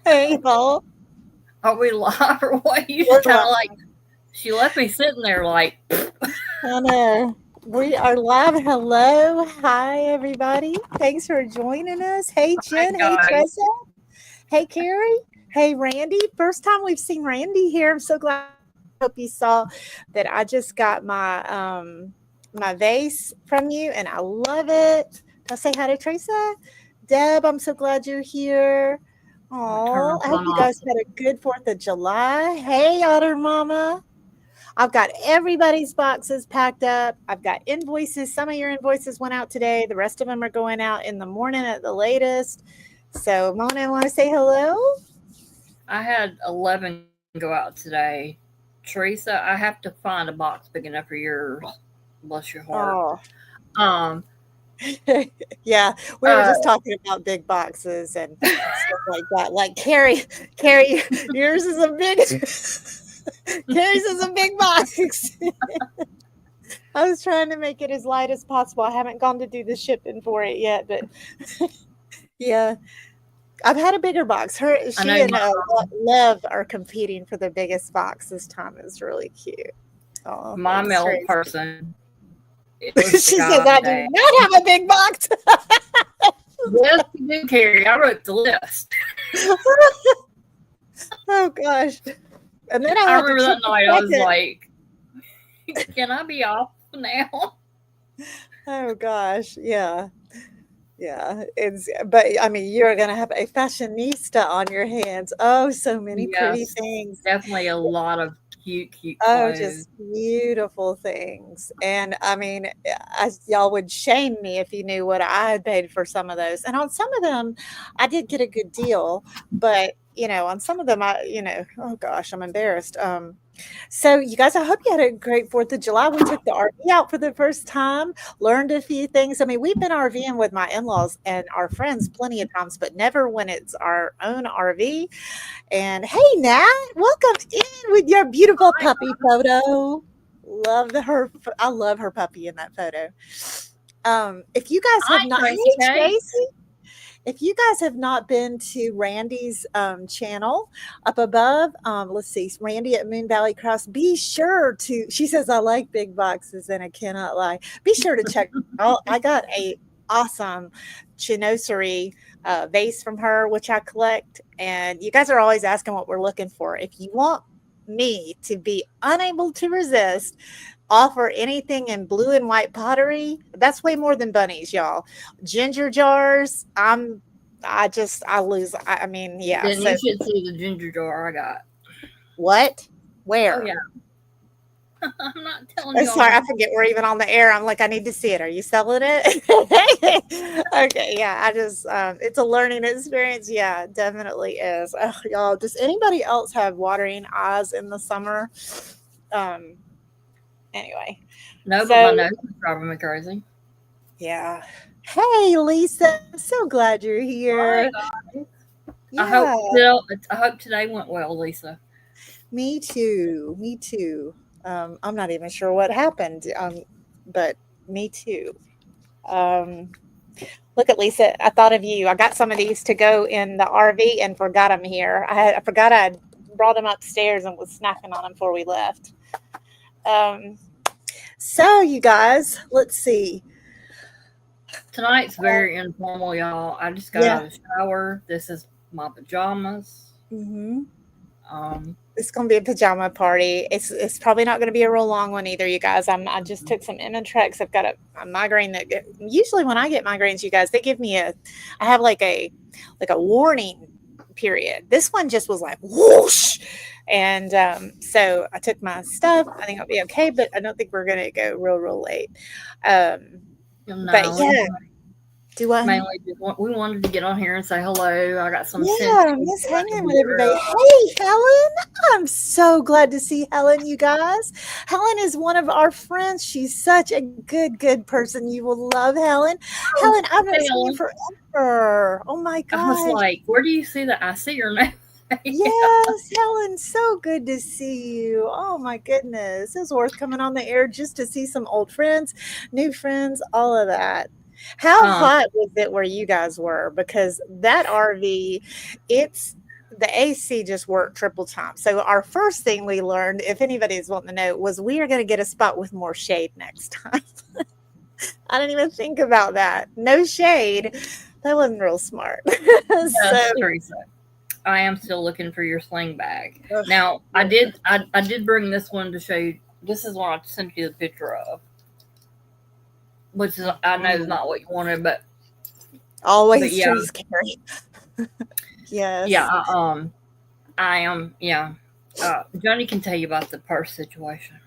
Hey, y'all. Are we live or what? You We're just kind of live. like, she left me sitting there like, I know. We are live. Hello. Hi, everybody. Thanks for joining us. Hey, hi Jen. Hey, guys. Tressa. Hey, Carrie. Hey, Randy. First time we've seen Randy here. I'm so glad to see you. I hope you saw that I just got my vase from you, and I love it. Can I say hi to Teresa? Deb, I'm so glad you're here. I'm gonna turn Oh, this I hope one you off. guys had a good 4th of July. Hey, Otter Mama. I've got everybody's boxes packed up. I've got invoices. Some of your invoices went out today. The rest of them are going out in the morning at the latest. So, Mona, want to say hello? I had 11 go out today. Teresa, I have to find a box big enough for yours. Bless your heart. Oh, Um, yeah. We were uh, just talking about big boxes and stuff like that. Like Carrie, yours is a big, Carrie's is a big box. I was trying to make it as light as possible. I haven't gone to do the shipping for it yet, but yeah. I've had a bigger box. I know She and Lev are competing for the biggest box this time. It's really cute. Oh, my thanks, mail Trace. person, it was the She guy says I do today. not have a big box. Yes, you do, Carrie. I wrote the list. Oh gosh. And then I I had to remember check that the night. I was second. like, "Can I be off now?" Oh gosh. Yeah. Yeah. But I mean, you're gonna have a fashionista on your hands. Oh, so many pretty Yes, things. definitely a lot of cute Oh, clothes. just beautiful things. And I mean, y'all would shame me if you knew what I had paid for some of those. And on some of them, I did get a good deal, but on some of them, oh gosh, I'm embarrassed. So you guys, I hope you had a great 4th of July. We took the RV out for the first time, learned a few things. I mean, we've been RVing with my in-laws and our friends plenty of times, but never when it's our own RV. And hey, Nat, welcome in with your beautiful Hi, puppy photo. I love her puppy in that photo. If you guys have hi, not, Tracy hey K. Tracy, if you guys have not been to Randy's channel up above, let's see, Randy at Moon Valley Cross, be sure to, she says, I like big boxes and I cannot lie. Be sure to check out. I got a awesome Chinocery vase from her, which I collect. And you guys are always asking what we're looking for. If you want me to be unable to resist, offer anything in blue and white pottery, that's way more than bunnies, y'all. Ginger jars, I lose. I mean, yeah. Then So you should see the ginger jar I got. what? Oh Where? yeah, I'm not telling Oh, you all sorry, the. I forget we're even on the air. I'm like, I need to see it. Are you selling it? Okay, yeah. It's a learning experience. Yeah, it definitely is. Oh, y'all, does anybody else have watering eyes in the summer? Um. Anyway, No, but so my nose is driving me crazy. yeah. Hey, Lisa. I'm so glad you're Hi here. guys. I hope Yeah, I hope today went well, Lisa. me too. Me too. I'm not even sure what happened. But me too. Um, Look at Lisa. I thought of you. I got some of these to go in the RV and forgot them here. I forgot I brought them upstairs and was snacking on them before we left. Um, so you guys, let's see. Tonight's very informal, y'all. I just got Yeah. out of the shower. This is my pajamas. Hmm. Um, It's gonna be a pajama party. It's probably not gonna be a real long one either, you guys. I just took some Imitrex. I've got a migraine usually when I get migraines, you guys, they give me I have like a warning period. This one just was like whoosh. And so I took my stuff. I think I'll be okay, but I don't think we're gonna go real late. Um, but no, yeah, do I? mainly just we wanted to get on here and say hello. I got some Yeah, scent I miss that I hanging can with get rid everybody. of. Hey, Helen. I'm so glad to see Helen, you guys. Helen is one of our friends. She's such a good person. You will love Helen. Oh, Helen, I haven't hey, seen you Ellen. forever. Oh my I was gosh. like, where do you see that? I see your name. Yes, Helen, so good to see you. Oh my goodness. It was worth coming on the air just to see some old friends, new friends, all of that. How Um, hot was it where you guys were? Because that RV, it's the AC just worked triple time. So our first thing we learned, if anybody's wanting to know, was we are going to get a spot with more shade next time. I didn't even think about that. No shade. That wasn't real smart. So, yes, Teresa. I am still looking for your sling bag. ugh, Now, I yeah. did I did bring this one to show you. This is what I sent you the picture of, which is I know is not what you wanted, but Always yeah, trees carry. yeah. Yes. I am yeah. Johnny can tell you about the purse situation.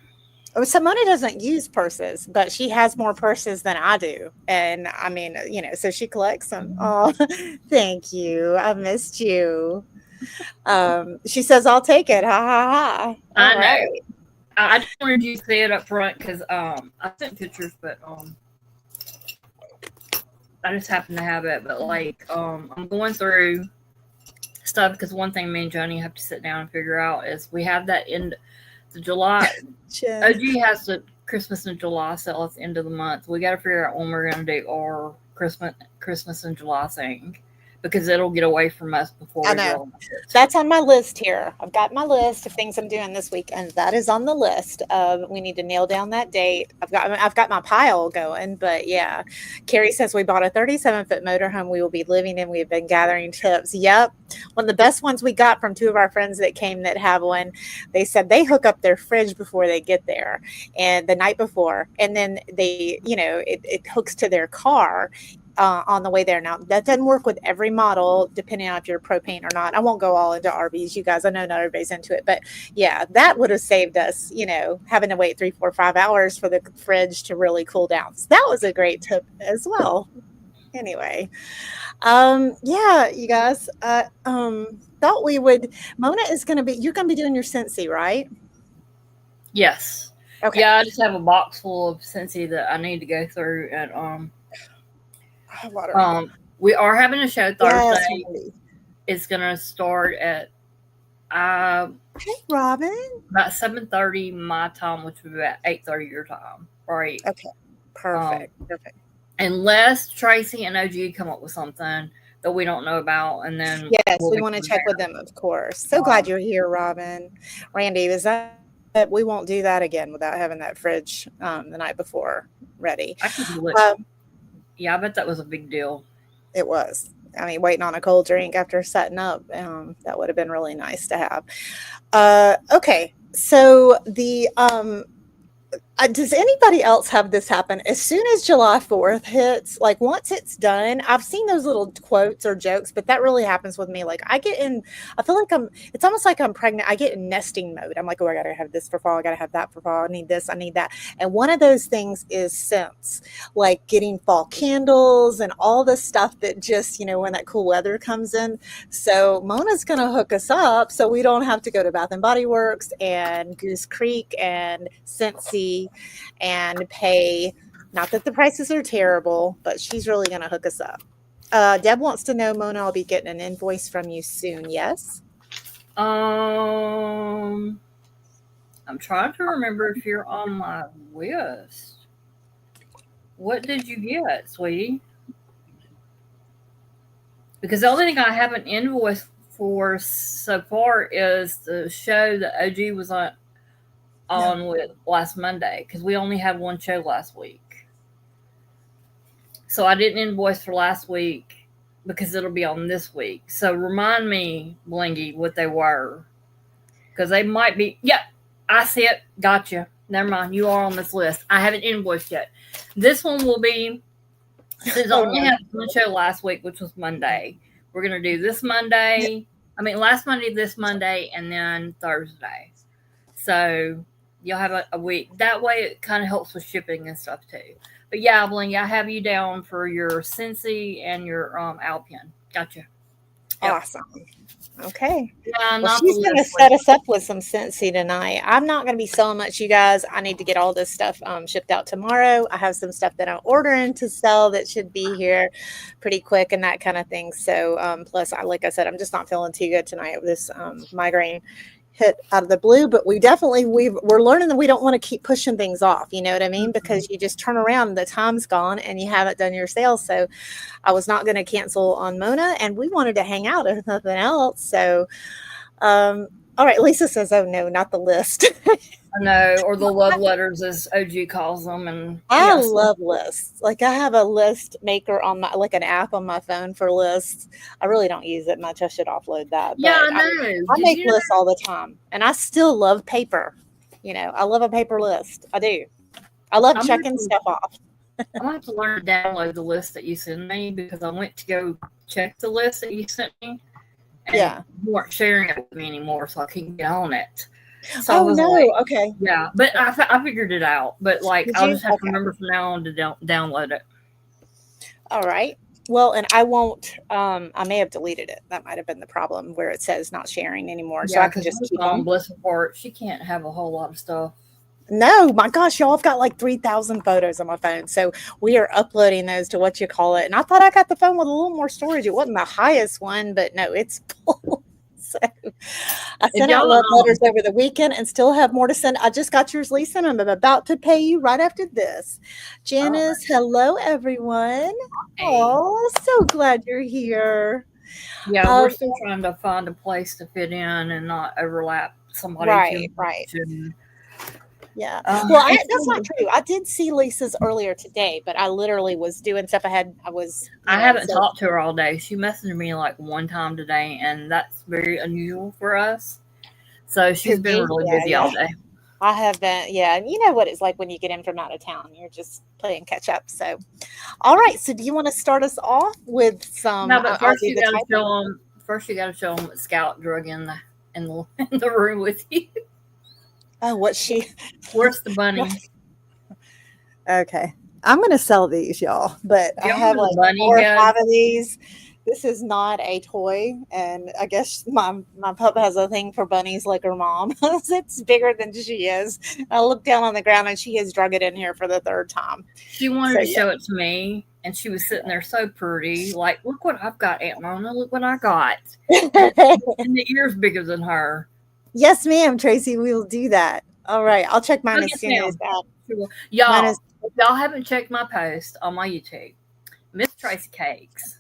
Oh, Simona doesn't use purses, but she has more purses than I do. And I mean, so she collects them. Oh, thank you. I missed you. She says, I'll take it. Ha ha ha. I All know. right. I just wanted you to see it up front because I sent pictures, but I just happen to have it. But like I'm going through stuff because one thing me and Johnny have to sit down and figure out is we have that in the July. Jen. OG has the Christmas and July sale at the end of the month. We got to figure out when we're gonna do our Christmas and July thing because it'll get away from us before I we know. go. That's on my list here. I've got my list of things I'm doing this week, and that is on the list. We need to nail down that date. I've got my pile going, but yeah. Carrie says we bought a 37-foot motorhome we will be living in. We've been gathering tips. Yep. One of the best ones we got from two of our friends that came that have one. They said they hook up their fridge before they get there and the night before, and then they, it hooks to their car on the way there. Now, that doesn't work with every model, depending on if you're propane or not. I won't go all into RVs, you guys. I know not everybody's into it, but yeah, that would have saved us, having to wait 3, 4, 5 hours for the fridge to really cool down. So that was a great tip as well. Anyway, yeah, you guys, thought we would. Mona is going to be. You're going to be doing your Scentsy, right? Yes. Okay. Yeah, I just have a box full of Scentsy that I need to go through, and Water. we are having a show Thursday. Yes, It's gonna start at hey, Robin. about 7:30 my time, which would be about 8:30 your time, right? Okay, perfect. Perfect. Unless Tracy and OG come up with something that we don't know about, and then Yes, we'll we be want to from check there. with them, of course. So glad you're here, Robin. Randy, is that we won't do that again without having that fridge the night before ready. I can do it. Yeah, I bet that was a big deal. It was. I mean, waiting on a cold drink after setting up, that would have been really nice to have. Okay, so the does anybody else have this happen as soon as July 4th hits? Like once it's done, I've seen those little quotes or jokes, but that really happens with me. Like I feel like it's almost like I'm pregnant. I get in nesting mode. I'm like, oh, I gotta have this for fall. I gotta have that for fall. I need this. I need that. And one of those things is scents, like getting fall candles and all the stuff that just, when that cool weather comes in. So Mona's gonna hook us up so we don't have to go to Bath and Body Works and Goose Creek and Scentsy and pay. Not that the prices are terrible, but she's really going to hook us up. Deb wants to know, Mona, I'll be getting an invoice from you soon. Yes? I'm trying to remember if you're on my list. What did you get, sweetie? Because the only thing I have an invoice for so far is the show that OG was on with last Monday, because we only had one show last week. So I didn't invoice for last week because it'll be on this week. So remind me, Blingy, what they were. Because they might be. Yeah, I see it. Gotcha. Never mind. You are on this list. I haven't invoiced yet. This one will be, since I only had one show last week, which was Monday. We're going to do this Monday. I mean, last Monday, this Monday, and then Thursday. So you'll have a week. That way it kind of helps with shipping and stuff too. But yeah, Bling, I have you down for your Scentsy and your Alpine. Gotcha. Yep. Awesome. Okay. Yeah, well, she's going to set us up with some Scentsy tonight. I'm not going to be selling much, you guys. I need to get all this stuff shipped out tomorrow. I have some stuff that I'm ordering to sell that should be here pretty quick and that kind of thing. So plus, like I said, I'm just not feeling too good tonight with this migraine hit out of the blue, but we're learning that we don't want to keep pushing things off. You know what I mean? Because you just turn around and the time's gone and you haven't done your sales. So I was not going to cancel on Mona, and we wanted to hang out if nothing else. So, all right. Lisa says, "Oh no, not the list." I know, or the love letters, as OG calls them, and I love lists. Like I have a list maker on my, like an app on my phone for lists. I really don't use it much. I should offload that. Yeah, But I know. I make lists all the time, and I still love paper. You know, I love a paper list. I do. I love checking stuff off. I'm gonna have to learn to download the list that you send me, because I went to go check the list that you sent me, and you weren't sharing it with me anymore, so I couldn't get on it. So okay. Yeah, but I figured it out. But like, I'll just have to remember from now on to download it. All right. Well, and I won't. I may have deleted it. That might have been the problem, where it says not sharing anymore. So I can just keep on. Bliss report. She can't have a whole lot of stuff. No, my gosh, y'all, I've got like 3,000 photos on my phone. So we are uploading those to what you call it. And I thought I got the phone with a little more storage. It wasn't the highest one, but no, it's full. So I sent out love letters over the weekend and still have more to send. I just got yours, Lisa, and I'm about to pay you right after this. Janice, hello, everyone. Hey. Oh, so glad you're here. Yeah, we're still trying to find a place to fit in and not overlap somebody. Right. Yeah. Well, that's not true. I did see Lisa's earlier today, but I literally was doing stuff. I haven't talked to her all day. She messaged me like one time today, and that's very unusual for us. So she's been really busy all day. I have been, and you know what it's like when you get in from out of town. You're just playing catch up. So, all right. So, do you want to start us off with some? No, but first you got to show them. First, you got to show them what Scout drug in the room with you. Oh, where's the bunny? Okay. I'm going to sell these, y'all, but I have like 4 or 5 of these. This is not a toy. And I guess my pup has a thing for bunnies like her mom. It's bigger than she is. I look down on the ground and she has drug it in here for the 3rd time. She wanted to show it to me, and she was sitting there so pretty. Like, look what I've got, Aunt Mona. Look what I got. And the ear's bigger than her. Yes, ma'am, Tracy. We will do that. All right. I'll check mine as soon as that. Y'all, if y'all haven't checked my post on my YouTube, Miss Tracy Cakes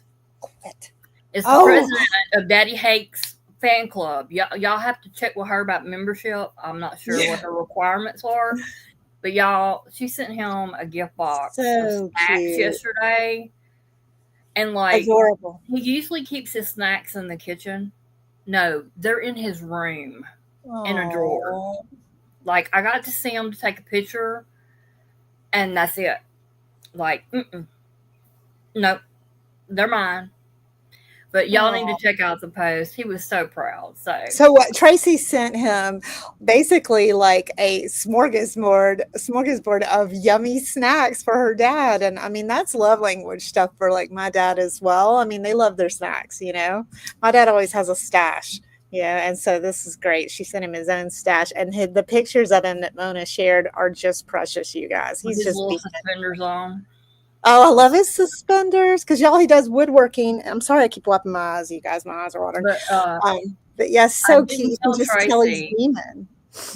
is the president of Daddy Hakes fan club. Y'all have to check with her about membership. I'm not sure what her requirements are, but y'all, she sent him a gift box of snacks yesterday, and like, adorable. He usually keeps his snacks in the kitchen. No, they're in his room. In a drawer. Like, I got to see him to take a picture, and that's it. Like, nope, they're mine. But y'all need to check out the post. He was so proud. So what Tracy sent him, basically like a smorgasbord of yummy snacks for her dad. And I mean, that's love language stuff for like my dad as well. I mean, they love their snacks, you know. My dad always has a stash. Yeah, and so this is great. She sent him his own stash, and the pictures of him that Mona shared are just precious, you guys. He's with just little suspenders on. Oh, I love his suspenders because y'all, he does woodworking. I'm sorry, I keep wiping my eyes, you guys. My eyes are watering. But yes, so cute. You can just tell he's beaming.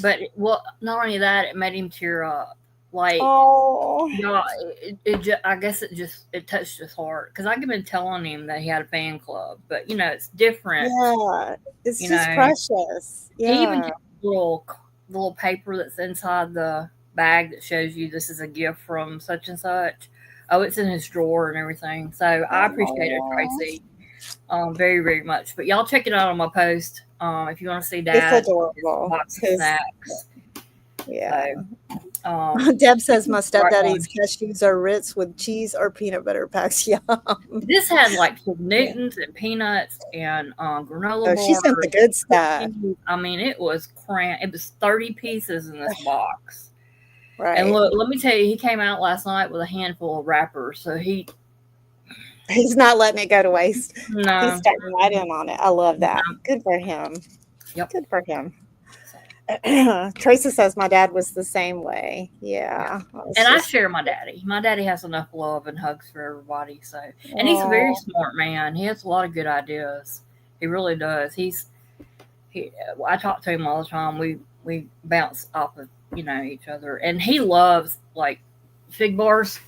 But not only that, it made him tear up. Like, I guess it touched his heart, because I've been telling him that he had a fan club, but you know, it's different. Yeah, it's just precious. Yeah, he even took the little paper that's inside the bag that shows you this is a gift from such and such. Oh, it's in his drawer and everything. So I appreciate it, Tracy, very, very much. But y'all check it out on my post if you want to see Dad. It's adorable. Box of snacks. Yeah. So, Deb says my stepdad eats cashews or Ritz with cheese or peanut butter packs. Yum. This had like Newtons and peanuts and granola bars. She sent the good stuff. I mean, it was It was 30 pieces in this box. Right. And look, let me tell you, he came out last night with a handful of wrappers. So he's not letting it go to waste. No. He's starting right in on it. I love that. No. Good for him. Yep. Good for him. Tracy says my dad was the same way. Yeah. I share my daddy. My daddy has enough love and hugs for everybody. So, and he's a very smart man. He has a lot of good ideas. He really does. He's I talk to him all the time. We bounce off of each other, and he loves like fig bars.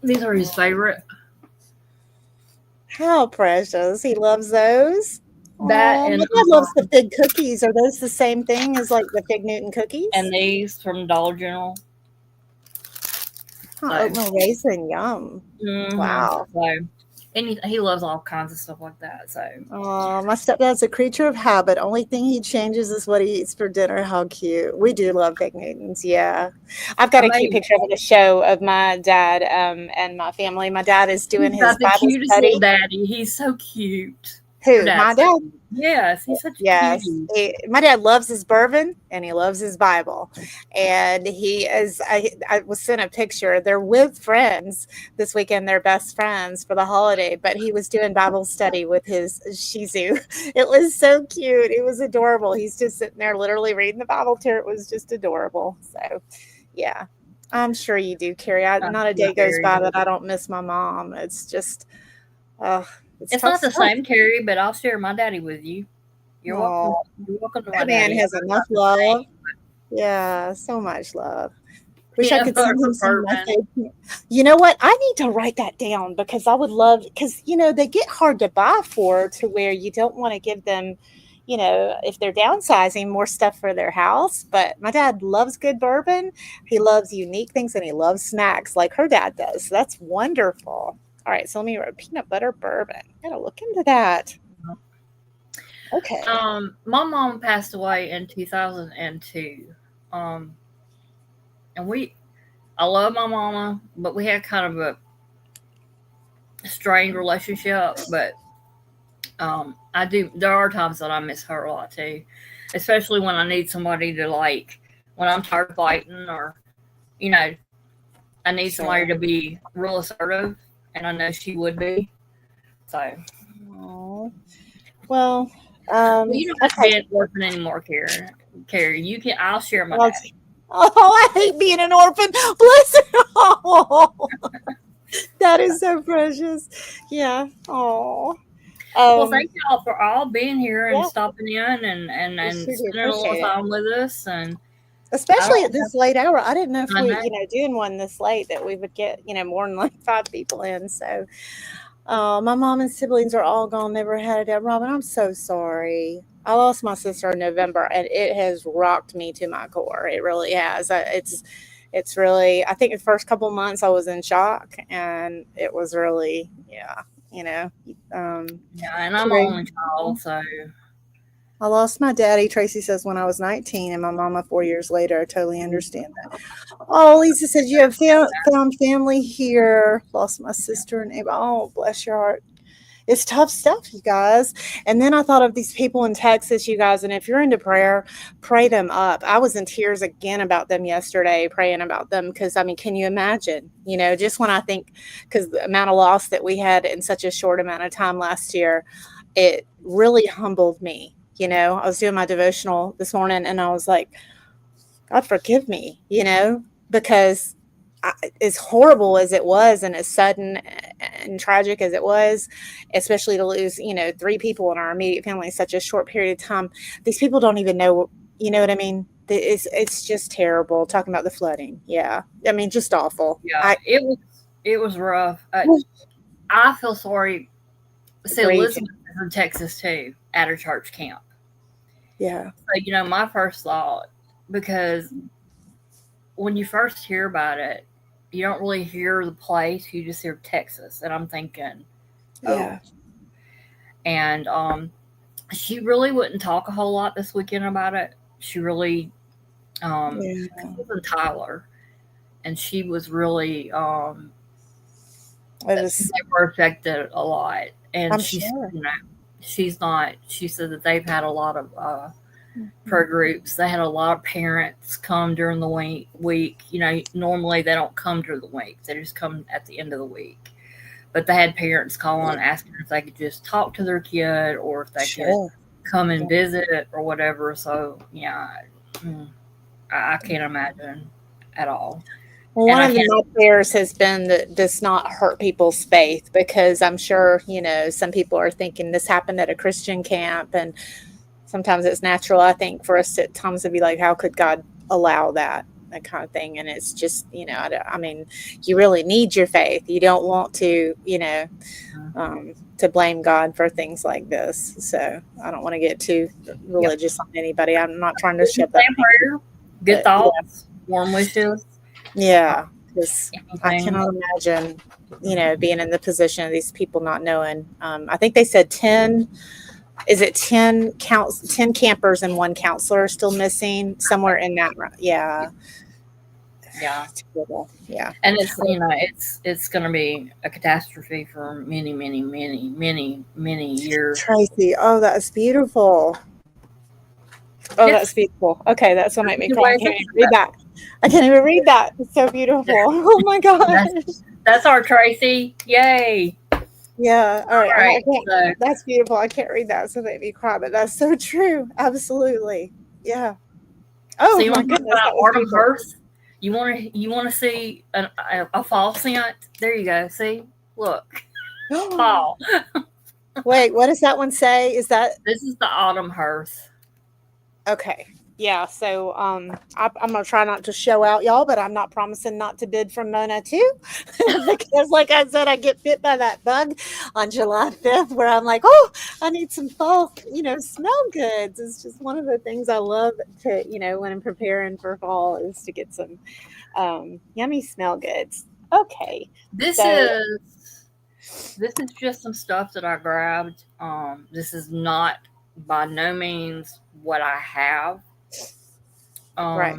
These are his favorite. How precious. He loves those. That Oh, and my dad loves the fig cookies. Are those the same thing as like the Fig Newton cookies? and these from Dollar General. Oh, oatmeal raisin, yum. Wow. So, and he loves all kinds of stuff like that. So, Oh, my stepdad's a creature of habit. Only thing he changes is what he eats for dinner. How cute. We do love Fig Newtons. Yeah. I've got a cute picture of a show of my dad and my family. My dad is doing his Bible cutest study. Little daddy. He's so cute. Who? My dad? Yes, he's such a cutie. My dad loves his bourbon and he loves his Bible. And he is, I was sent a picture. They're with friends this weekend. They're best friends for the holiday, but he was doing Bible study with his Shih Tzu. It was so cute. It was adorable. He's just sitting there literally reading the Bible to her. It was just adorable. So, yeah, I'm sure you do, Carrie. Not a day goes by that I don't miss my mom. It's just, it's not the same, Carrie, but I'll share my daddy with you. You're welcome. You're welcome to my daddy. That man has enough love. Yeah, so much love. Wish I could send him some message. You know what? I need to write that down because I would love, because, they get hard to buy for to where you don't want to give them, if they're downsizing, more stuff for their house. But my dad loves good bourbon. He loves unique things and he loves snacks like her dad does. So that's wonderful. All right, so let me write peanut butter bourbon. I gotta look into that. Okay. My mom passed away in 2002. And I love my mama, but we had kind of a strained relationship. But there are times that I miss her a lot too, especially when I need somebody to when I'm tired of fighting or, I need somebody to be real assertive. And I know she would be. So, well, you don't have to be an orphan anymore, Carrie. You can. I'll share my daddy. Oh, I hate being an orphan. Bless her. Oh, that is so precious. Yeah. Oh. Well, thank y'all for all being here and stopping in and spending a little time with us and. Especially at this late hour. I didn't know if we, doing one this late that we would get, more than 5 people in. So my mom and siblings are all gone. Never had a dad. Robin, I'm so sorry. I lost my sister in November and it has rocked me to my core. It really has. It's really, I think the first couple months I was in shock and it was really, and I'm an only child, so. I lost my daddy, Tracy says, when I was 19 and my mama 4 years later. I totally understand that. Oh, Lisa says, you have found family here. Lost my sister and Ava. Oh, bless your heart. It's tough stuff, you guys. And then I thought of these people in Texas, you guys, and if you're into prayer, pray them up. I was in tears again about them yesterday, praying about them because, can you imagine, just when I think, because the amount of loss that we had in such a short amount of time last year, it really humbled me. I was doing my devotional this morning and I was like, God, forgive me, because as horrible as it was and as sudden and tragic as it was, especially to lose, 3 people in our immediate family in such a short period of time, these people don't even know, you know what I mean? It's just terrible. Talking about the flooding. Yeah. Just awful. Yeah, it was rough. I feel sorry. See, Elizabeth is in Texas too, at her church camp. Yeah. So, my first thought, because when you first hear about it, you don't really hear the place, you just hear Texas. And I'm thinking, yeah. And she really wouldn't talk a whole lot this weekend about it. She really, it was in Tyler. And she was really, they were affected a lot. And I'm sure. She said that they've had a lot of prayer groups. They had a lot of parents come during the week. Normally they don't come during the week. They just come at the end of the week. But they had parents calling asking if they could just talk to their kid or if they could come and visit or whatever. So, yeah, I can't imagine at all. Well, one of my prayers has been that does not hurt people's faith, because I'm sure, some people are thinking this happened at a Christian camp and sometimes it's natural, I think, for us at times to be like, how could God allow that kind of thing? And it's just, I mean, you really need your faith. You don't want to, to blame God for things like this. So I don't want to get too religious on anybody. I'm not trying to shove that. Prayer, good thoughts, warm wishes. Yeah, because I cannot imagine, being in the position of these people not knowing. I think they said 10. Is it 10 campers and one counselor are still missing somewhere in that? Yeah. Yeah. Terrible. Yeah. And it's going to be a catastrophe for many, many, many, many, many years. Tracy, oh, that's beautiful. Oh, yes. That's beautiful. Okay, that's going to make me cry. I can't even read that. I can't even read that. It's so beautiful. Oh my gosh. That's our Tracy. Yay. Yeah. All right. So, that's beautiful. I can't read that, so it made me cry, but that's so true. Absolutely. Yeah. Oh, so my goodness. Autumn Hearth? You want to see a fall scent? There you go. See? Look. Fall. Wait, what does that one say? This is the Autumn Hearth. Okay. Yeah, so I'm gonna try not to show out, y'all, but I'm not promising not to bid from Mona too, because like I said, I get bit by that bug on July 5th, where I'm like, oh, I need some fall, smell goods. It's just one of the things I love to, when I'm preparing for fall, is to get some yummy smell goods. Okay, this is just some stuff that I grabbed. This is not by no means what I have. Right.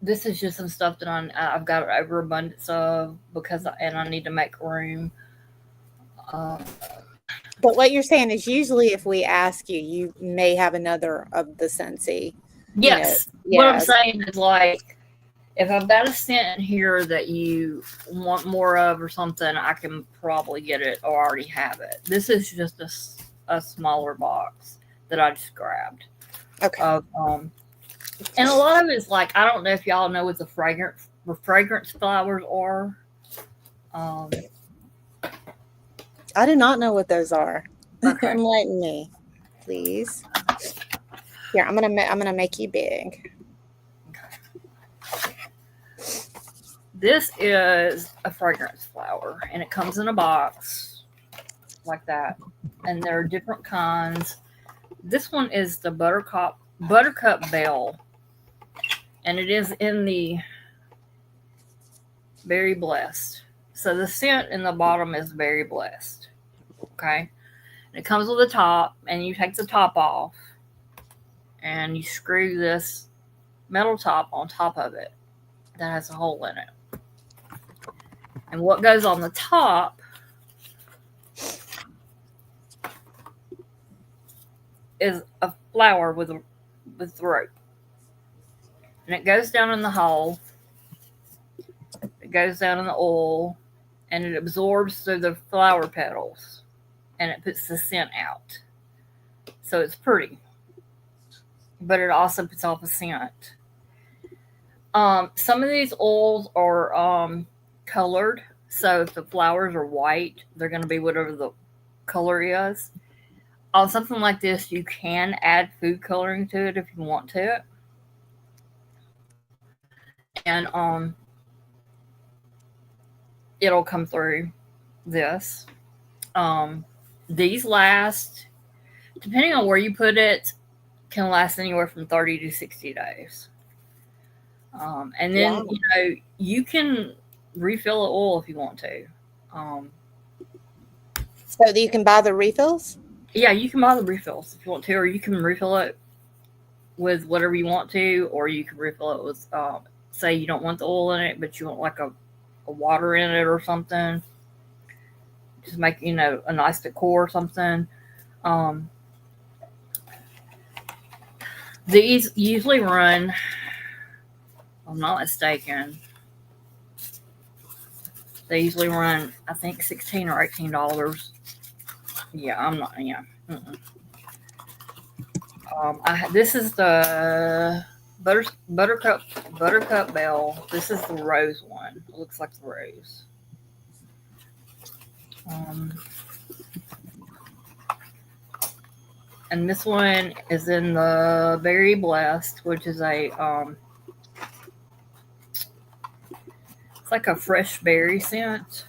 This is just some stuff that I've got an overabundance of and I need to make room. But what you're saying is, usually if we ask you, you may have another of the Scentsy. Yes. What I'm saying is, like, if I've got a scent in here that you want more of or something, I can probably get it or already have it. This is just a smaller box that I just grabbed. Okay. And a lot of it is like, I don't know if y'all know what the fragrance flowers are. I do not know what those are. Okay. Enlighten me, please. Here, I'm gonna make you big. This is a fragrance flower, and it comes in a box like that. And there are different kinds. This one is the Buttercup Belle, and it is in the Berry Blessed. So the scent in the bottom is Berry Blessed. Okay, and it comes with a top, and you take the top off, and you screw this metal top on top of it that has a hole in it. And what goes on the top is a flower with rope. And it goes down in the hole. It goes down in the oil. And it absorbs through the flower petals. And it puts the scent out. So it's pretty. But it also puts off a scent. Some of these oils are colored. So if the flowers are white, they're going to be whatever the color is. On something like this, you can add food coloring to it if you want to. And it'll come through this. These last, depending on where you put it, can last anywhere from 30 to 60 days. And then, you can refill the oil if you want to. So you can buy the refills? Yeah, you can buy the refills if you want to, or you can refill it with whatever you want to, or you can refill it with, say you don't want the oil in it, but you want like a water in it or something. Just make, a nice decor or something. These usually run, if I'm not mistaken, they usually run, I think, $16 or $18. Yeah, I'm not. Yeah. This is the Buttercup Belle. This is the rose one. It looks like the rose. And this one is in the Berry Blessed, which is it's like a fresh berry scent.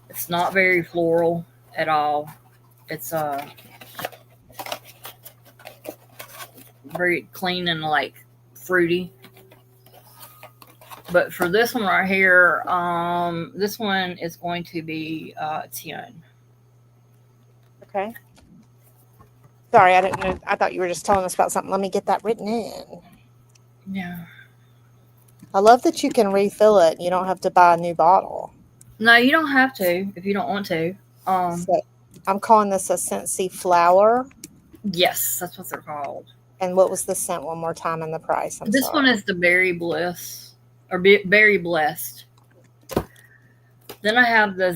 It's not very floral at all. It's very clean and like fruity. But for this one right here, this one is going to be 10. Okay. Sorry, I didn't know. I thought you were just telling us about something. Let me get that written in. Yeah. I love that you can refill it. You don't have to buy a new bottle. No, you don't have to if you don't want to. So I'm calling this a Scentsy Flower. Yes, that's what they're called. And what was the scent one more time and the price? This one is the Berry Bliss or Berry Blessed. Then I have the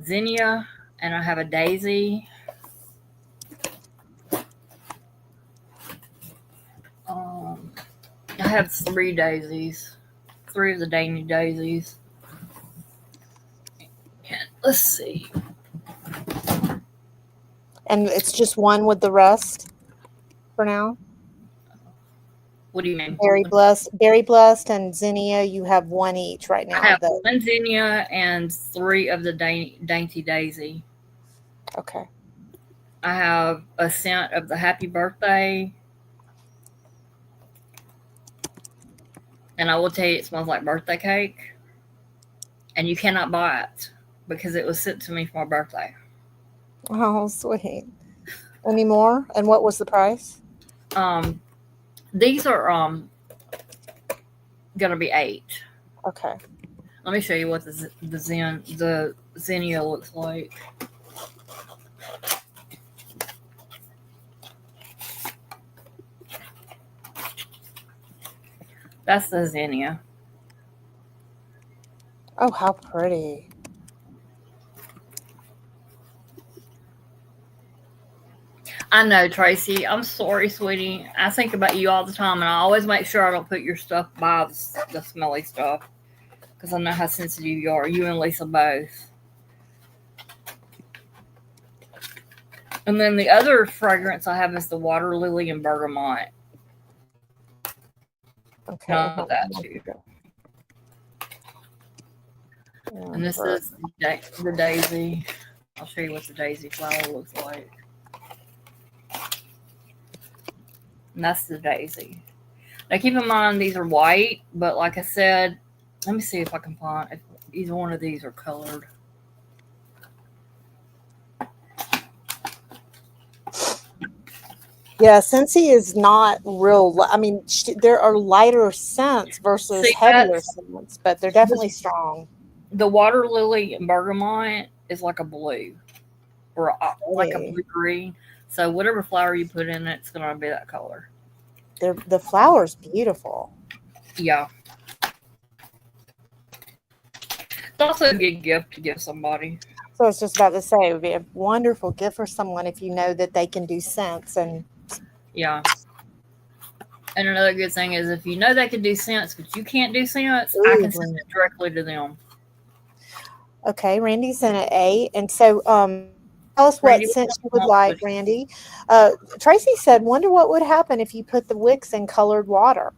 Zinnia, and I have a Daisy. I have 3 daisies, 3 of the dainty daisies. And let's see. And it's just one with the rest for now? What do you mean? Berry Blessed and Zinnia, you have one each right now. I have 1 Zinnia and 3 of the dainty daisy. Okay. I have a scent of the Happy Birthday. And I will tell you, it smells like birthday cake. And you cannot buy it because it was sent to me for my birthday. Oh, sweet. Any more? And what was the price? These are gonna be 8. Okay. Let me show you what the Zinnia looks like. That's the Zinnia. Oh, how pretty. I know, Tracy. I'm sorry, sweetie. I think about you all the time, and I always make sure I don't put your stuff by the smelly stuff because I know how sensitive you are. You and Lisa both. And then the other fragrance I have is the Water Lily and Bergamot. Okay. That too. And this is the daisy. I'll show you what the daisy flower looks like. And that's the daisy. Now keep in mind these are white, but like I said, let me see if I can find if either one of these are colored. Yeah, Scentsy is not real. I mean, there are lighter scents versus heavier scents, but they're definitely strong. The Water Lily and Bergamot is like a blue or like a blue green. So whatever flower you put in it, it's going to be that color. The flower's beautiful. Yeah. It's also a good gift to give somebody. So I was just about to say, it would be a wonderful gift for someone if you know that they can do scents. And yeah. And another good thing is if you know they can do scents, but you can't do scents, I can send it directly to them. Okay, Randy's in at 8. And so tell us what scent you would like, Randy. Tracy said, wonder what would happen if you put the wicks in colored water.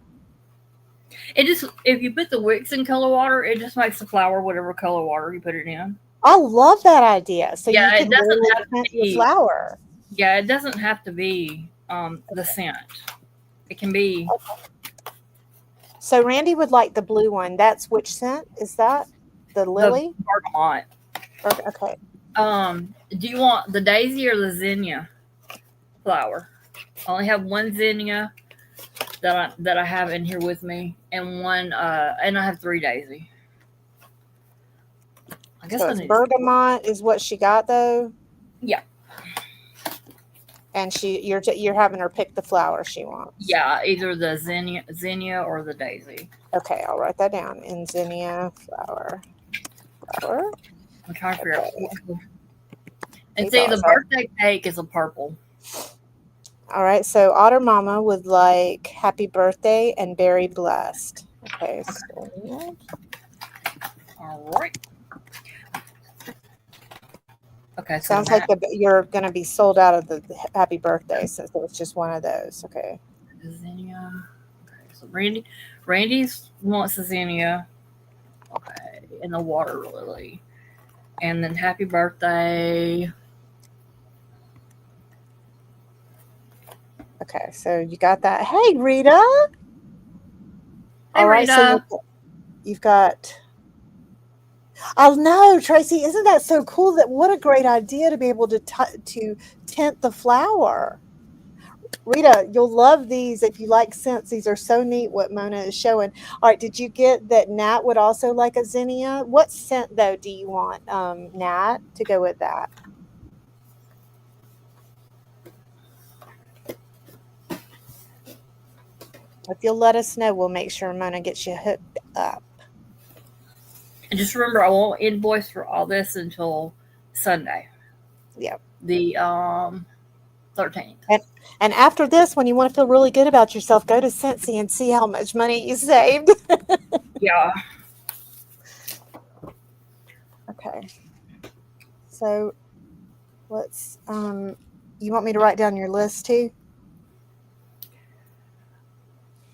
If you put the wicks in color water, it just makes the flower whatever color water you put it in. I love that idea. So yeah, you can really scent the flower. Yeah, it doesn't have to be the scent. It can be. So Randy would like the blue one. That's which scent? Is that the lily? The bergamot. Okay. Do you want the daisy or the zinnia flower? I only have 1 zinnia that I have in here with me, and one and I have 3 daisy. I guess so bergamot is what she got though. Yeah. And you're having her pick the flower she wants. Yeah, either the zinnia or the daisy. Okay, I'll write that down. In zinnia flower. I'm trying to figure out. And see, the birthday cake is a purple. All right, so Otter Mama would like Happy Birthday and Berry Blessed. Okay. All right. Okay, so Sounds like you're going to be sold out of the happy birthday since it was just one of those. Okay. zinnia. Okay, so Randy's wants the zinnia. Okay, and the water lily, and then happy birthday. Okay, so you got that. Hey, Rita. Hey, All right, Rita. so you've got. Oh no, Tracy! Isn't that so cool? What a great idea to be able to tint the flower. Rita, you'll love these if you like scents. These are so neat what Mona is showing. All right, did you get that Nat would also like a zinnia? What scent though do you want, Nat, to go with that? If you'll let us know, we'll make sure Mona gets you hooked up. And just remember, I won't invoice for all this until Sunday. Yep. The 13th. And after this, when you want to feel really good about yourself, go to Scentsy and see how much money you saved. Yeah. Okay. So let's you want me to write down your list too?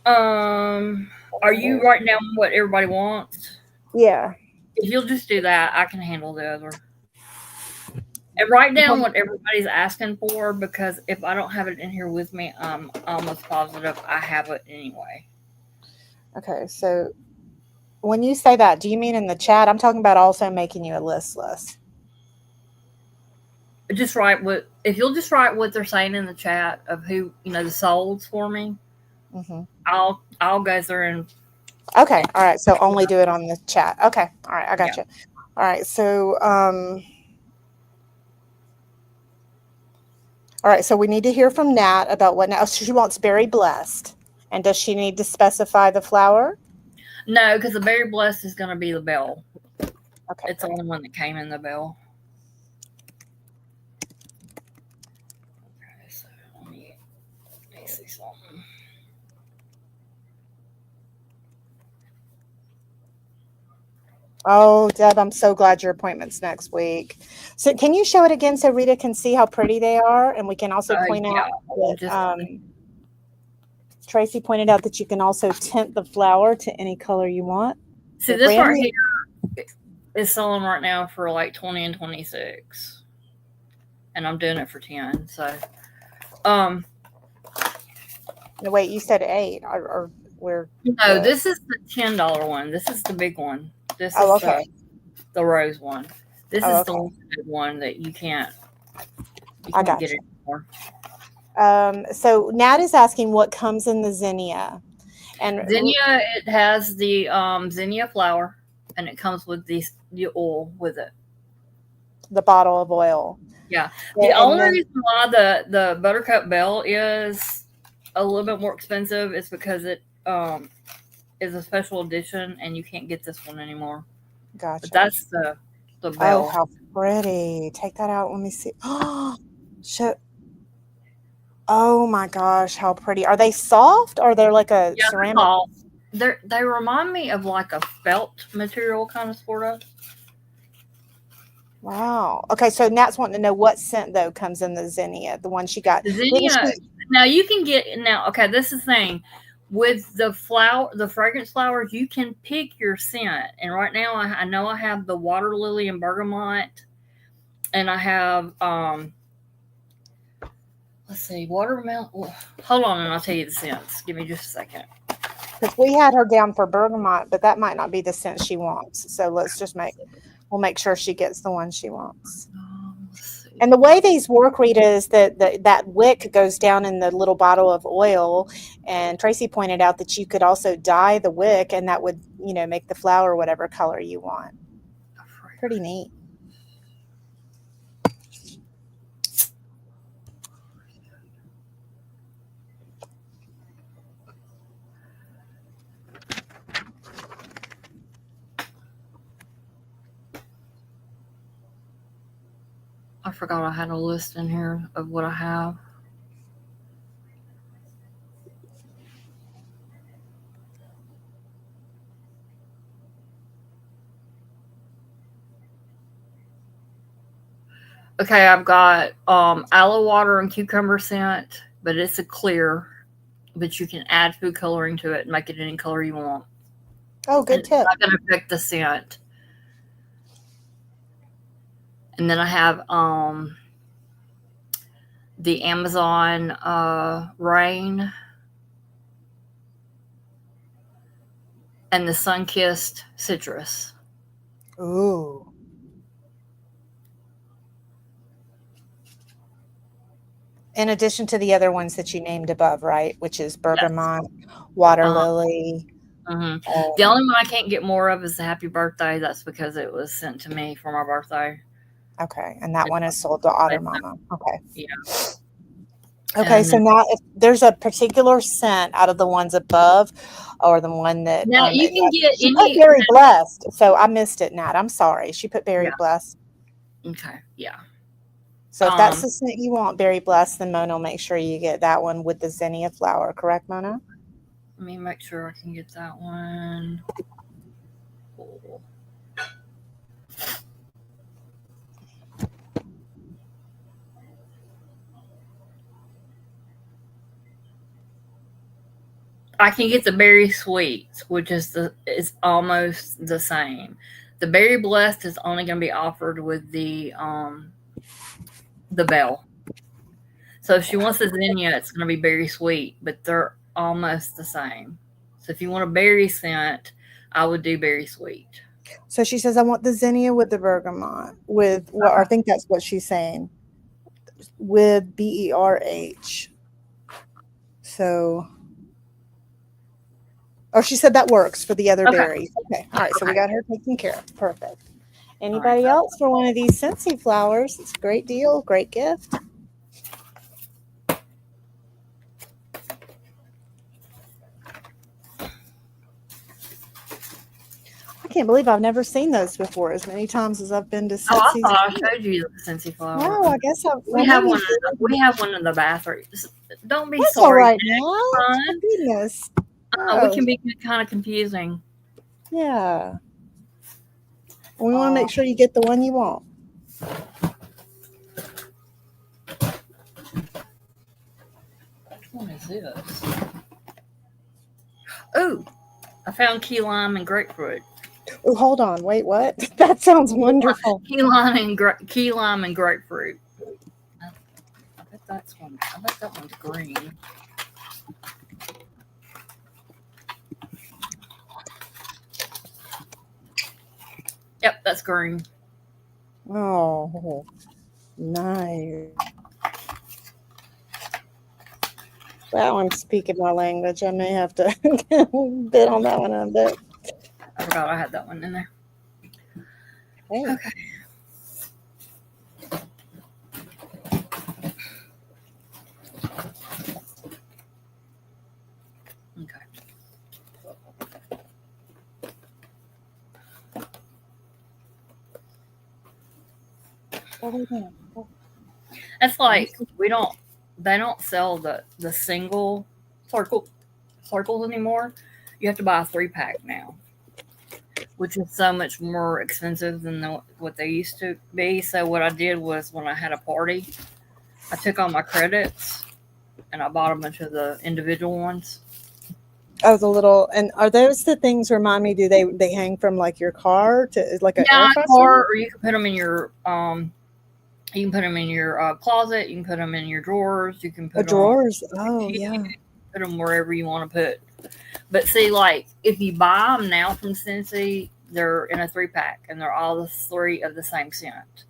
Are you writing down what everybody wants? Yeah. If you'll just do that, I can handle the other. And write down what everybody's asking for, because if I don't have it in here with me, I'm almost positive I have it anyway. Okay, so when you say that, do you mean in the chat? I'm talking about also making you a list. Just write if you'll just write what they're saying in the chat of who, the solds for me. Mm-hmm. I'll go through and. Okay, all right. So only do it on the chat. Okay, all right. I got you. All right. So all right. So we need to hear from Nat about what now she wants. Berry Blessed, and does she need to specify the flower? No, because the Berry Blessed is going to be the bell. Okay, it's the only one that came in the bell. Okay, so let me see something. Oh, Deb, I'm so glad your appointment's next week. So can you show it again so Rita can see how pretty they are? And we can also point out that Tracy pointed out that you can also tint the flower to any color you want. See, this right here is selling right now for like 20 and 26. And I'm doing it for 10. So, no, wait, you said 8 or where? No, this is the $10 one. This is the big one. This is okay. the rose one. This is the limited one that you can't get it anymore. So Nat is asking what comes in the zinnia. And zinnia, it has the zinnia flower, and it comes with the oil with it. The bottle of oil. Yeah. The only reason why the Buttercup Bell is a little bit more expensive is because it is a special edition, and you can't get this one anymore. Gotcha. But that's the bell. Oh, how pretty! Take that out. Let me see. Oh, shit. Oh my gosh, how pretty! Are they soft? Or they're like a ceramic? They remind me of like a felt material, kind of, sort of. Wow. Okay, so Nat's wanting to know what scent though comes in the zinnia, the one she got. Zinnia. Now you can get Okay, this is the thing. With the fragrance flowers, you can pick your scent. And right now, I know I have the water lily and bergamot, and I have let's see, watermelon. Hold on, and I'll tell you the scents. Give me just a second. Because we had her down for bergamot, but that might not be the scent she wants. So let's just we'll make sure she gets the one she wants. And the way these work, Rita, is that wick goes down in the little bottle of oil. And Tracy pointed out that you could also dye the wick, and that would, make the flower whatever color you want. Pretty neat. I forgot I had a list in here of what I have. Okay, I've got aloe water and cucumber scent, but it's a clear. But you can add food coloring to it and make it any color you want. Oh, And good it's tip. not going to affect the scent. And then I have the Amazon Rain and the Sunkissed Citrus. Ooh. In addition to the other ones that you named above, right? Which is bergamot, water lily. The only one I can't get more of is the Happy Birthday. That's because it was sent to me for my birthday. Okay, and that one is sold to Otter Mama. Okay. Yeah. Okay, And so now if there's a particular scent out of the ones above, or the one that now you can get she put any. Berry Blessed, so I missed it, Nat. I'm sorry. She put Berry Yeah. Blessed. Okay, yeah. So if that's the scent you want, Berry Blessed, then Mona will make sure you get that one with the zinnia flower. Correct, Mona? Let me make sure I can get that one. Cool. I can get the berry sweets, which is almost the same. The berry blessed is only going to be offered with the bell. So if she wants the zinnia, it's going to be berry sweet, but they're almost the same. So if you want a berry scent, I would do berry sweet. So she says, I want the zinnia with the bergamot, with what I think that's what she's saying, with BERH. So, oh, she said that works for the other berries. Okay. All right. So we got her taken care of. Perfect. Anybody else for one of these Scentsy flowers? It's a great deal, great gift. I can't believe I've never seen those before as many times as I've been to Scentsy. Oh, I thought I showed you the Scentsy flower. No, I guess we have one. We have one in the bathroom. Don't be That's sorry. All right now. Oh, goodness. We can be kind of confusing. Yeah. We want to make sure you get the one you want. Which one is this? Oh, I found key lime and grapefruit. Oh, hold on. Wait, what? That sounds wonderful. Key lime and grapefruit. I bet that's one. I bet that one's green. Yep, that's green. Oh, nice. That one's speaking my language. I may have to bid on that one a bit. I forgot I had that one in there. Hey. Okay. That's like they don't sell the single circles anymore. You have to buy a 3-pack now, which is so much more expensive than what they used to be. So what I did was when I had a party, I took all my credits and I bought a bunch of the individual ones. Oh, the little, and are those the things, remind me, do they hang from like your car to like a air freshener? Or you can put them in your you can put them in your closet. You can put them in your drawers. You can put drawers. Oh, yeah. Put them wherever you want to put. But see, like if you buy them now from Scentsy, they're in a 3-pack, and they're all the 3 of the same scent.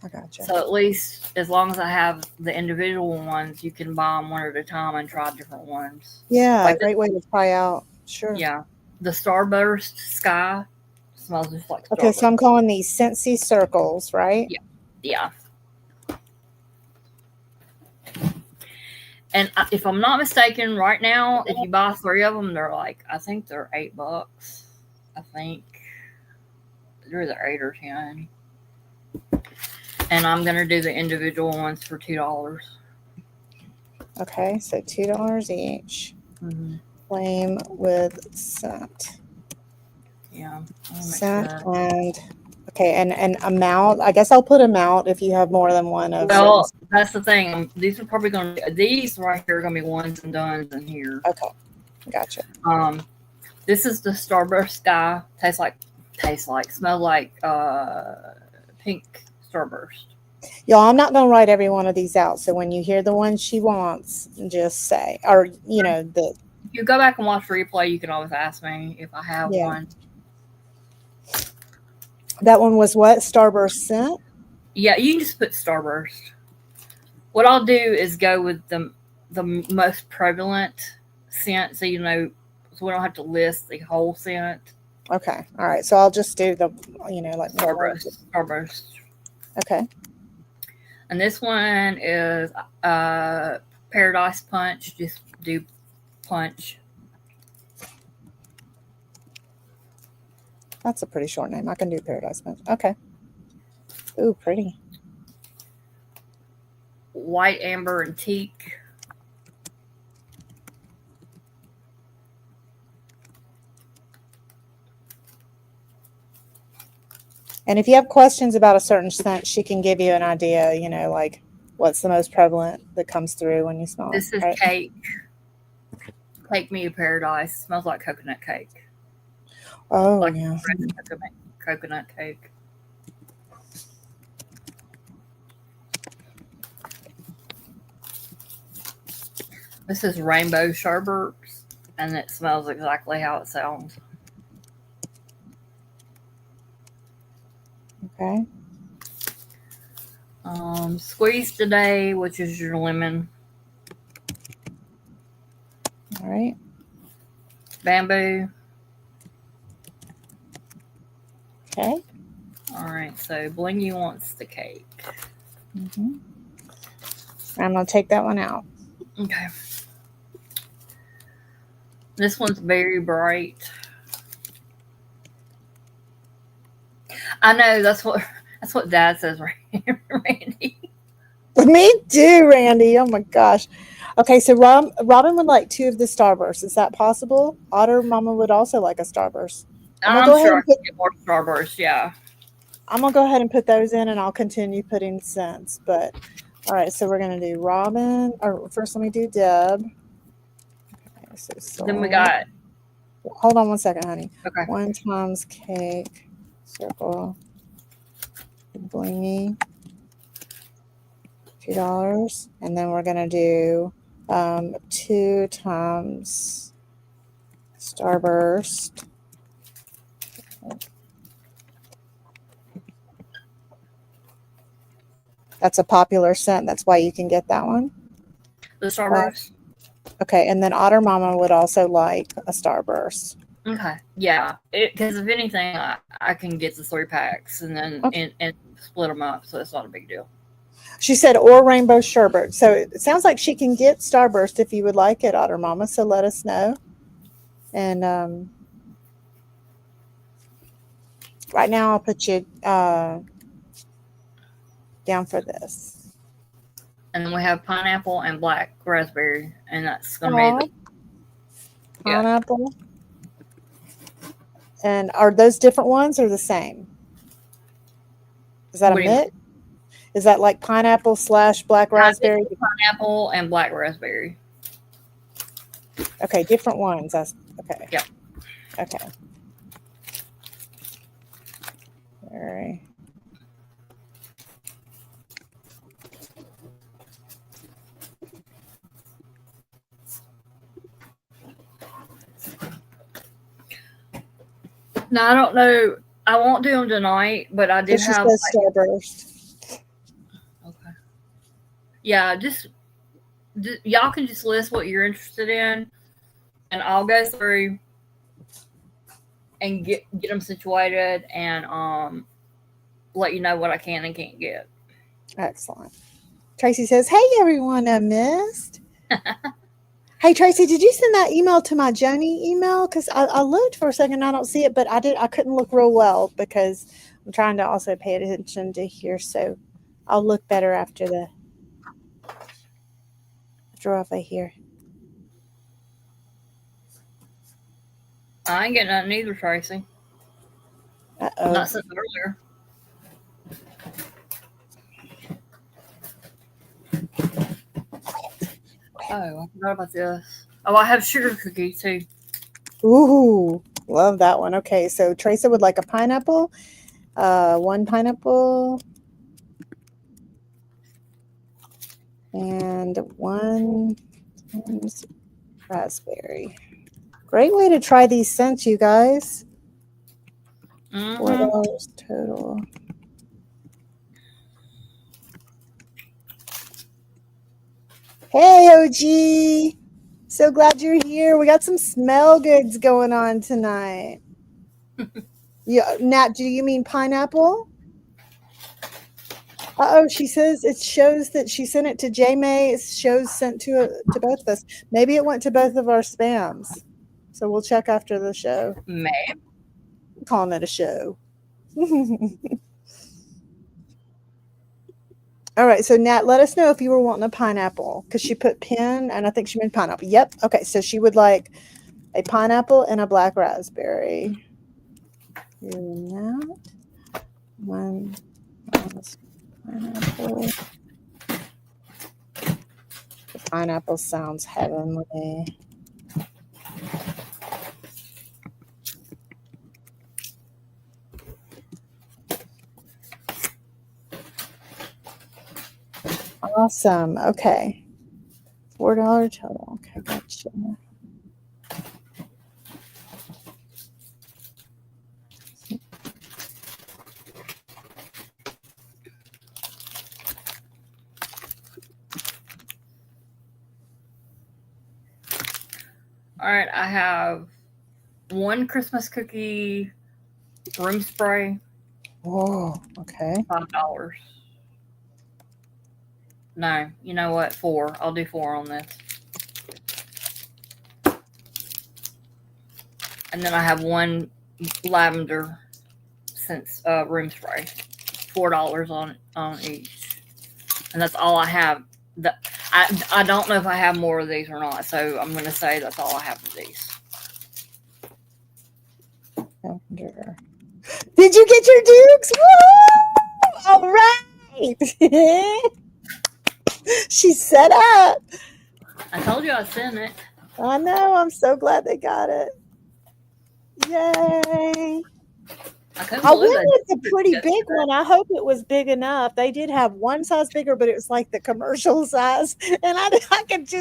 I gotcha. So at least as long as I have the individual ones, you can buy them one at a time and try different ones. Yeah, like great way to try out. Sure. Yeah, the Starburst Sky smells just like Starburst. Okay, so I'm calling these Scentsy circles, right? Yeah. And if I'm not mistaken, right now, if you buy 3 of them, they're like, I think they're $8. I think they're either 8 or 10. And I'm gonna do the individual ones for $2. Okay, so $2 each. Mm-hmm. Flame with scent. Yeah. Scent and Okay, and amount. I guess I'll put amount if you have more than one of Well, certain. that's the thing. These are probably going to these right here are going to be ones and dones in here. Okay, gotcha. This is the Starburst guy. Smells like pink Starburst. Y'all, I'm not gonna write every one of these out. So when you hear the one she wants, just say, or you know the. If you go back and watch replay, you can always ask me if I have Yeah. one. That one was what? Starburst scent? Yeah, you can just put Starburst. What I'll do is go with the most prevalent scent, so so we don't have to list the whole scent. Okay. All right. So I'll just do the, like Starburst. Okay. And this one is Paradise Punch. Just do punch. That's a pretty short name. I can do Paradise Punch. Okay. Ooh, pretty. White Amber and Teak. And if you have questions about a certain scent, she can give you an idea, like what's the most prevalent that comes through when you smell it. This is right? Cake. Cake Me Paradise. Smells like coconut cake. Oh, Like yeah. coconut cake. This is Rainbow Sherbet, and it smells exactly how it sounds. Okay. Squeeze Today, which is your lemon. All right. Bamboo. Okay. All right, so Blingy wants the cake. Mm-hmm. I'm going to take that one out. Okay. This one's very bright. I know that's what Dad says, Randy. Me too, Randy. Oh my gosh. Okay, so Robin would like 2 of the Starbursts. Is that possible? Otter Mama would also like a Starburst. I'm sure I can get more Starburst. Yeah. I'm gonna go ahead and put those in, and I'll continue putting scents. But all right, so we're gonna do Robin. Or first, let me do Deb. Okay, so Then we got. Hold on one second, honey. Okay. 1 times cake, circle, blingy, $2, and then we're gonna do 2 times Starburst. That's a popular scent. That's why you can get that one. The Starburst. Okay, and then Otter Mama would also like a Starburst. Okay. Yeah. Because if anything, I can get the 3 packs and then and split them up, so it's not a big deal. She said, or Rainbow Sherbet. So it sounds like she can get Starburst if you would like it, Otter Mama. So let us know. And right now I'll put you down for this. And then we have pineapple and black raspberry, and that's going to be pineapple. And are those different ones or the same? Is that a mix? Is that like pineapple / black raspberry? Pineapple and black raspberry. Okay, different ones. Okay. Yep. Okay. All right. No, I don't know. I won't do them tonight, but I do have. Starburst. Okay. Yeah, just y'all can just list what you're interested in, and I'll go through and get them situated and let you know what I can and can't get. Excellent. Tracy says, "Hey everyone, I missed." Hey Tracy, did you send that email to my Joni email? Because I looked for a second, I don't see it, but I couldn't look real well because I'm trying to also pay attention to here. So I'll look better after I hear. I ain't getting nothing either, Tracy. Uh-oh. Not since earlier. Oh, I forgot about this. Oh, I have sugar cookie too. Ooh, love that one. Okay, so Teresa would like a pineapple. One pineapple. And one raspberry. Great way to try these scents, you guys. $4 total. Hey, OG. So glad you're here. We got some smell goods going on tonight. Yeah, Nat, do you mean pineapple? Uh-oh, she says it shows that she sent it to J May. It shows sent to both of us. Maybe it went to both of our spams. So we'll check after the show. May. I'm calling it a show. All right, so Nat, let us know if you were wanting a pineapple because she put pin and I think she meant pineapple. Yep. Okay, so she would like a pineapple and a black raspberry. Nat, one pineapple. The pineapple sounds heavenly. Awesome. Okay. $4 total. Okay, gotcha. All right, I have one Christmas cookie room spray, Oh, okay. $5. No, you know what? 4. I'll do 4 on this. And then I have one lavender scent room spray, $4 on each, and that's all I have. I don't know if I have more of these or not, so I'm going to say that's all I have of these. Lavender. Did you get your Dukes? Woo! All right. She's set up. I told you I sent it. I know. I'm so glad they got it. Yay. I couldn't I believe went it. with a pretty big one. I hope it was big enough. They did have one size bigger, but it was like the commercial size. And I couldn't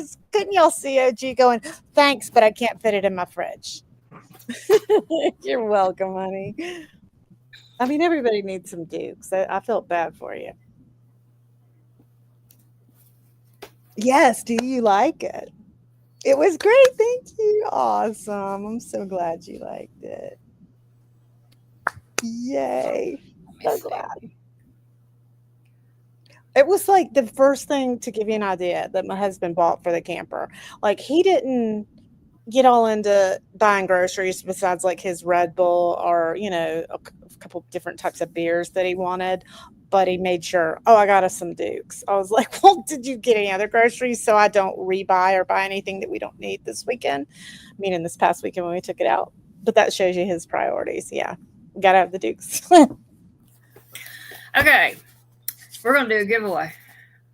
y'all see OG going, thanks, but I can't fit it in my fridge. You're welcome, honey. I mean, everybody needs some Dukes. I felt bad for you. Yes. Do you like it? It was great. Thank you. Awesome. I'm so glad you liked it. Yay. So glad. It was like the first thing, to give you an idea, that my husband bought for the camper. Like, he didn't get all into buying groceries besides like his Red Bull or, a couple different types of beers that he wanted. But he made sure, I got us some Dukes. I was like, well, did you get any other groceries so I don't rebuy or buy anything that we don't need this weekend? Meaning this past weekend when we took it out. But that shows you his priorities. Yeah. Got to have the Dukes. Okay. We're going to do a giveaway.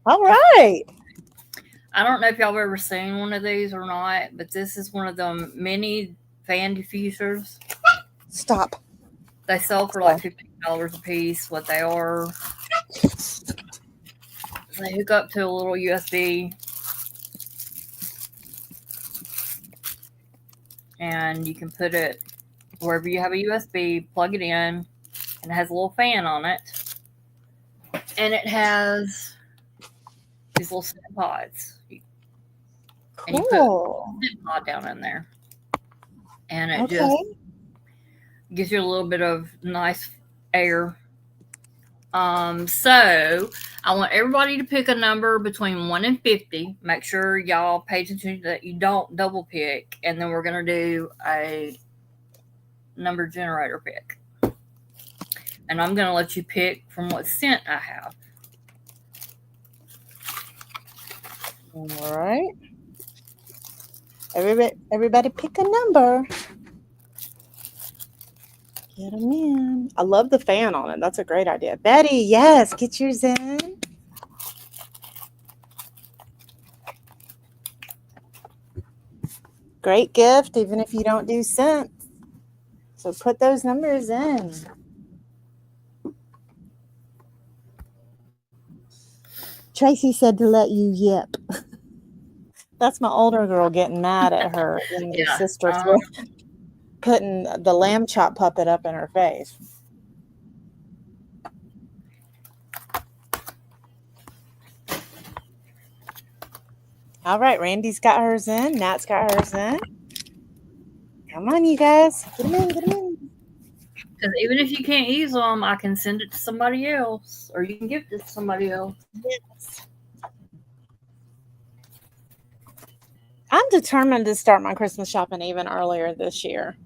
All right. I don't know if y'all have ever seen one of these or not, but this is one of them mini fan diffusers. Stop. They sell for like $15 a piece. What they are, they hook up to a little USB, and you can put it wherever you have a USB, plug it in, and it has a little fan on it. And it has these little scent pods. And you put a scent pod down in there. And it just gives you a little bit of nice air. So I want everybody to pick a number between 1 and 50. Make sure y'all pay attention that you don't double pick. And then we're going to do a number generator pick. And I'm going to let you pick from what scent I have. All right. Everybody pick a number. Get them in. I love the fan on it. That's a great idea. Betty, yes, get yours in. Great gift, even if you don't do cents. So put those numbers in. Tracy said to let you yip. That's my older girl getting mad at her younger Yeah. sister for putting the lamb chop puppet up in her face. All right, Randy's got hers in. Nat's got hers in. Come on, you guys. Get them in, get them in. Because even if you can't use them, I can send it to somebody else, or you can give it to somebody else. Yes. I'm determined to start my Christmas shopping even earlier this year.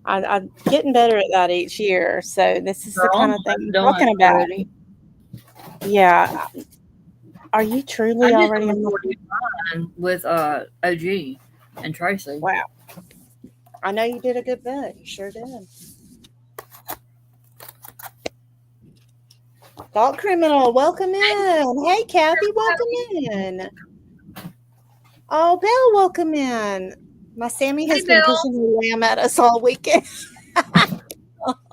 I'm getting better at that each year. So this is the kind of thing I'm talking about. Already. Yeah. Are you truly I did already the in the majority of mine with OG and Tracy. Wow. I know you did a good bit. You sure did. Thought Criminal, welcome in. Hey, Kathy, welcome in. Oh, Belle, welcome in. My Sammy has been Bill. pushing the lamb at us all weekend.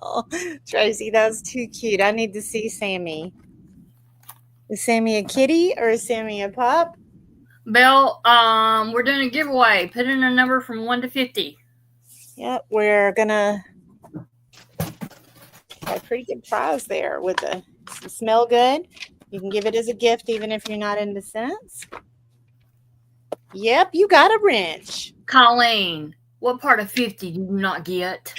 Oh, Tracy, that's too cute. I need to see Sammy. Is Sammy a kitty or is Sammy a pup? Bill, we're doing a giveaway. Put in a number from 1 to 50. Yep, we're gonna have a pretty good prize there with the smell good. You can give it as a gift even if you're not into scents. Yep, you got a wrench. Colleen, what part of 50 did you not get?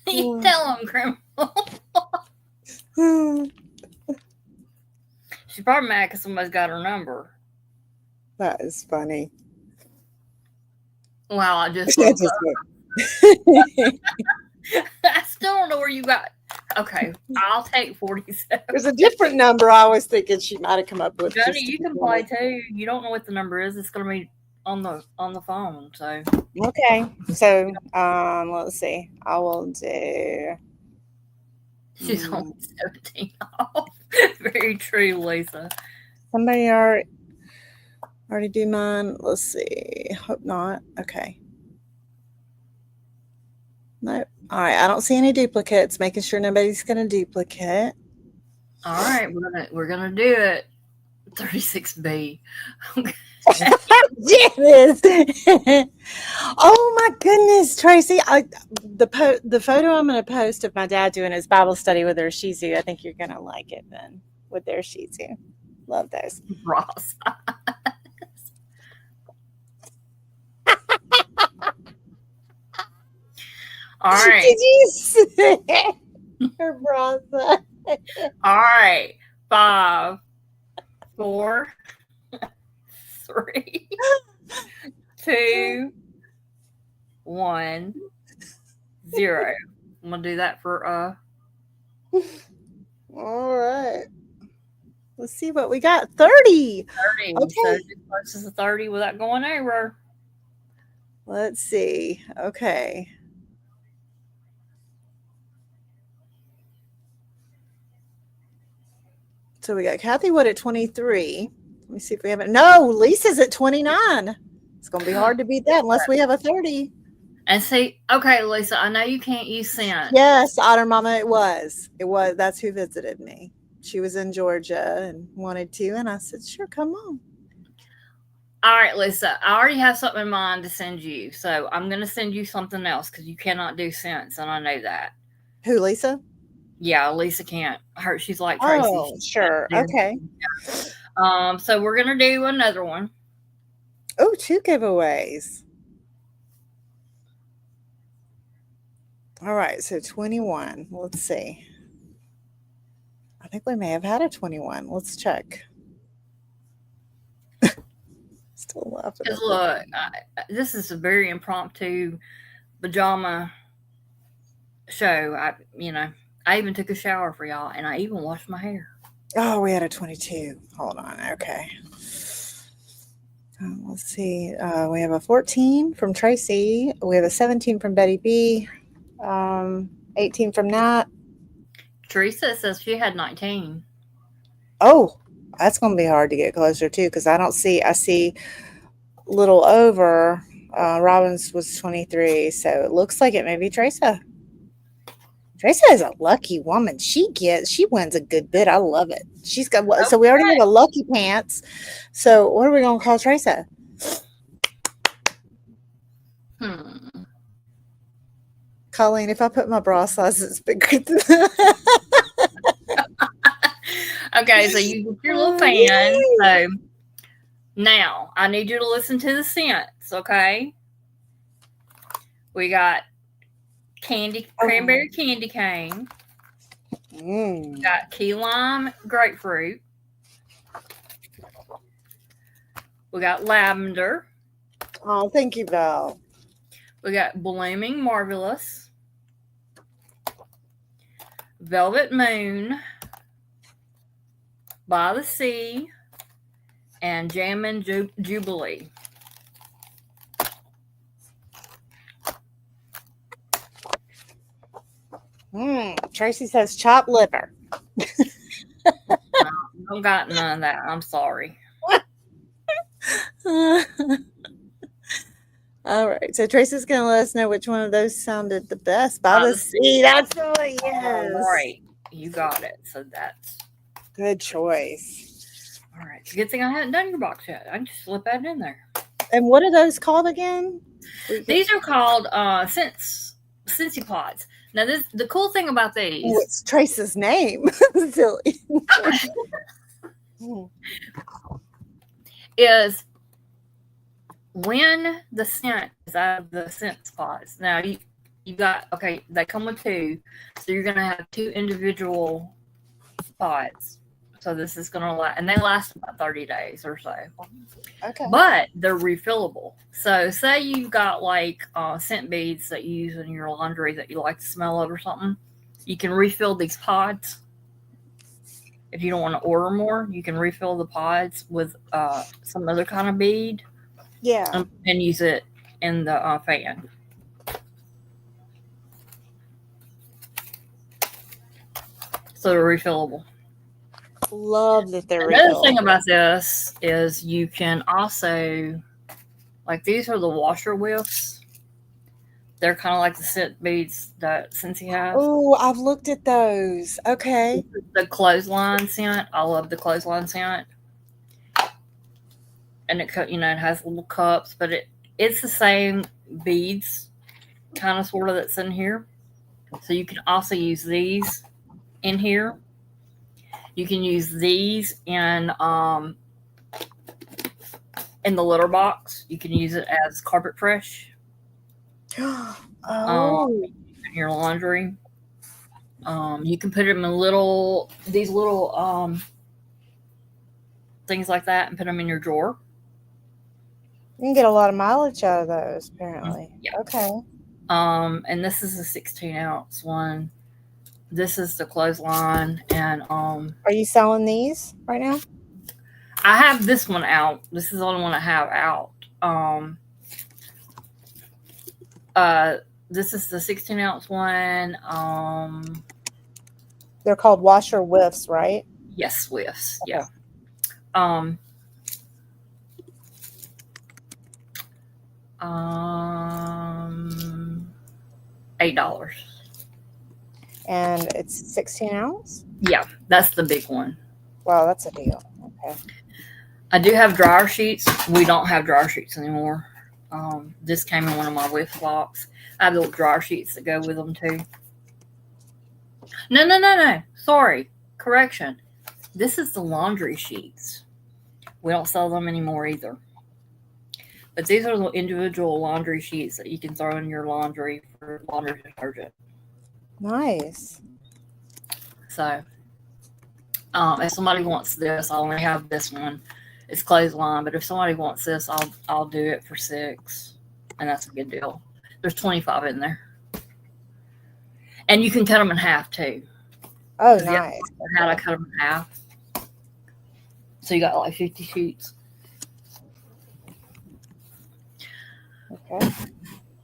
You tell him, Criminal. She's probably mad because somebody's got her number. That is funny. Wow, I just That's woke just up. I still don't know where you got. Okay, I'll take 47. There's a different number. I was thinking she might have come up with. Jody, you can play too. You don't know what the number is. It's gonna be on the phone. So Okay. So let's see. I will do. she's only 17 off. Very true, Lisa. Somebody already do mine. Let's see. Hope not. Okay. Nope. All right. I don't see any duplicates. Making sure nobody's going to duplicate. All right, we're gonna do it. 36B. Okay. Janice. Oh my goodness, Tracy! The photo I'm going to post of my dad doing his Bible study with their Shih Tzu. I think you're going to like it then with their Shih Tzu. Love those. Ross. All right. Did you see her bra? All right. 5, 4, 3, 2, 1, 0. I'm gonna do that for All right. Let's see what we got. 30. 30. Okay. So as close as a 30 without going over. Let's see. Okay. So we got Kathy Wood at 23. Let me see if we have it. No, Lisa's at 29. It's going to be hard to beat that unless we have a 30. And see, okay, Lisa, I know you can't use scent. Yes, Otter Mama, it was. That's who visited me. She was in Georgia and wanted to. And I said, sure, come on. All right, Lisa, I already have something in mind to send you. So I'm going to send you something else because you cannot do scents. And I know that. Who, Lisa? Yeah, Lisa can't. She's like Tracy. Oh, sure. Okay. So we're going to do another one. Oh, 2 giveaways. All right, so 21. Let's see. I think we may have had a 21. Let's check. Still laughing. Because look, this is a very impromptu pajama show. I even took a shower for y'all, and I even washed my hair. Oh, we had a 22. Hold on. Okay. Let's see. We have a 14 from Tracy. We have a 17 from Betty B. 18 from Nat. Teresa says she had 19. Oh, that's going to be hard to get closer to because I see little over. Robin's was 23, so it looks like it may be Teresa. Teresa is a lucky woman. She wins a good bit. I love it. She's got what? So we already have a lucky pants. So what are we going to call Teresa? Colleen, if I put my bra size, it's bigger than Okay, so you get your little fan. So now I need you to listen to the scents, okay? We got cranberry candy cane. We got key lime grapefruit. We got lavender. Oh, thank you, Val. We got blooming marvelous. Velvet moon. By the sea. And jammin' jubilee. Tracy says chopped liver. I don't got none of that. I'm sorry. All right. So Tracy's going to let us know which one of those sounded the best. By the sea. That's the one. Yes. All right. You got it. So that's good choice. All right. Good thing I hadn't done your box yet. I can just slip that in there. And what are those called again? These are called Scentsy Pods. Now, the cool thing about these. What's Trace's name? Silly. Is when the scent is out of the scent pods. Now, you got, okay, they come with 2. So you're going to have 2 individual pods. So this is going to last, and they last about 30 days or so. Okay. But they're refillable. So say you've got like scent beads that you use in your laundry that you like the smell of or something. You can refill these pods. If you don't want to order more, you can refill the pods with some other kind of bead. Yeah. And use it in the fan. So they're refillable. Love that they're Another refillable. thing about this is you can also, like, these are the washer whiffs. They're kind of like the scent beads that Scentsy has. Oh, I've looked at those. Okay. The clothesline scent. I love the clothesline scent. And it has little cups, but it's the same beads, kind of sort of that's in here. So you can also use these in here. You can use these in the litter box. You can use it as carpet fresh. In your laundry. You can put them in these little things like that and put them in your drawer. You can get a lot of mileage out of those, apparently. Yeah. Okay. And this is a 16-ounce one. This is the clothesline, and are you selling these right now? I have this one out. This is the only one I have out. This is the 16-ounce one. They're called washer whiffs, right? Yes, whiffs. Okay. Yeah. $8. And it's 16 ounce? Yeah, that's the big one. Wow, that's a deal. Okay. I do have dryer sheets. We don't have dryer sheets anymore. This came in one of my whiff box. I have little dryer sheets that go with them too. No. Sorry. Correction. This is the laundry sheets. We don't sell them anymore either. But these are the individual laundry sheets that you can throw in your laundry for laundry detergent. Nice. So, if somebody wants this, I only have this one. It's clothesline, but if somebody wants this, I'll do it for $6, and that's a good deal. There's 25 in there, and you can cut them in half too. Oh, nice. How to cut them in half? So you got like 50 sheets. Okay.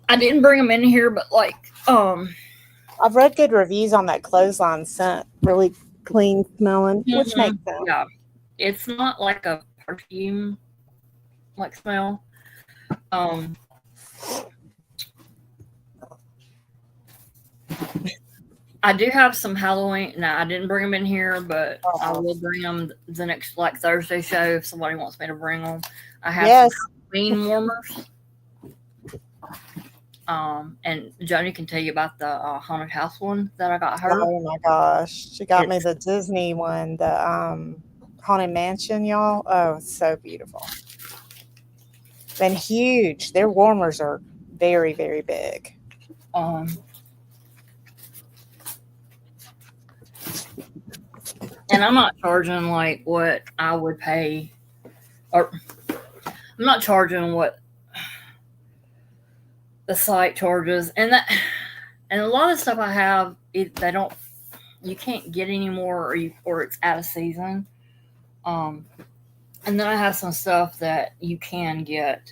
I didn't bring them in here, but like I've read good reviews on that clothesline scent. Really clean smelling, which makes sense. Yeah, it's not like a perfume like smell. I do have some Halloween. Now I didn't bring them in here, but I will bring them the next like Thursday show if somebody wants me to bring them. I have some Halloween warmers. And Joni can tell you about the haunted house one that I got her. Oh my gosh, she got me the Disney one, the Haunted Mansion, y'all. Oh, it's so beautiful and huge. Their warmers are very, very big. And I'm not charging like what I would pay, or I'm not charging what the site charges, and a lot of stuff I have, you can't get anymore, or it's out of season. And then I have some stuff that you can get.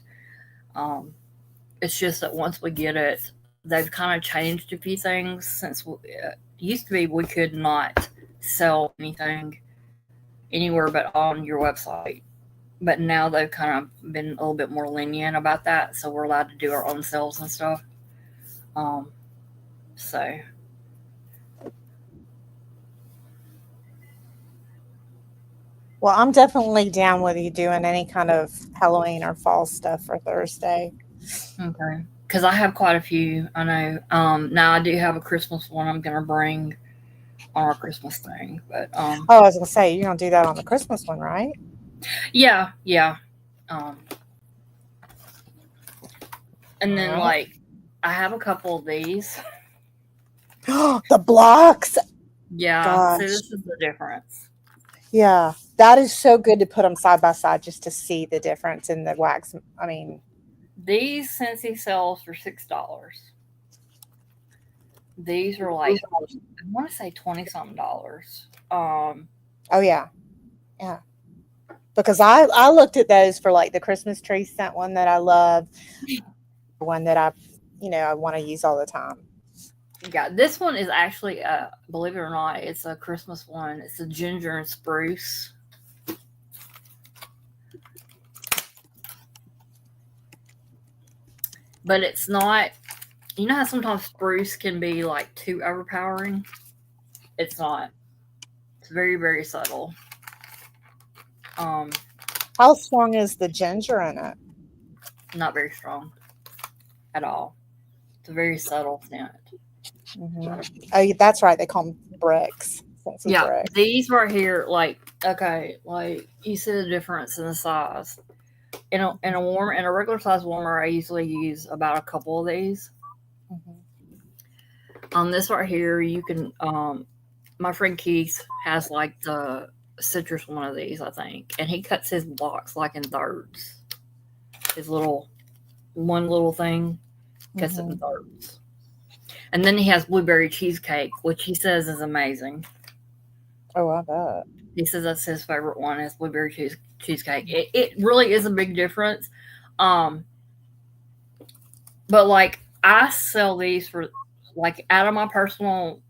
It's just that once we get it, they've kind of changed a few things since it used to be we could not sell anything anywhere but on your website. But now they've kind of been a little bit more lenient about that, so we're allowed to do our own sales and stuff. So well, I'm definitely down with you doing any kind of Halloween or fall stuff for Thursday. Okay, because I have quite a few. I know. Now I do have a Christmas one I'm gonna bring on our Christmas thing, but I was gonna say you're gonna do that on the Christmas one, right? Yeah. And then like I have a couple of these. The blocks. Yeah. Gosh. So this is the difference. Yeah, that is so good to put them side by side just to see the difference in the wax. I mean, these Scentsy sells for $6. These are like I want to say $20-something. Oh yeah. Because I looked at those for like the Christmas tree scent one that I love, one that I want to use all the time. Yeah, this one is actually, believe it or not, it's a Christmas one. It's a ginger and spruce. But it's not, you know how sometimes spruce can be like too overpowering? It's not. It's very, very subtle. How strong is the ginger in it? Not very strong at all. It's a very subtle scent. Mm-hmm. Oh, that's right. They call them bricks. Yeah, bricks. These right here, like you see the difference in the size. In a regular size warmer, I usually use about a couple of these. Mm-hmm. On this right here, you can. My friend Keith has like the citrus one of these, I think, and he cuts his blocks like in thirds. His one little thing cuts it in thirds. And then he has blueberry cheesecake, which he says is amazing. Oh, I bet. He says that's his favorite one is blueberry cheesecake. It really is a big difference. But like I sell these for like out of my personal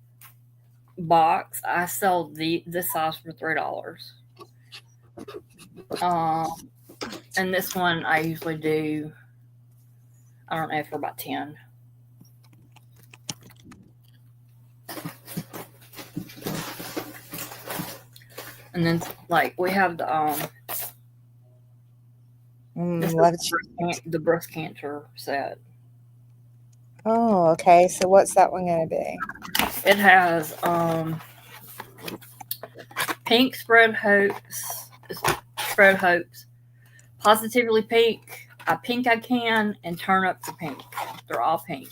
box, I sell this size for $3. And this one I usually do, I don't know, for about 10. And then, like, we have the the breast cancer set. Oh, okay. So what's that one going to be? It has pink spread hopes, positively pink, I pink I can, and turn up to pink. They're all pink.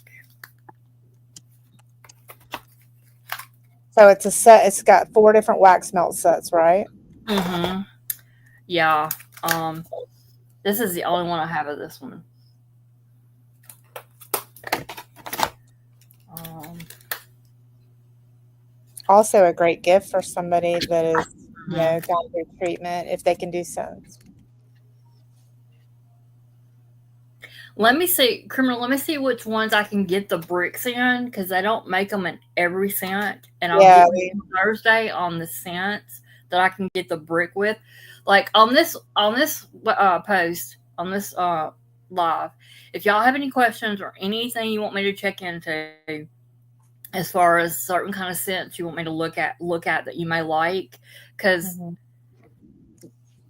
So it's a set. It's got 4 different wax melt sets, right? Mm-hmm. Yeah. This is the only one I have of this one. Also a great gift for somebody that is, gone through treatment if they can do so. Let me see, Criminal. Let me see which ones I can get the bricks in because I don't make them in every scent, and I'll Yeah, get you Thursday on the scents that I can get the brick with. Like on this post on this live. If y'all have any questions or anything you want me to check into, as far as certain kind of scents you want me to look at that you may like, because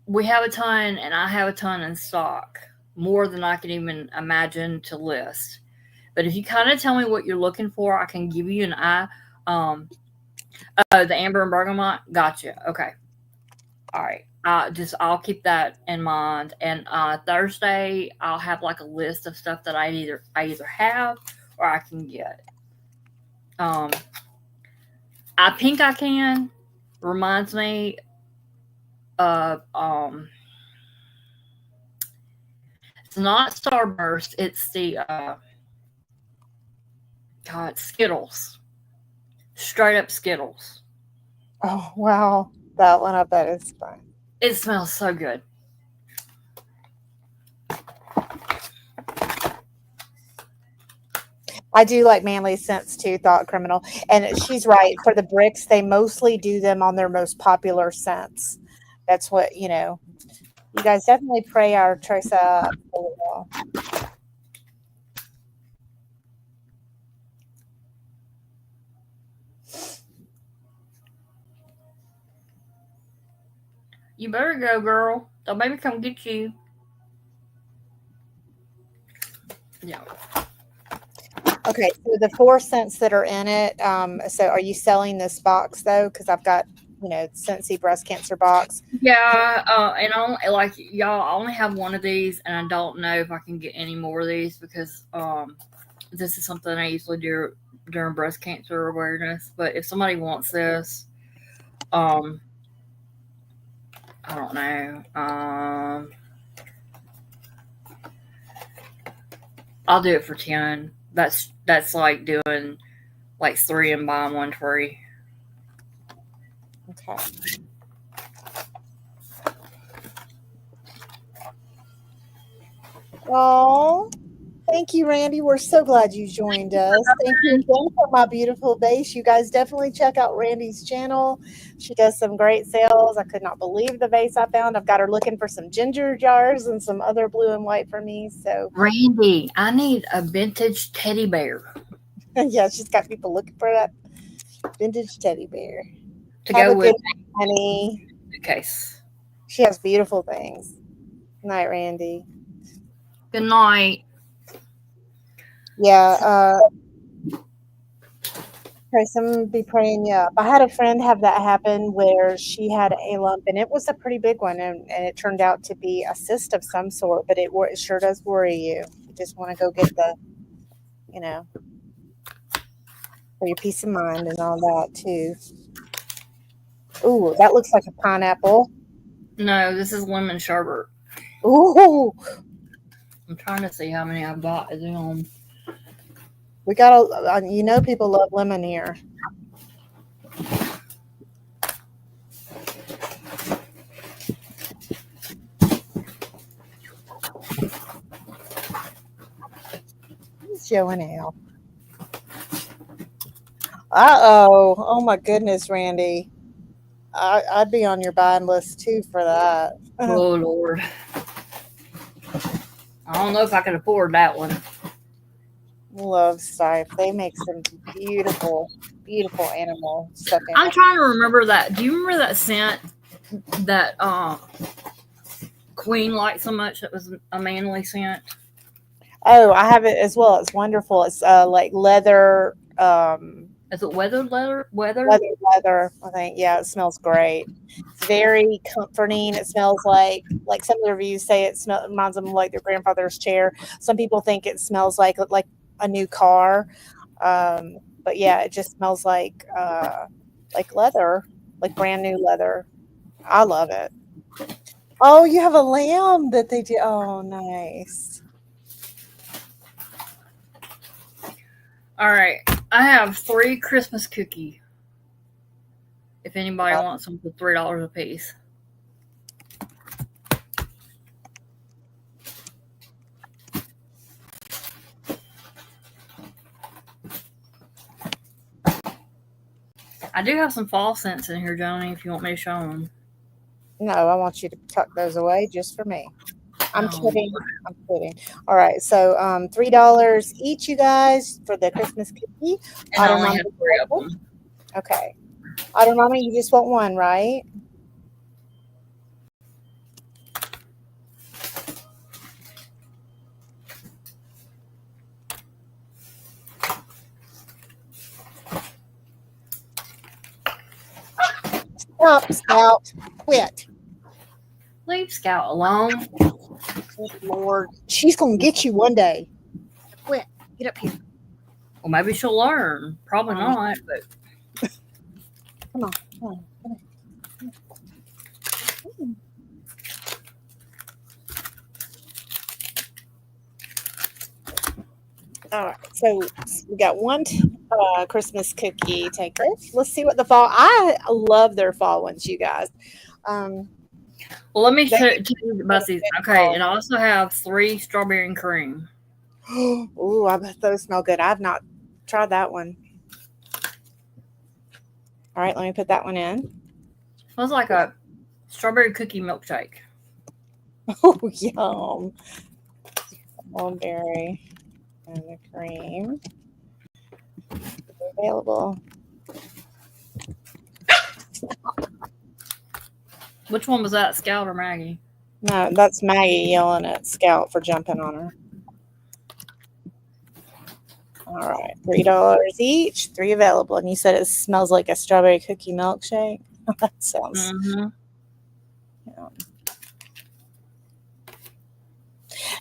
we have a ton, and I have a ton in stock. More than I can even imagine to list. But if you kind of tell me what you're looking for, I can give you an eye. The amber and bergamot, gotcha. Okay, all right. I'll keep that in mind. And Thursday, I'll have like a list of stuff that I either have or I can get. I think I can. Reminds me of it's not Starburst. It's the Skittles. Straight up Skittles. Oh wow, that one I bet is fun. It smells so good. I do like manly scents too, Thought Criminal. And she's right. For the bricks, they mostly do them on their most popular scents. That's what, you know. You guys definitely pray our Teresa up a little. You better go, girl. Don't make me come get you. Yeah. Okay, so the 4 scents that are in it. So are you selling this box though? Because I've got, Scentsy breast cancer box. Yeah, and y'all, I only have one of these, and I don't know if I can get any more of these because this is something I usually do during breast cancer awareness. But if somebody wants this, I don't know. I'll do it for 10. That's like doing like 3 and buying 1 free. Okay. Oh, thank you, Randy. We're so glad you joined us. Thank you again for my beautiful vase. You guys definitely check out Randy's channel. She does some great sales. I could not believe the vase I found. I've got her looking for some ginger jars and some other blue and white for me. So, Randy, I need a vintage teddy bear. yeah, she's got people looking for that vintage teddy bear. To Have go a with good night, honey. the case. She has beautiful things. Night, Randy. Good night. Yeah. Okay, someone be praying you up. I had a friend have that happen where she had a lump, and it was a pretty big one, and it turned out to be a cyst of some sort, but it sure does worry you. You just want to go get the, for your peace of mind and all that, too. Ooh, that looks like a pineapple. No, this is lemon sherbet. Ooh. I'm trying to see how many I bought. Is it on? We got people love lemon here. Showing out. Oh my goodness, Randy. I'd be on your buying list too for that. Oh Lord. I don't know if I can afford that one. Love Stipe. They make some beautiful, beautiful animal stuff. I'm trying to remember that. Do you remember that scent that Queen liked so much? That was a manly scent. Oh, I have it as well. It's wonderful. It's like leather. Is it leather? Leather. I think. Yeah, it smells great. It's very comforting. It smells like some of the reviews say it reminds them like their grandfather's chair. Some people think it smells like a new car. But yeah, it just smells like leather, like brand new leather. I love it. Oh, you have a lamb that they do. Oh, nice. All right. I have 3 Christmas cookie. If anybody wants them for $3 a piece. I do have some fall scents in here, Johnny, if you want me to show them. No, I want you to tuck those away just for me. I'm Oh, kidding. I'm kidding. All right. So $3 each, you guys, for the Christmas cookie. and I only have 3 of them. Okay. Autonomy, you just want one, right? Stop, Scout. Quit. Leave Scout alone. Good Lord. She's going to get you one day. Quit. Get up here. Well, maybe she'll learn. Probably not, but Come on. Come on. All right, so we got one Christmas cookie taker. Let's see what the fall. I love their fall ones, you guys. well, let me tell you about these. Okay, and I also have 3 strawberry and cream. Ooh, I bet those smell good. I've not tried that one. All right, let me put that one in. Smells like a strawberry cookie milkshake. Oh, yum! Mulberry and the cream available. Which one was that, Scout or Maggie? No, that's Maggie yelling at Scout for jumping on her. All right, $3 each, 3 available. And you said it smells like a strawberry cookie milkshake. That sounds. Mm-hmm. Yeah.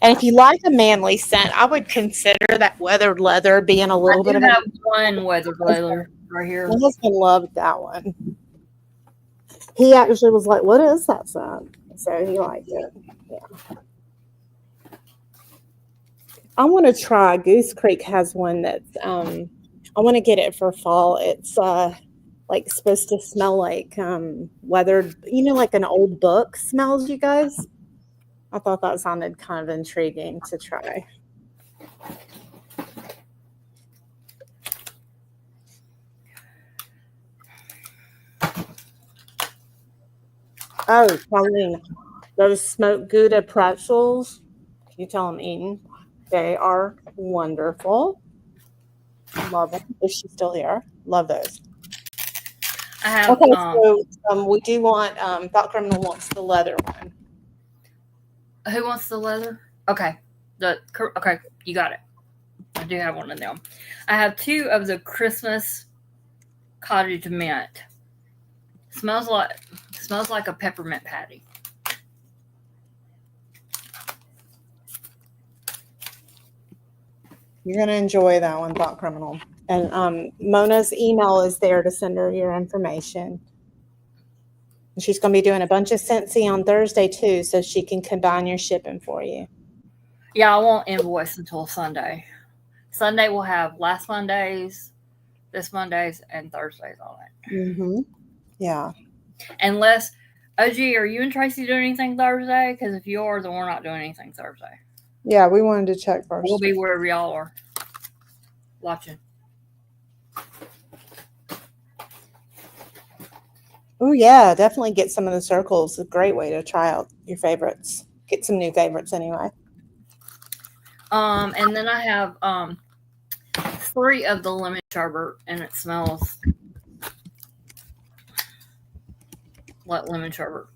And if you like a manly scent, I would consider that weathered leather being a little bit of. I have one weathered leather right here. My husband loved that one. He actually was like, "What is that scent?" So he liked it. Yeah. I want to try. Goose Creek has one that's. I want to get it for fall. It's like supposed to smell like weathered, like an old book smells. You guys. I thought that sounded kind of intriguing to try. Oh, Colleen, those smoked Gouda pretzels. Can you tell them eating? They are wonderful. Love them. Is she still here? Love those. I have. Okay, so we do want. Thought Criminal wants the leather one. Who wants the leather? Okay. Okay, you got it. I do have one of them. I have 2 of the Christmas cottage mint. Smells like a peppermint patty. You're gonna enjoy that one, Thought Criminal. And Mona's email is there to send her your information. And she's gonna be doing a bunch of Scentsy on Thursday too, so she can combine your shipping for you. Yeah, I won't invoice until Sunday. Sunday will have last Monday's, this Monday's, and Thursdays on it. Mm-hmm. Yeah. Unless, OG, are you and Tracy doing anything Thursday? Because if you are, then we're not doing anything Thursday. Yeah, we wanted to check first. We'll be wherever y'all are watching. Oh yeah, definitely get some of the circles. A great way to try out your favorites. Get some new favorites anyway. And then I have 3 of the lemon sherbet, and it smells like lemon sherbet.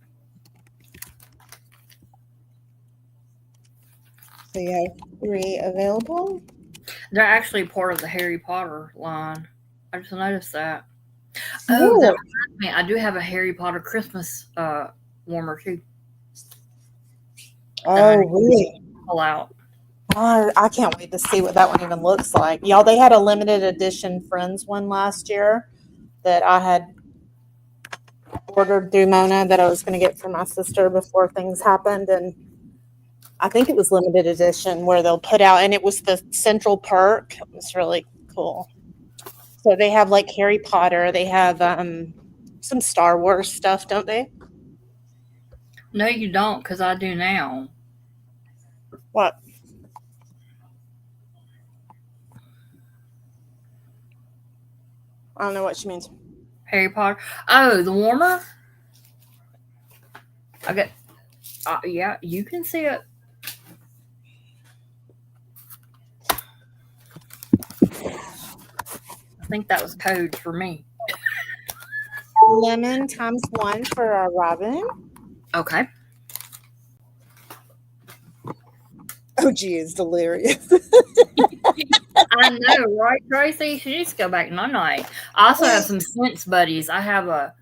So you have 3 available. They're actually part of the Harry Potter line. I just noticed that. Oh, that reminds me, I do have a Harry Potter Christmas warmer too. Oh, really? Pull out. Oh, I can't wait to see what that one even looks like. Y'all, they had a limited edition Friends one last year that I had ordered through Mona that I was going to get for my sister before things happened. And I think it was limited edition where they'll put out, and it was the Central Perk. It was really cool. So they have like Harry Potter. They have some Star Wars stuff, don't they? No, you don't, because I do now. What? I don't know what she means. Harry Potter. Oh, the warmer. I got. Yeah, you can see it. I think that was code for me. Lemon times 1 for our Robin. Okay. OG is delirious. I know, right, Tracy? She needs to go back night. I also have some Sense buddies. I have I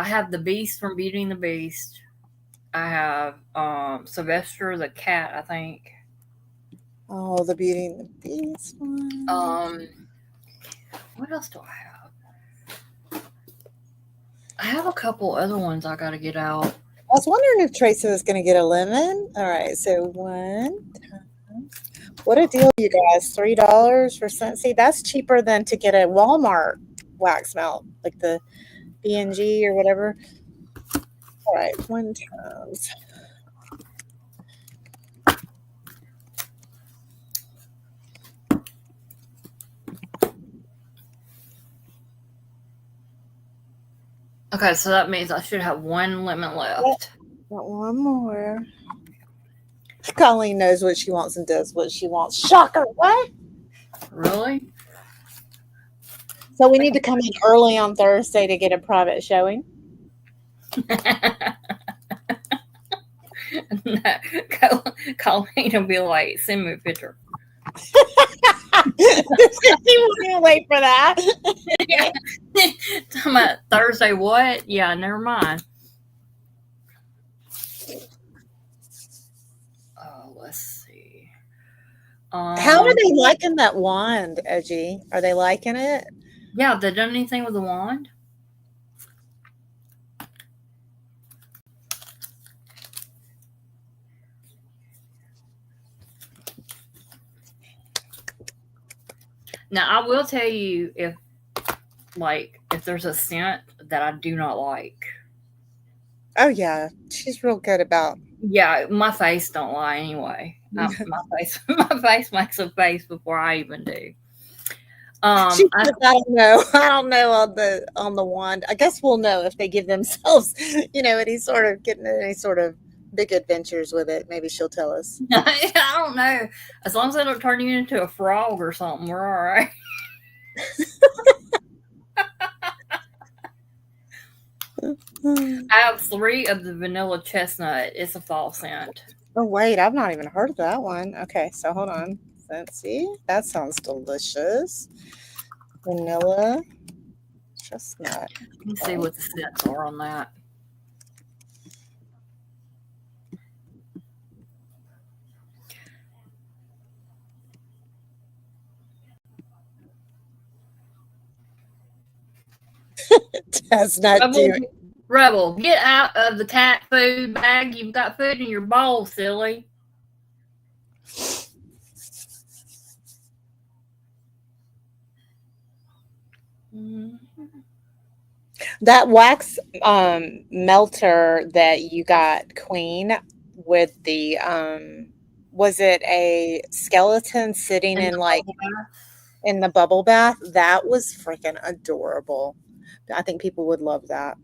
have the Beast from Beauty and the Beast. I have Sylvester the cat, I think. Oh, the Beauty and the Beast one. What else do I have? I have a couple other ones I gotta get out. I was wondering if Tracy was going to get a lemon. All right, so 1 time. What a deal, you guys! $3 for Scentsy. That's cheaper than to get a Walmart wax melt, like the B&G or whatever. All right, 1 times. Okay, so that means I should have 1 lemon left. Got 1 more. Colleen knows what she wants and does what she wants. Shocker! What? Really? So we need to come in early on Thursday to get a private showing. No, Colleen will be like, send me a picture. You wouldn't wait for that. Talking about Thursday, what? Yeah, never mind. Oh, let's see. How are they liking that wand, OG? Are they liking it? Yeah, have they done anything with the wand? Now, I will tell you if there's a scent that I do not like. Oh yeah, she's real good about. Yeah, my face don't lie anyway. My face makes a face before I even do. I don't know. I don't know on the wand. I guess we'll know if they give themselves, any sort of getting any sort of big adventures with it. Maybe she'll tell us. I don't know. As long as they don't turn you into a frog or something, we're all right. I have 3 of the vanilla chestnut. It's a fall scent. Oh wait, I've not even heard of that one. Okay, so hold on. Let's see. That sounds delicious. Vanilla chestnut. Let me see what the scents are on that. Chestnut. Rebel, get out of the cat food bag. You've got food in your bowl, silly. That wax melter that you got, Queen, with the was it a skeleton sitting in the bubble bath? That was freaking adorable. I think people would love that.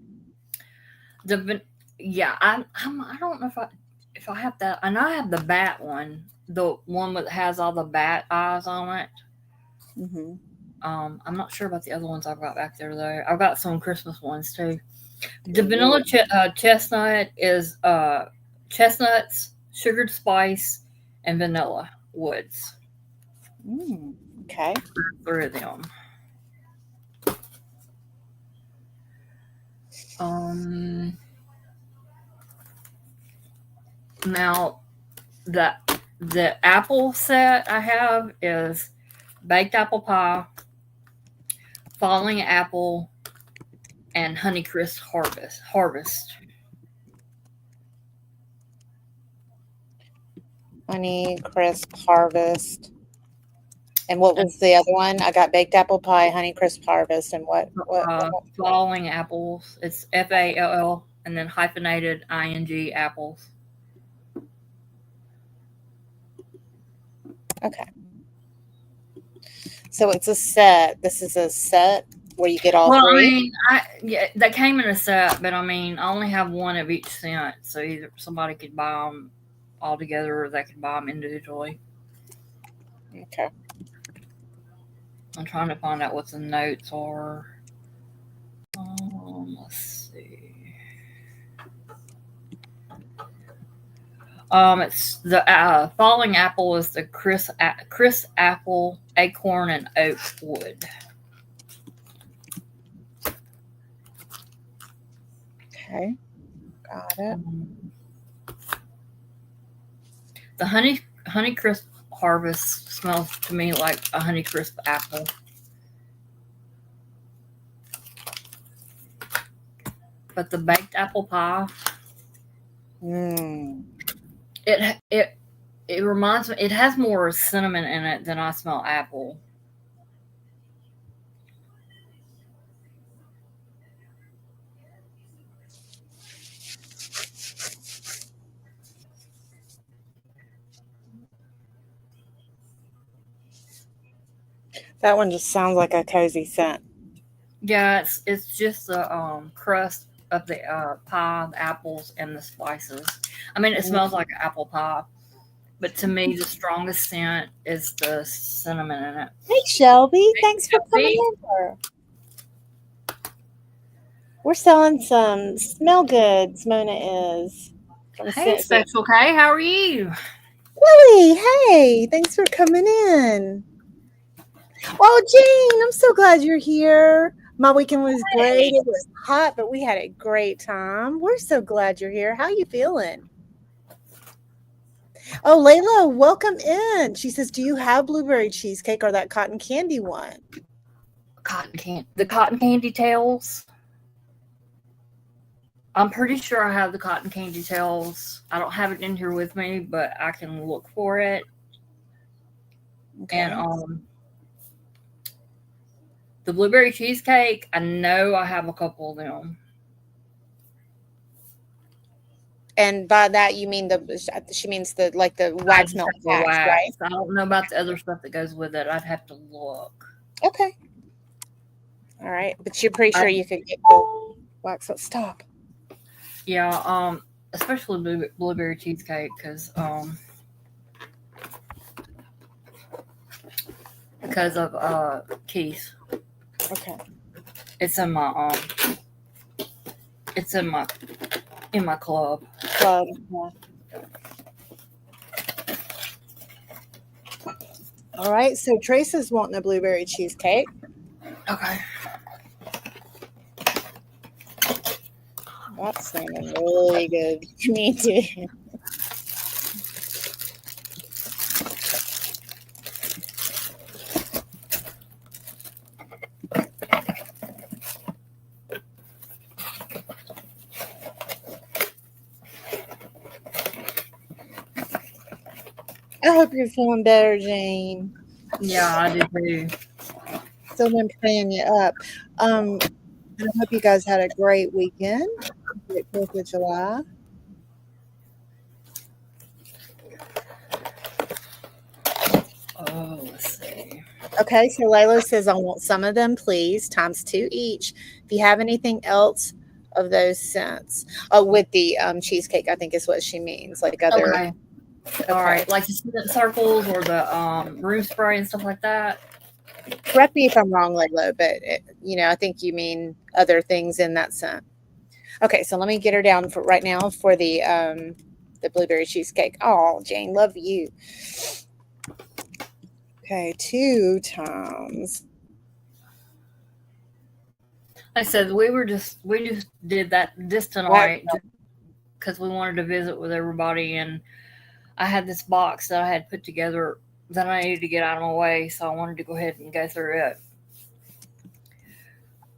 I don't know if I have that. I know I have the bat one, the one that has all the bat eyes on it. Mm-hmm. I'm not sure about the other ones I've got back there though. I've got some Christmas ones too. The vanilla chestnut is chestnuts, sugared spice, and vanilla woods. Okay. 3 of them. Now the apple set I have is baked apple pie, falling apple, and Honeycrisp harvest. Honeycrisp harvest. And what was the other one? I got baked apple pie, Honeycrisp harvest, and what? Falling apples. It's FALL and then hyphenated ING apples. Okay. So it's a set. This is a set where you get all Well, I three? mean, yeah, they came in a set, but I mean, I only have one of each scent, so either somebody could buy them all together, or they could buy them individually. Okay. I'm trying to find out what the notes are. Let's see. It's the falling apple is the crisp apple, acorn, and oak wood. Okay. Got it. The honey crisp harvest smells to me like a honey crisp apple. But the baked apple pie, Mm. it reminds me. It has more cinnamon in it than I smell apple. That one just sounds like a cozy scent. Yeah, it's just the crust of the pie, the apples, and the spices. I mean, it smells like apple pie, but to me, the strongest scent is the cinnamon in it. Hey, Shelby. Thanks for Shelby. coming over. We're selling some smell goods, Mona is. From Hey, Scentsy. Special K, how are you? Lily, hey, thanks for coming in. Oh, Jane, I'm so glad you're here. My weekend was great. It was hot, but we had a great time. We're so glad you're here. How you feeling? Oh, Layla, welcome in. She says, do you have blueberry cheesecake or that cotton candy one? The cotton candy tails. I'm pretty sure I have the cotton candy tails. I don't have it in here with me, but I can look for it. Okay. And the blueberry cheesecake, I know I have a couple of them. And by that you mean she means the wax melt wax, right? I don't know about the other stuff that goes with it. I'd have to look. Okay. All right, but you're pretty sure you could get the wax melt. Stop. Yeah, especially blueberry cheesecake because of Keith. Okay. It's in my club. Yeah. All right, so Trace is wanting a blueberry cheesecake. Okay. That's sounding really good. Me too. I hope you're feeling better, Jane. Yeah, I do too. Still been praying you up. I hope you guys had a great weekend. Great 4th of July. Oh, let's see. Okay, so Layla says, I want some of them, please, ×2 each. If you have anything else of those scents. Oh, with the cheesecake, I think is what she means. Like other. Okay. All right, like the scent circles or the room spray and stuff like that. Correct me if I'm wrong, Layla, but I think you mean other things in that scent. Okay, so let me get her down for right now for the blueberry cheesecake. Oh, Jane, love you. Okay, 2 times. I said we just did this tonight because we wanted to visit with everybody, and I had this box that I had put together that I needed to get out of my way, so I wanted to go ahead and go through it.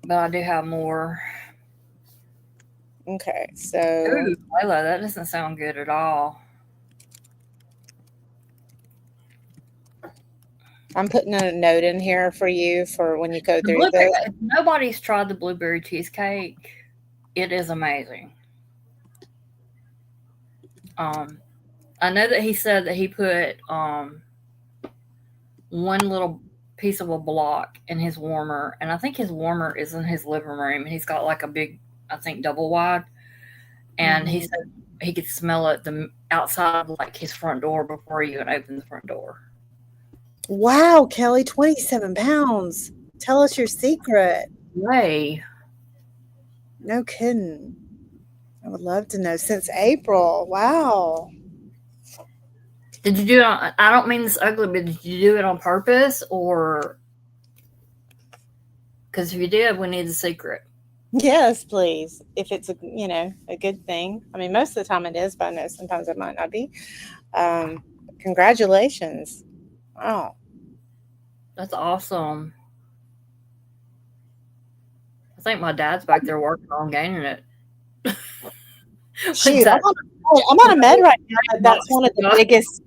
But I do have more. Okay, so Ooh, Layla, that doesn't sound good at all. I'm putting a note in here for you for when you go through this. If nobody's tried the blueberry cheesecake, it is amazing. I know that he said that he put one little piece of a block in his warmer, and I think his warmer is in his living room, and he's got like a big, I think, double wide, and he said he could smell it the outside of like his front door before he even opened the front door. Wow, Kelly, 27 pounds. Tell us your secret. Way. No kidding. I would love to know. Since April. Wow. Did you do it on, I don't mean this ugly, but did you do it on purpose, or? Because if you did, we need the secret. Yes, please. If it's a good thing. I mean, most of the time it is, but I know sometimes it might not be. Congratulations. Wow. That's awesome. I think my dad's back there working on gaining it. Shoot, I'm on a med right now. But that's one of the biggest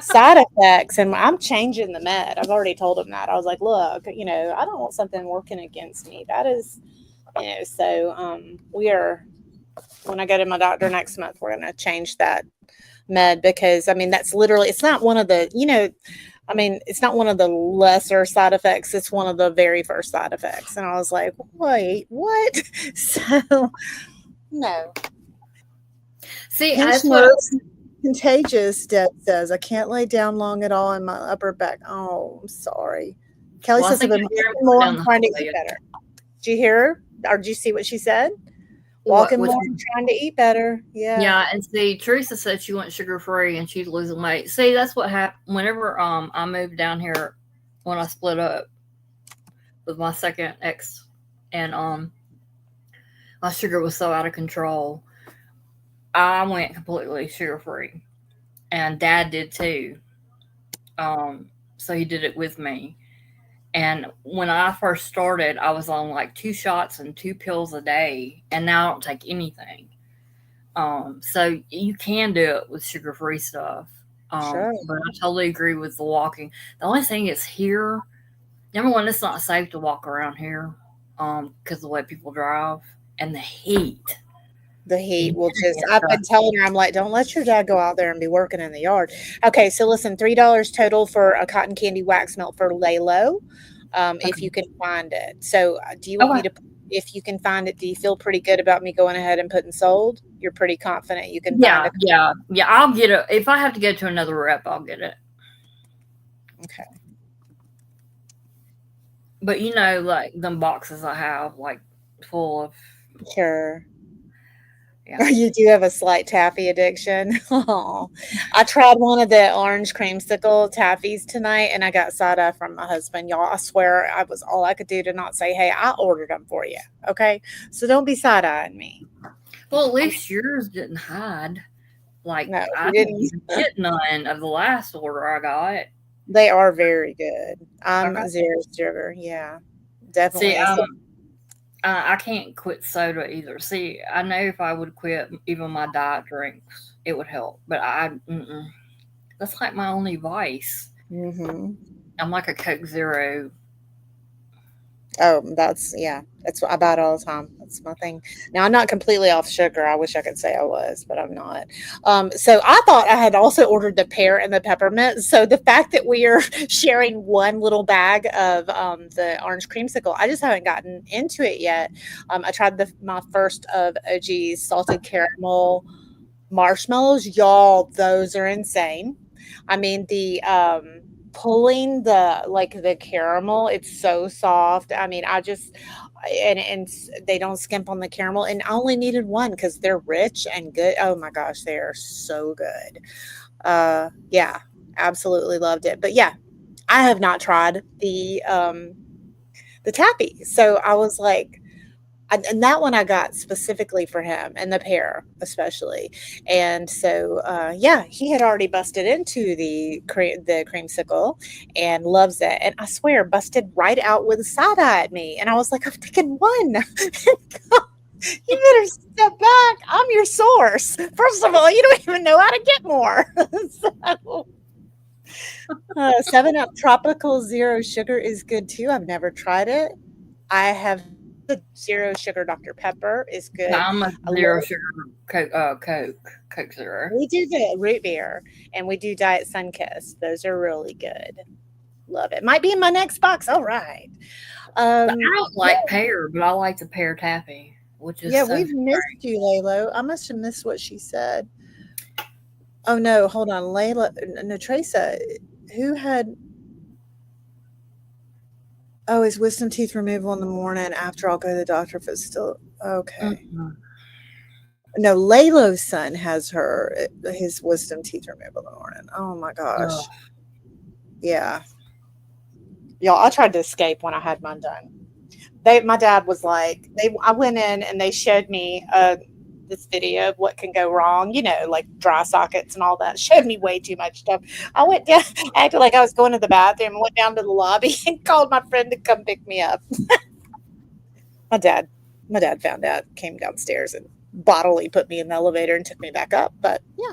side effects, and I'm changing the med. I've already told him that. I was like, look, I don't want something working against me. That is, so we are, when I go to my doctor next month, we're going to change that med, because I mean, that's literally, it's not one of the, it's not one of the lesser side effects. It's one of the very first side effects. And I was like, wait, what? So, no. See, Pinch nose, contagious, Deb says. I can't lay down long at all in my upper back. Oh, I'm sorry. Kelly says I've been more, I'm trying to eat better. Did you hear her? Or did you see what she said? Walking more and trying to eat better. Yeah. Yeah, and see, Teresa said she went sugar-free and she's losing weight. See, that's what happened whenever I moved down here, when I split up with my second ex, and my sugar was so out of control. I went completely sugar-free, and Dad did too. So he did it with me. And when I first started, I was on like 2 shots and 2 pills a day, and now I don't take anything. So you can do it with sugar-free stuff. Sure. But I totally agree with the walking. The only thing is here, number one, it's not safe to walk around here because of the way people drive and the heat. The heat will just, I've been telling her, I'm like, don't let your dad go out there and be working in the yard. Okay, so listen, $3 total for a cotton candy wax melt for Lalo, if you can find it. So do you want me to, if you can find it, do you feel pretty good about me going ahead and putting sold? You're pretty confident you can find it? Yeah, I'll get it. If I have to go to another rep, I'll get it. Okay. But like them boxes I have, like full of. Sure. Yeah. You do have a slight taffy addiction. Oh, I tried one of the orange creamsicle taffies tonight, and I got side-eye from my husband. Y'all, I swear, I was all I could do to not say, hey, I ordered them for you. Okay, so don't be side-eyeing me. Well, at least yours didn't hide. Like, no, I didn't even get none of the last order I got. They are very good. Zero sugar. Yeah, definitely. See, I can't quit soda either. See, I know if I would quit even my diet drinks, it would help. But that's like my only vice. Mm-hmm. I'm like a Coke Zero. Oh, that's what I buy it all the time. That's my thing. Now, I'm not completely off sugar. I wish I could say I was, but I'm not. So I thought I had also ordered the pear and the peppermint. So the fact that we are sharing one little bag of the orange creamsicle, I just haven't gotten into it yet. I tried my first of OG's salted caramel marshmallows. Y'all, those are insane. I mean, the pulling the caramel, it's so soft. I mean, I just and they don't skimp on the caramel, and I only needed one because they're rich and good. Oh my gosh, they are so good. Yeah, absolutely loved it. But yeah, I have not tried the taffy, so I was like, and that one I got specifically for him, and the pear especially. And so, yeah, he had already busted into the creamsicle and loves it. And I swear, busted right out with a side eye at me. And I was like, I'm taking one. You better step back. I'm your source. First of all, you don't even know how to get more. So, 7-Up Tropical Zero Sugar is good too. I've never tried it. I have. The zero sugar Dr. Pepper is good. I'm a zero sugar Coke Zero. We do the root beer, and we do Diet Sunkist. Those are really good. Love it. Might be in my next box. All right. I don't like pear, but I like the pear taffy, which is Yeah, so we've missed you, Laylo. I must have missed what she said. Oh no, hold on, Layla. No, Teresa. Who had? Oh, his wisdom teeth removal in the morning. After I'll go to the doctor if it's still okay. Mhm. No, Laylo's son has his wisdom teeth removal in the morning. Oh my gosh. Ugh. Yeah. Y'all, I tried to escape when I had mine done. My dad was like, I went in and they showed me this video of what can go wrong, like dry sockets and all that. Showed me way too much stuff. I went down, acted like I was going to the bathroom, went down to the lobby and called my friend to come pick me up. my dad found out, came downstairs and bodily put me in the elevator and took me back up. But yeah.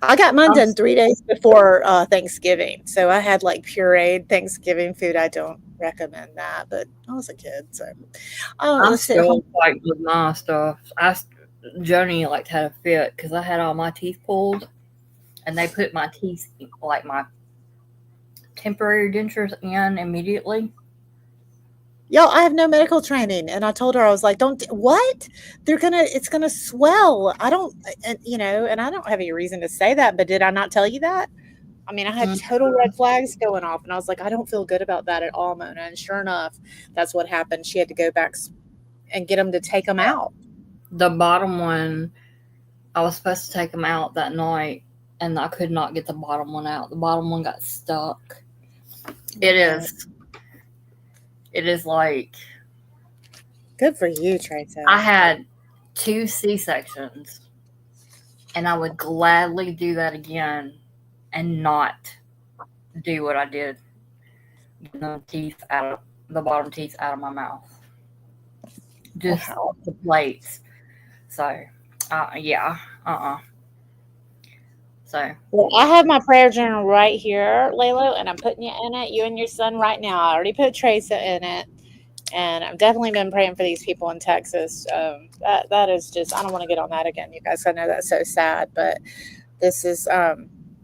I got mine done 3 days before Thanksgiving. So I had like pureed Thanksgiving food. I don't recommend that, but I was a kid. So I'm still fighting with my stuff. Joni like had a fit because I had all my teeth pulled and they put my teeth, like my temporary dentures, in immediately. Y'all, I have no medical training. And I told her, I was like, what? It's going to swell. I don't, and I don't have any reason to say that, but did I not tell you that? I mean, I had total red flags going off and I was like, I don't feel good about that at all, Mona. And sure enough, that's what happened. She had to go back and get them to take them out. The bottom one, I was supposed to take them out that night and I could not get the bottom one out. The bottom one got stuck. It is like, good for you, Tracy. I had 2 C-sections and I would gladly do that again and not do what I did, get the bottom teeth out of my mouth, just the plates. So so well, I have my prayer journal right here, Laylo, and I'm putting you in it, you and your son, right now. I already put Teresa in it, and I've definitely been praying for these people in Texas. That is just, I don't want to get on that again, you guys. I know that's so sad, but this is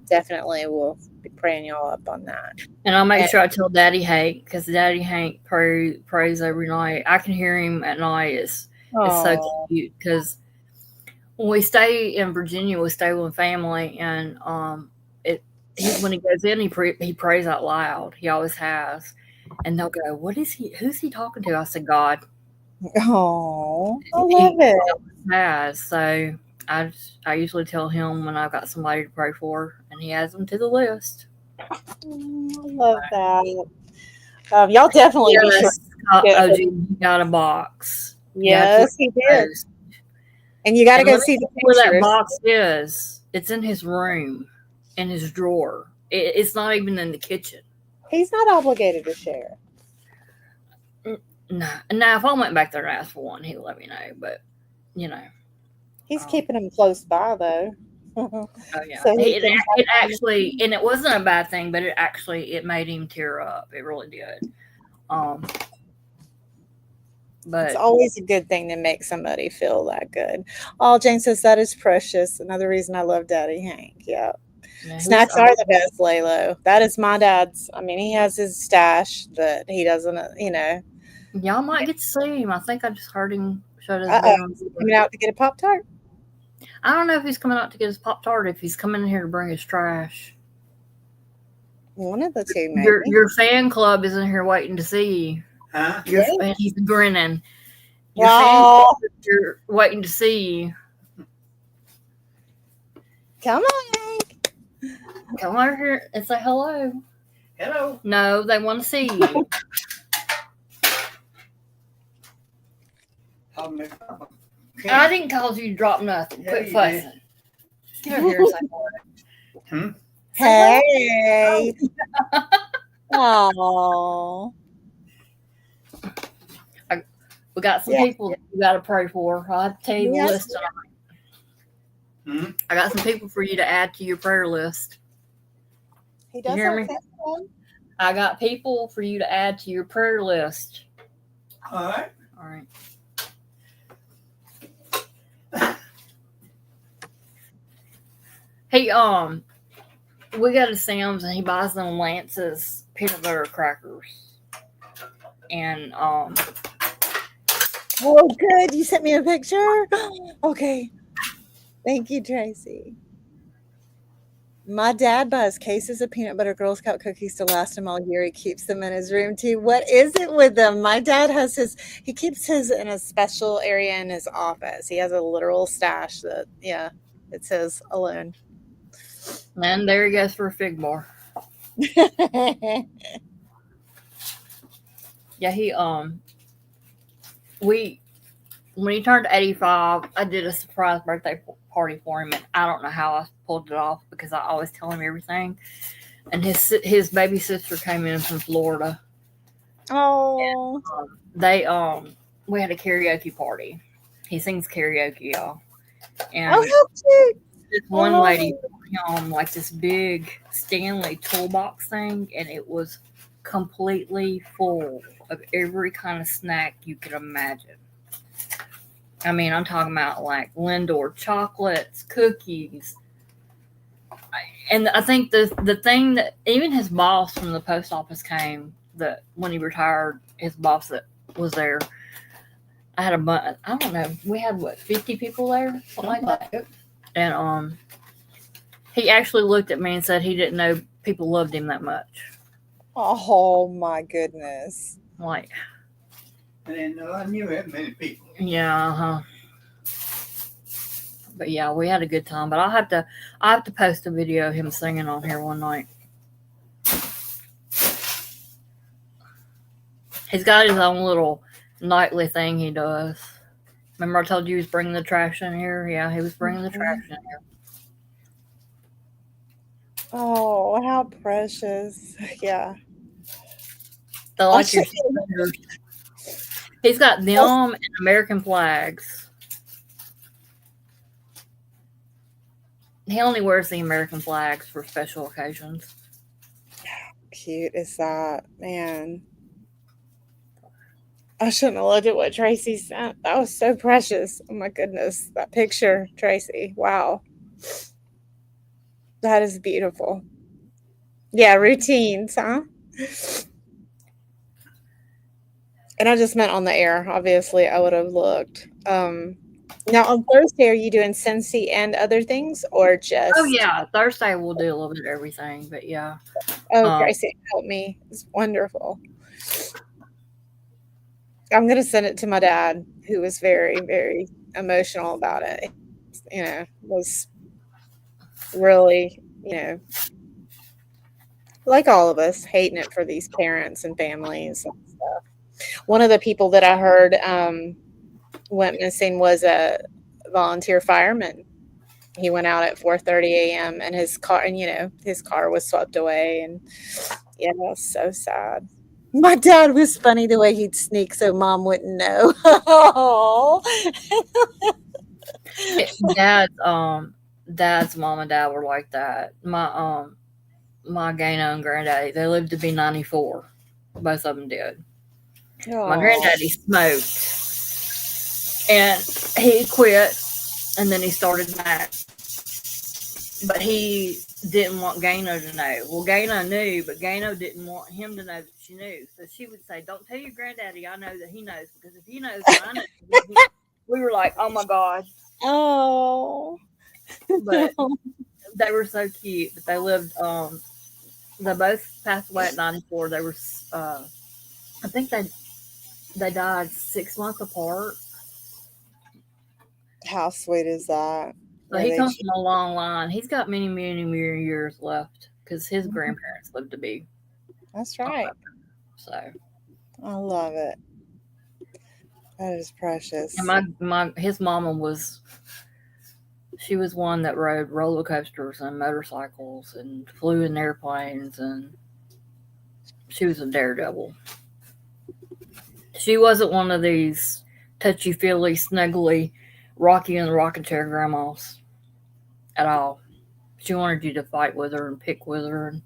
definitely, we'll be praying y'all up on that. And I'll make sure I tell Daddy Hank, because Daddy Hank prays every night. I can hear him at night. It's so cute because when we stay in Virginia, we stay with family, and when he goes in, he prays out loud. He always has, and they'll go, "What is he? Who's he talking to?" I said, "God." Oh, I love it. Has so I usually tell him when I've got somebody to pray for, and he adds them to the list. I love that. Y'all definitely be sure. OG got a box. Yes, he did. And you got to go see the pictures. Where that box is. It's in his room, in his drawer. It's not even in the kitchen. He's not obligated to share. No. Now, if I went back there and asked for one, he'd let me know. But, He's keeping them close by, though. Oh, yeah. So it actually, and it wasn't a bad thing, but it made him tear up. It really did. But it's always a good thing to make somebody feel that good. Oh, Jane says that is precious. Another reason I love Daddy Hank. Yeah. Snacks are the best, Laylo. That is my dad's. I mean, he has his stash, but he doesn't, Y'all might get to see him. I think I just heard him shut his coming out to get a Pop-Tart? I don't know if he's coming out to get his Pop-Tart, if he's coming in here to bring his trash. One of the two, maybe. Your fan club is in here waiting to see you. Huh? He's grinning. You're waiting to see you. Come on, Hank. Come over here and say hello. Hello. No, they want to see you. I didn't cause you to drop nothing. Quit fussing. Get over here and say hello. Hey. Oh. We got some people that you got to pray for. I'll tell you the list tonight. I got some people for you to add to your prayer list. He does hear me? I got people for you to add to your prayer list. All right. All right. Hey, we go to Sam's and he buys them Lance's peanut butter crackers. And Oh, good. You sent me a picture? Okay. Thank you, Tracy. My dad buys cases of peanut butter Girl Scout cookies to last him all year. He keeps them in his room too. What is it with them? My dad has he keeps his in a special area in his office. He has a literal stash that, yeah, it's his alone. and there he goes for a fig bar. Yeah, when he turned 85, I did a surprise birthday party for him, and I don't know how I pulled it off because I always tell him everything. And his baby sister came in from Florida. Oh. And, we had a karaoke party. He sings karaoke, y'all. And Oh, how cute. this one Oh. lady brought him like this big Stanley toolbox thing, and it was completely full of every kind of snack you could imagine. I mean, I'm talking about like Lindor chocolates, cookies. And I think the thing that even his boss from the post office came, that when he retired, his boss that was there, I had I don't know, we had what, 50 people there? Something like that. And he actually looked at me and said he didn't know people loved him that much. Oh, my goodness. Like, I didn't know I knew that many people. yeah, But yeah, we had a good time. But I have to post a video of him singing on here one night. He's got his own little nightly thing he does. Remember I told you he was bringing the trash in here? Yeah, he was bringing the trash in here. Oh, how precious. Yeah. I like your suspenders. He's got them and American flags. He only wears the American flags for special occasions. Cute is that, man? I shouldn't have looked at what Tracy sent. That was so precious. Oh my goodness. That picture, Tracy. Wow. That is beautiful. Yeah, routines, huh? And I just meant on the air. Obviously, I would have looked. Now on Thursday, are you doing Scentsy and other things, or just? Oh yeah, Thursday we'll do a little bit of everything, but yeah. Oh, Tracy, help me! It's wonderful. I'm gonna send it to my dad, who was very, very emotional about it. You know, was really, like all of us, hating it for these parents and families and stuff. One of the people that I heard went missing was a volunteer fireman. He went out at 4:30 a.m. and his car was swept away, and yeah, it was so sad. My dad was funny the way he'd sneak so mom wouldn't know. Dad's mom and dad were like that. My Gano and granddaddy, they lived to be 94. Both of them did. My granddaddy smoked, and he quit, and then he started back. But he didn't want Gano to know. Well, Gano knew, but Gano didn't want him to know that she knew. So she would say, "Don't tell your granddaddy I know that he knows, because if he knows, I know." We were like, "Oh my God!" Oh, But they were so cute. But they lived. They both passed away at 94. They were. I think they died 6 months apart. how sweet is that? So he comes from a long line. He's got many, many, many years left because his grandparents lived to be. That's right. So I love it. That is precious. and his mama she was one that rode roller coasters and motorcycles and flew in airplanes, and she was a daredevil. She wasn't one of these touchy-feely, snuggly, Rocky and the Rocking Chair grandmas at all. She wanted you to fight with her and pick with her.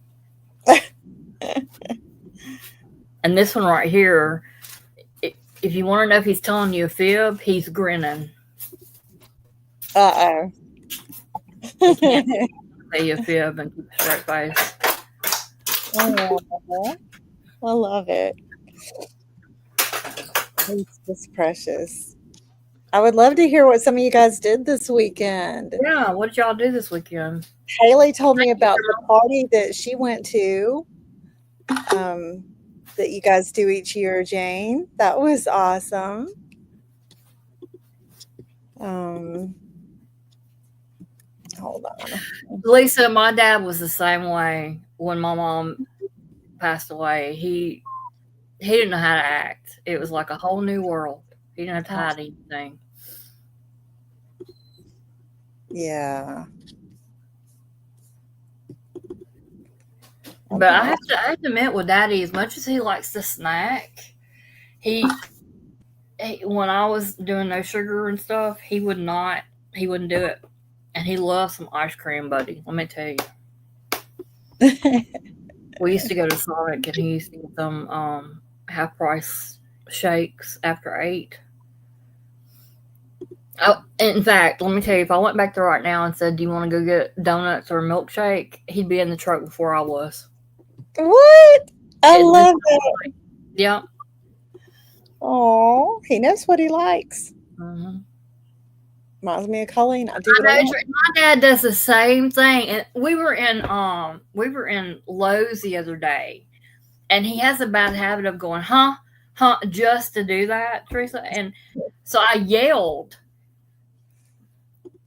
And this one right here, if you want to know if he's telling you a fib, he's grinning. Uh-oh. He can't say a fib and keep a straight face. Oh, I love it. It's just precious. I would love to hear what some of you guys did this weekend. Yeah, what did y'all do this weekend? Haley told me about the party that she went to, that you guys do each year, Jane. That was awesome. Hold on. Lisa, my dad was the same way when my mom passed away. He didn't know how to act. It was like a whole new world. He didn't have to hide anything. Yeah. But I have to admit with Daddy, as much as he likes to snack, he when I was doing no sugar and stuff, he wouldn't do it. And he loves some ice cream, buddy. Let me tell you. We used to go to Sonic and he used to get them half price shakes after 8. Oh, in fact, let me tell you, if I went back there right now and said, "Do you want to go get donuts or a milkshake?" he'd be in the truck before I was. What? I love it. Yeah. Oh, he knows what he likes. Mm-hmm. Reminds me of Colleen. I do. My dad does the same thing, and we were in Lowe's the other day, and he has a bad habit of going, huh, just to do that, Teresa. And so I yelled,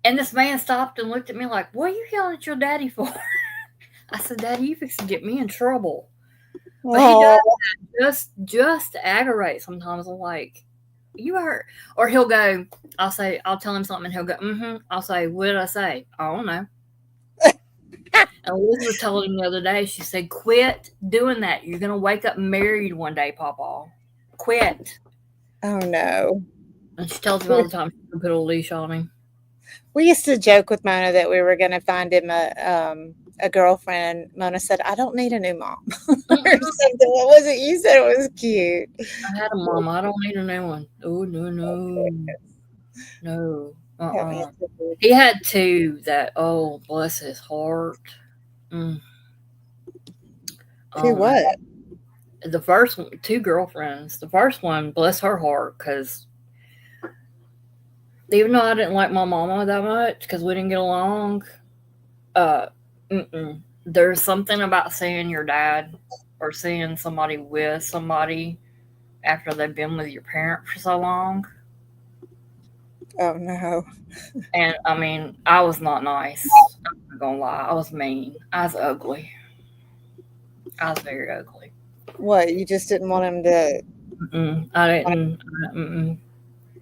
and this man stopped and looked at me like, "What are you yelling at your daddy for?" I said, "Daddy, you fix to get me in trouble." But he does that just to aggravate sometimes. I'm like, "You hurt," or he'll go. I'll tell him something, and he'll go, "Mm-hmm." I'll say, "What did I say?" "I don't know." And Elizabeth told him the other day. She said, "Quit doing that. You're gonna wake up married one day, Papa. Quit." Oh no. And she tells him all the time she can put a leash on him. We used to joke with Mona that we were going to find him a girlfriend. Mona said, "I don't need a new mom." Or something. What was it? You said it was cute. I had a mom. I don't need a new one. Oh, no. He had 2 that, oh, bless his heart. Who what? The first one, 2 girlfriends. The first one, bless her heart, because even though I didn't like my mama that much because we didn't get along, there's something about seeing your dad or seeing somebody with somebody after they've been with your parent for so long. Oh no. And I mean, I was not nice. I'm not gonna lie. I was mean. I was ugly. I was very ugly. What? You just didn't want him to? I didn't.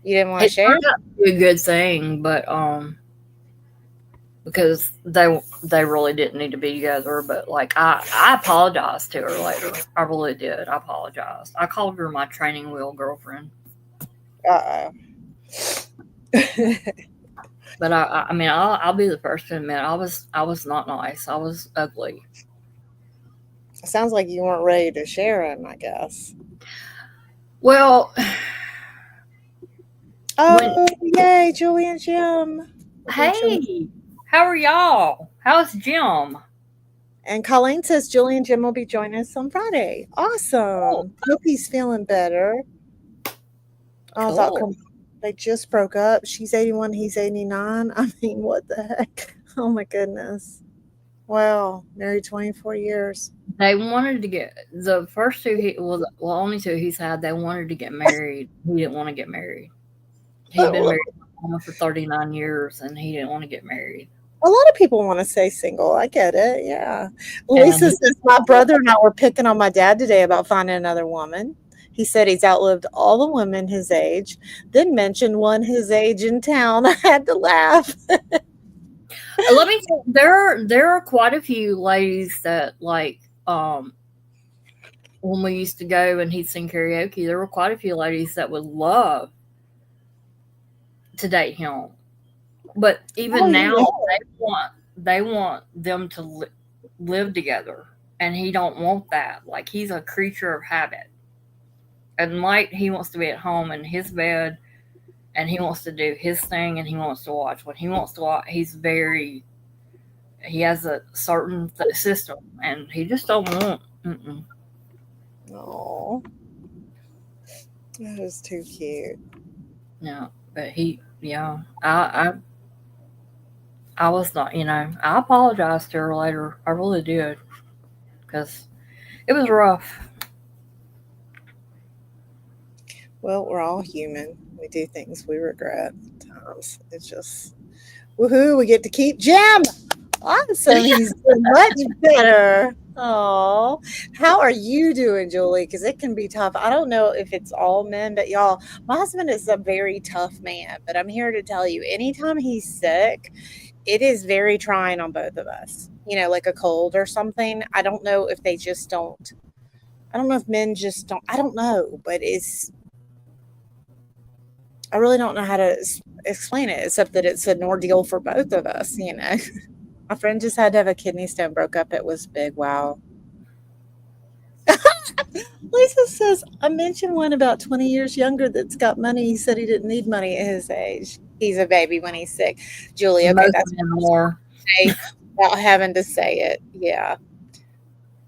You didn't want to share? It turned out to be a good thing, but because they really didn't need to be together. But like I apologized to her later. I really did. I apologized. I called her my training wheel girlfriend. But I mean, I'll be the first to admit I was not nice. I was ugly. It sounds like you weren't ready to share him, I guess. Well. Oh, yay, Julie and Jim. Hey, how are y'all? How's Jim? And Colleen says Julie and Jim will be joining us on Friday. Awesome. Cool. Hope he's feeling better. Cool. They just broke up. She's 81, he's 89. I mean, what the heck? Oh, my goodness. Wow, married 24 years. They wanted to get the first 2. Only 2 he's had. They wanted to get married. He didn't want to get married. He'd been married to my mama for 39 years, and he didn't want to get married. A lot of people want to stay single. I get it. Yeah. Lisa says, my brother and I were picking on my dad today about finding another woman. He said he's outlived all the women his age, then mentioned one his age in town. I had to laugh. Let me tell you, there are quite a few ladies that, like, when we used to go and he'd sing karaoke, there were quite a few ladies that would love to date him. But even now, they want them to live together, and he don't want that. Like, he's a creature of habit. At night, he wants to be at home in his bed, and he wants to do his thing, and he wants to watch. When he wants to watch, he has a certain system, and he just don't want Mm-mm. Oh, that is too cute. Yeah, but I was not, I apologized to her later. I really did, because it was rough. Well, we're all human. We do things we regret sometimes. It's just woohoo! We get to keep Jim. Awesome. He's doing much better. Oh, how are you doing, Julie? Because it can be tough. I don't know if it's all men, but y'all, my husband is a very tough man. But I'm here to tell you, anytime he's sick, it is very trying on both of us. Like a cold or something. I don't know if they just don't. I don't know if men just don't. I don't know, but I really don't know how to explain it, except that it's an ordeal for both of us. My friend just had to have a kidney stone broke up. It was big. Wow. Lisa says, I mentioned one about 20 years younger that's got money. He said he didn't need money at his age. He's a baby when he's sick. Julie, okay, Most that's men more. without having to say it. Yeah.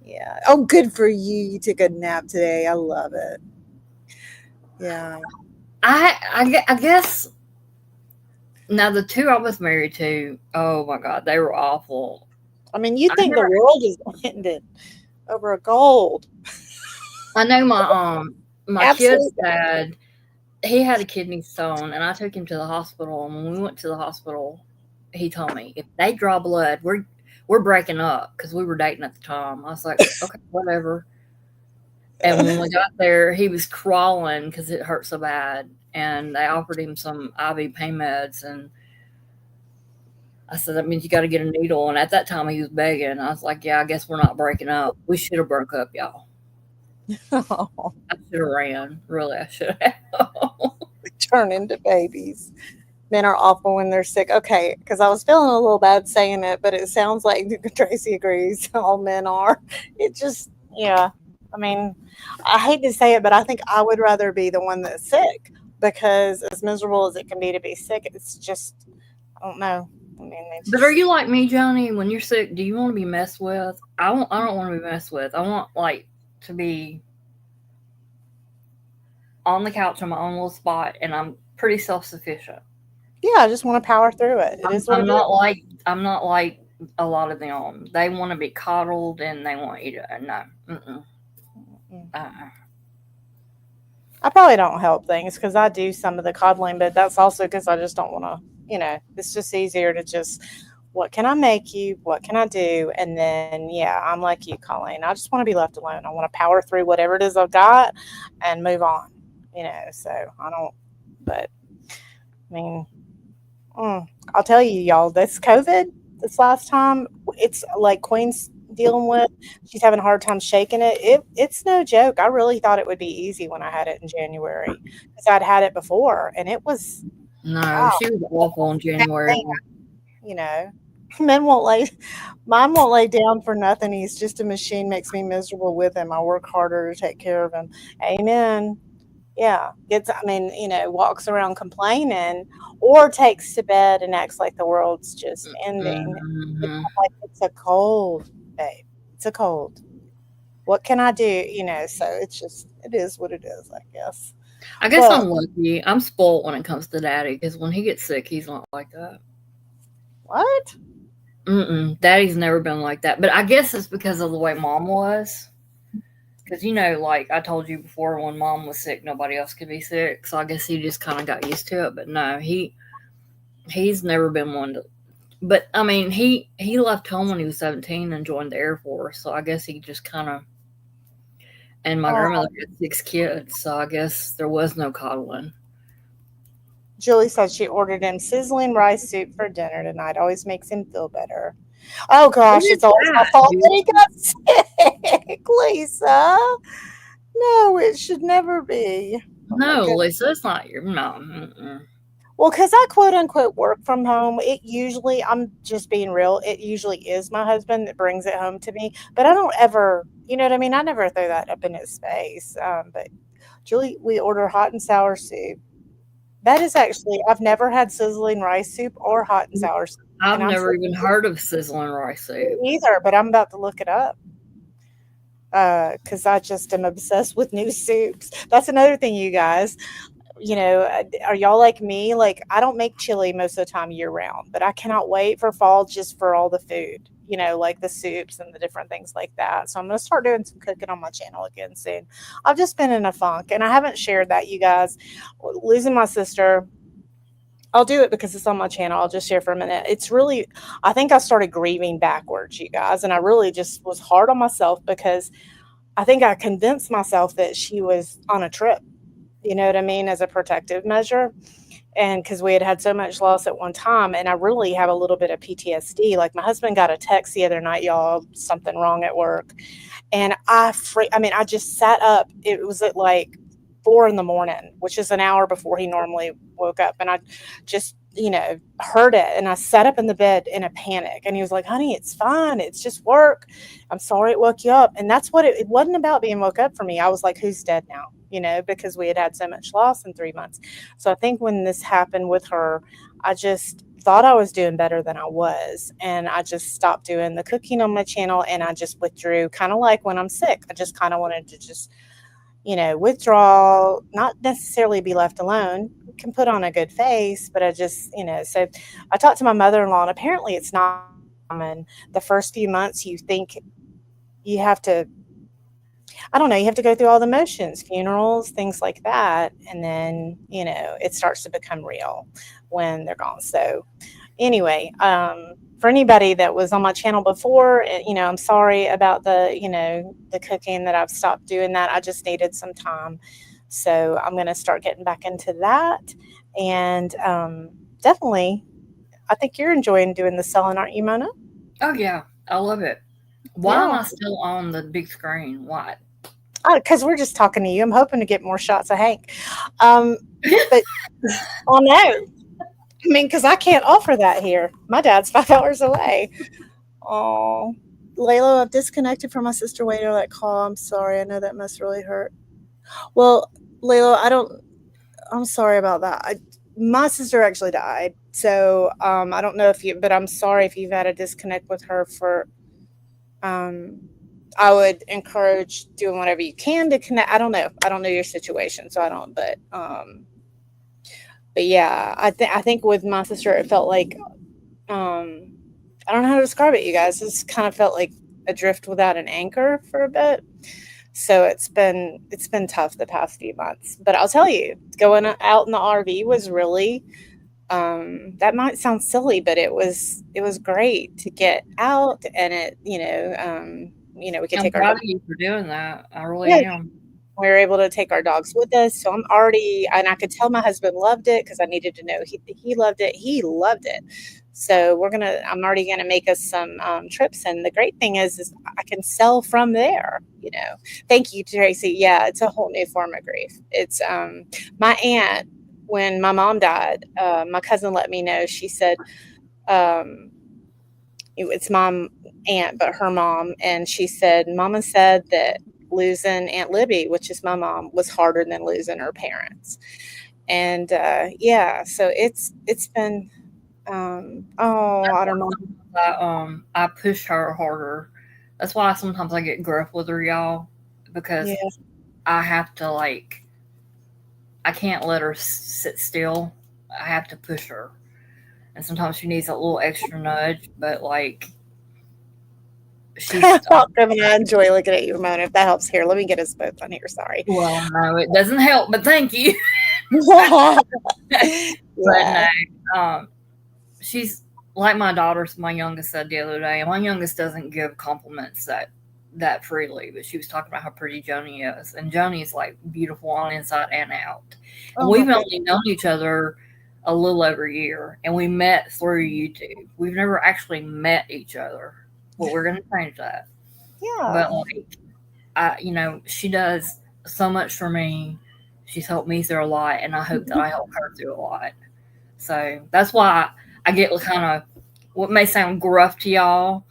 Yeah. Oh, good for you. You took a nap today. I love it. Yeah. I guess now the two I was married to, oh my God, they were awful. I mean, you think the world is ended over a gold. I know my kid's Absolutely. dad, he had a kidney stone, and I took him to the hospital. And when we went to the hospital, he told me, if they draw blood, we're breaking up, because we were dating at the time. I was like, okay, whatever. And when we got there, he was crawling because it hurt so bad. And they offered him some IV pain meds. And I said, that means you got to get a needle. And at that time, he was begging. I was like, yeah, I guess we're not breaking up. We should have broke up, y'all. Oh, I should have ran. Really, I should have. we turn into babies. Men are awful when they're sick. Okay, because I was feeling a little bad saying it, but it sounds like Tracy agrees. All men are. It just, yeah. I mean, I hate to say it, but I think I would rather be the one that's sick, because as miserable as it can be to be sick, it's just, I don't know. I mean, But are you like me, Johnny? When you're sick, do you want to be messed with? I don't want to be messed with. I want to be on the couch in my own little spot, and I'm pretty self-sufficient. Yeah, I just want to power through it. It is what I'm it not is. I'm not like a lot of them. They want to be coddled, and they want you to no. Mm-mm. I probably don't help things because I do some of the coddling, but that's also because I just don't want to, it's just easier to just, what can I make you? What can I do? And then, yeah, I'm like you, Colleen. I just want to be left alone. I want to power through whatever it is I've got and move on, so I don't, but I mean, I'll tell you, y'all, this COVID, this last time, it's like Queen's dealing with. She's having a hard time shaking it. It's no joke. I really thought it would be easy when I had it in January, because I'd had it before, and it was No, she was awful in January. Mine won't lay down for nothing. He's just a machine, makes me miserable with him. I work harder to take care of him. Amen. Yeah, walks around complaining, or takes to bed and acts like the world's just ending. Mm-hmm. Like, it's a cold, babe. It's a cold. What can I do? So it is what it is, I guess. I guess I'm lucky. I'm spoiled when it comes to Daddy, because when he gets sick, he's not like that. What? Daddy's never been like that. But I guess it's because of the way Mom was. Because, like I told you before, when Mom was sick, nobody else could be sick. So I guess he just kind of got used to it. But no, he's never been one to. But, I mean, he left home when he was 17 and joined the Air Force. So I guess he just kind of. And my grandmother had 6 kids. So I guess there was no coddling. Julie said she ordered him sizzling rice soup for dinner tonight. Always makes him feel better. Oh, gosh, it's always my fault that he got sick, Lisa. No, it should never be. No, Lisa, it's not your no. Well, because I quote unquote work from home, I'm just being real, it usually is my husband that brings it home to me. But I don't ever, you know what I mean? I never throw that up in his face. But Julie, we order hot and sour soup. That is actually, I've never had sizzling rice soup or hot and sour soup. I've never even heard of sizzling rice soup either, but I'm about to look it up. because I just am obsessed with new soups. That's another thing, you guys. Are y'all like me? Like, I don't make chili most of the time year round, but I cannot wait for fall just for all the food, like the soups and the different things like that. So I'm going to start doing some cooking on my channel again soon. I've just been in a funk and I haven't shared that, you guys. Losing my sister, I'll do it because it's on my channel. I'll just share for a minute. It's really, I think I started grieving backwards, you guys. And I really just was hard on myself because I think I convinced myself that she was on a trip, you know what I mean, as a protective measure. And because we had had so much loss at one time, and I really have a little bit of PTSD. Like, my husband got a text the other night, y'all, something wrong at work. And I just sat up. It was at like 4 a.m, which is an hour before he normally woke up. And I just, heard it. And I sat up in the bed in a panic. And he was like, honey, it's fine. It's just work. I'm sorry it woke you up. And that's what it wasn't about being woke up for me. I was like, who's dead now? Because we had so much loss in 3 months. So I think when this happened with her, I just thought I was doing better than I was. And I just stopped doing the cooking on my channel and I just withdrew, kind of like when I'm sick. I just kind of wanted to just withdraw, not necessarily be left alone. You can put on a good face, but I just, so I talked to my mother-in-law, and apparently it's not common. The first few months, you think you have to, I don't know, you have to go through all the motions, funerals, things like that. And then, it starts to become real when they're gone. So anyway, for anybody that was on my channel before, I'm sorry about the cooking, that I've stopped doing that. I just needed some time. So I'm going to start getting back into that. And definitely, I think you're enjoying doing the selling, aren't you, Mona? Oh, yeah. I love it. Why am I still on the big screen? Why? Because we're just talking to you. I'm hoping to get more shots of Hank. But, oh, no. I mean, because I can't offer that here. My dad's 5 hours away. Oh, Layla, I've disconnected from my sister waiting on that call. I'm sorry. I know that must really hurt. Well, Layla, I'm sorry about that. My sister actually died. So I don't know but I'm sorry if you've had a disconnect with her I would encourage doing whatever you can to connect. I don't know your situation, so I don't, but yeah, I think with my sister, it felt like, I don't know how to describe it, you guys. It's kind of felt like adrift without an anchor for a bit. So it's been tough the past few months. But I'll tell you, going out in the RV was really, that might sound silly, but it was great to get out, and it, we could take our. I'm proud of you for doing that. I really am. We were able to take our dogs with us. So and I could tell my husband loved it because I needed to know he loved it. He loved it. So I'm already going to make us some trips. And the great thing is I can sell from there, Thank you, Tracy. Yeah, it's a whole new form of grief. It's my aunt, when my mom died, my cousin let me know. She said, it's my aunt, but her mom. And she said, Mama said that losing Aunt Libby, which is my mom, was harder than losing her parents. And so it's been I don't know. I push her harder. That's why sometimes I get gruff with her, y'all, because I have to, like, I can't let her sit still. I have to push her. And sometimes she needs a little extra nudge, but, like, she's welcome. I enjoy looking at you, Ramona. If that helps, here, let me get us both on here. Sorry. Well, no, it doesn't help, but thank you. But no, she's like my daughter's. My youngest said the other day. My youngest doesn't give compliments that freely, but she was talking about how pretty Joni is, and Joni is like beautiful on inside and out. And we've only known each other a little over a year, and we met through YouTube. We've never actually met each other. Well, we're going to change that. Yeah. But she does so much for me. She's helped me through a lot, and I hope that I help her through a lot. So that's why I get kind of what may sound gruff to y'all,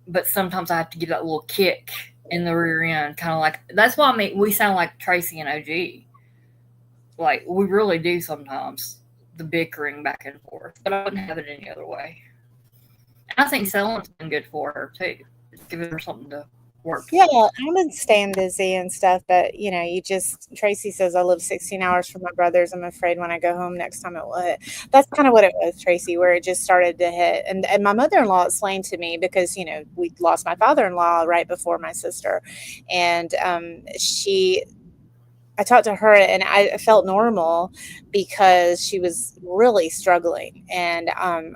but sometimes I have to give that little kick in the rear end, kind of like, that's why we sound like Tracy and OG. Like, we really do sometimes, the bickering back and forth, but I wouldn't have it any other way. And I think selling's been good for her too. It's giving her something to work. Yeah, I've been staying busy and stuff, but Tracy says I live 16 hours from my brothers. I'm afraid when I go home next time it will hit. That's kind of what it was, Tracy, where it just started to hit. And my mother-in-law explained to me because, we lost my father-in-law right before my sister. And I talked to her and I felt normal because she was really struggling. And I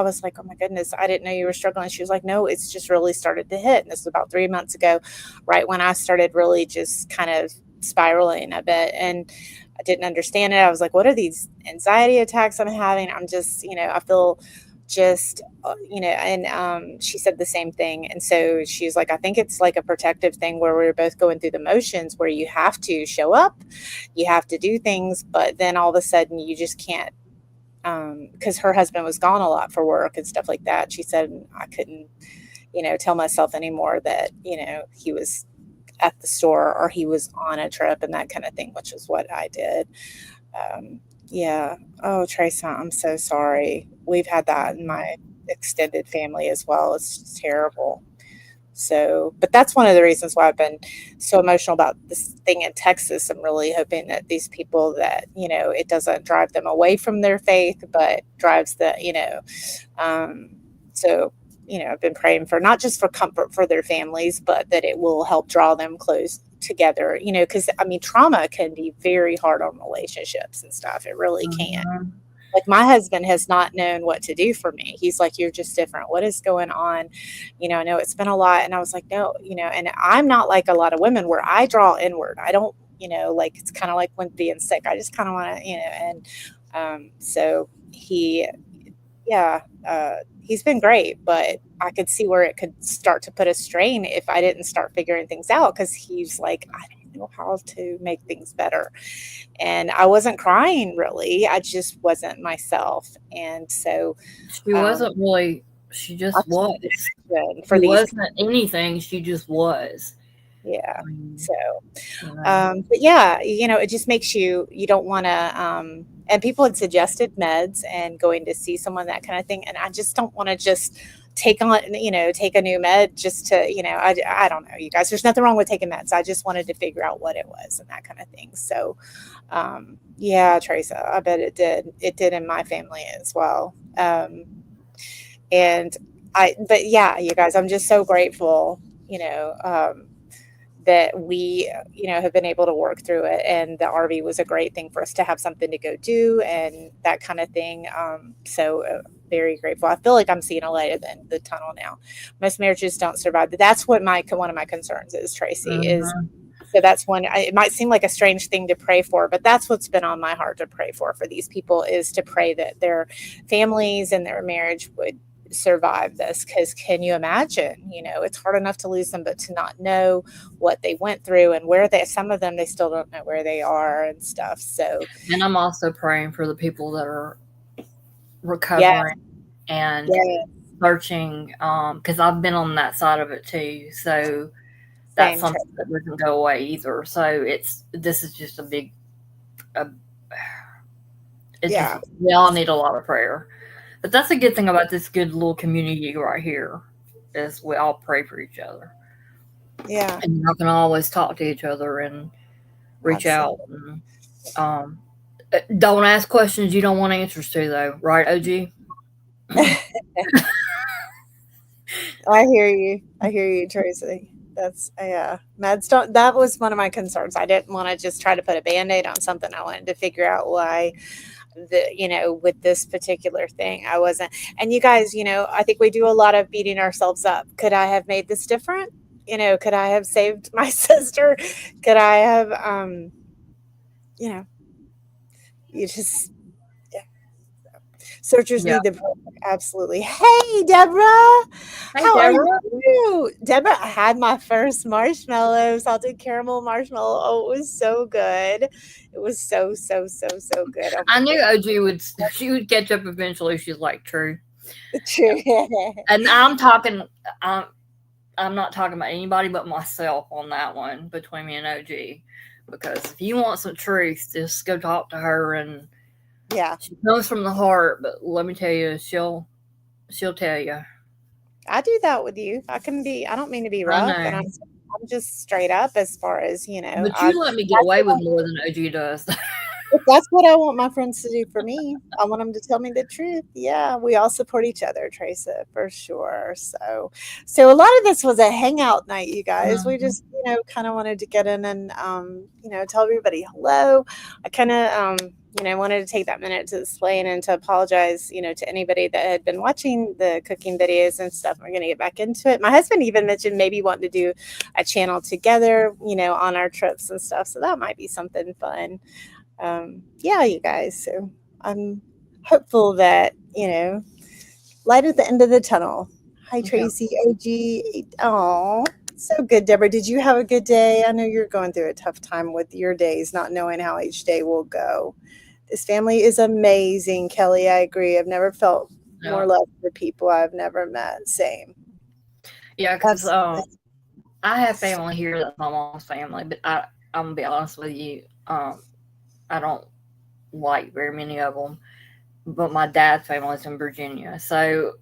was like, oh my goodness, I didn't know you were struggling. She was like, no, it's just really started to hit. And this was about 3 months ago, right when I started really just kind of spiraling a bit. And I didn't understand it. I was like, what are these anxiety attacks I'm having? I'm just, I feel just, and she said the same thing. And so she's like, I think it's like a protective thing where we're both going through the motions where you have to show up, you have to do things, but then all of a sudden you just can't. Because her husband was gone a lot for work and stuff like that. She said I couldn't, tell myself anymore that, he was at the store or he was on a trip and that kind of thing, which is what I did. Yeah. Oh, Tracy, I'm so sorry. We've had that in my extended family as well. It's just terrible. So, but that's one of the reasons why I've been so emotional about this thing in Texas. I'm really hoping that these people that, it doesn't drive them away from their faith, but drives so, I've been praying for not just for comfort for their families, but that it will help draw them close together, because trauma can be very hard on relationships and stuff. It really can. Mhm. Like my husband has not known what to do for me. He's like, you're just different. What is going on? I know it's been a lot. And I was like, no, and I'm not like a lot of women where I draw inward. I don't, like it's kind of like when being sick. I just kind of want to, so he's been great, but I could see where it could start to put a strain if I didn't start figuring things out. Cause he's like, I don't know how to make things better. And I wasn't crying really. I just wasn't myself. And so She wasn't really, she just was. for She these, wasn't anything, she just was. yeah. Mm, So, you know. but yeah, it just makes you don't want to, and people had suggested meds and going to see someone, that kind of thing. And I just don't want to just take a new med just to, I don't know, you guys, there's nothing wrong with taking meds. I just wanted to figure out what it was and that kind of thing. So, yeah, Tracy, I bet it did in my family as well. But yeah, you guys, I'm just so grateful, that we, have been able to work through it. And the RV was a great thing for us to have something to go do and that kind of thing. Very grateful. I feel like I'm seeing a light at the end of the tunnel now. Most marriages don't survive, but that's what one of my concerns is, Tracy, is. So that's one, it might seem like a strange thing to pray for, but that's what's been on my heart to pray for these people, is to pray that their families and their marriage would survive this. Because can you imagine, it's hard enough to lose them, but to not know what they went through and some of them, they still don't know where they are and stuff. So, And I'm also praying for the people that are recovering and searching, because I've been on that side of it too. So that's something that doesn't go away either. So this is just a big, we all need a lot of prayer. But that's a good thing about this good little community right here, is we all pray for each other. Yeah. And you can always talk to each other and reach out. And, don't ask questions you don't want answers to, though. Right, OG? I hear you, Tracy. That's meds don't. That was one of my concerns. I didn't want to just try to put a Band-Aid on something. I wanted to figure out why with this particular thing I wasn't. And you guys, I think we do a lot of beating ourselves up. Could I have made this different? Could I have saved my sister? Could I have you just searchers need the book. Absolutely. Hey, Deborah. How are you? Deborah, I had my first marshmallow, salted caramel marshmallow. Oh, it was so good. It was so good. I knew OG she would catch up eventually. She's like, true. And I'm not talking about anybody but myself on that one, between me and OG. Because if you want some truth, just go talk to her. And yeah, she comes from the heart, but let me tell you, she'll tell you. I do that with you. I don't mean to be I rough, know. and I'm just straight up as far as, But you let me get away with more than OG does. that's what I want my friends to do for me. I want them to tell me the truth. Yeah, we all support each other, Teresa, for sure. So a lot of this was a hangout night, you guys. We just, kind of wanted to get in and, tell everybody hello. I kind of, wanted to take that minute to explain and to apologize, to anybody that had been watching the cooking videos and stuff. We're going to get back into it. My husband even mentioned maybe wanting to do a channel together, on our trips and stuff. So that might be something fun. You guys. So I'm hopeful that, light at the end of the tunnel. Hi, Tracy, OG. Oh, so good, Deborah. Did you have a good day? I know you're going through a tough time with your days, not knowing how each day will go. This family is amazing, Kelly. I agree. I've never felt more love for people I've never met. Same. Yeah, because I have family here that's my mom's family, but I'm gonna be honest with you. I don't like very many of them, but my dad's family's in Virginia, so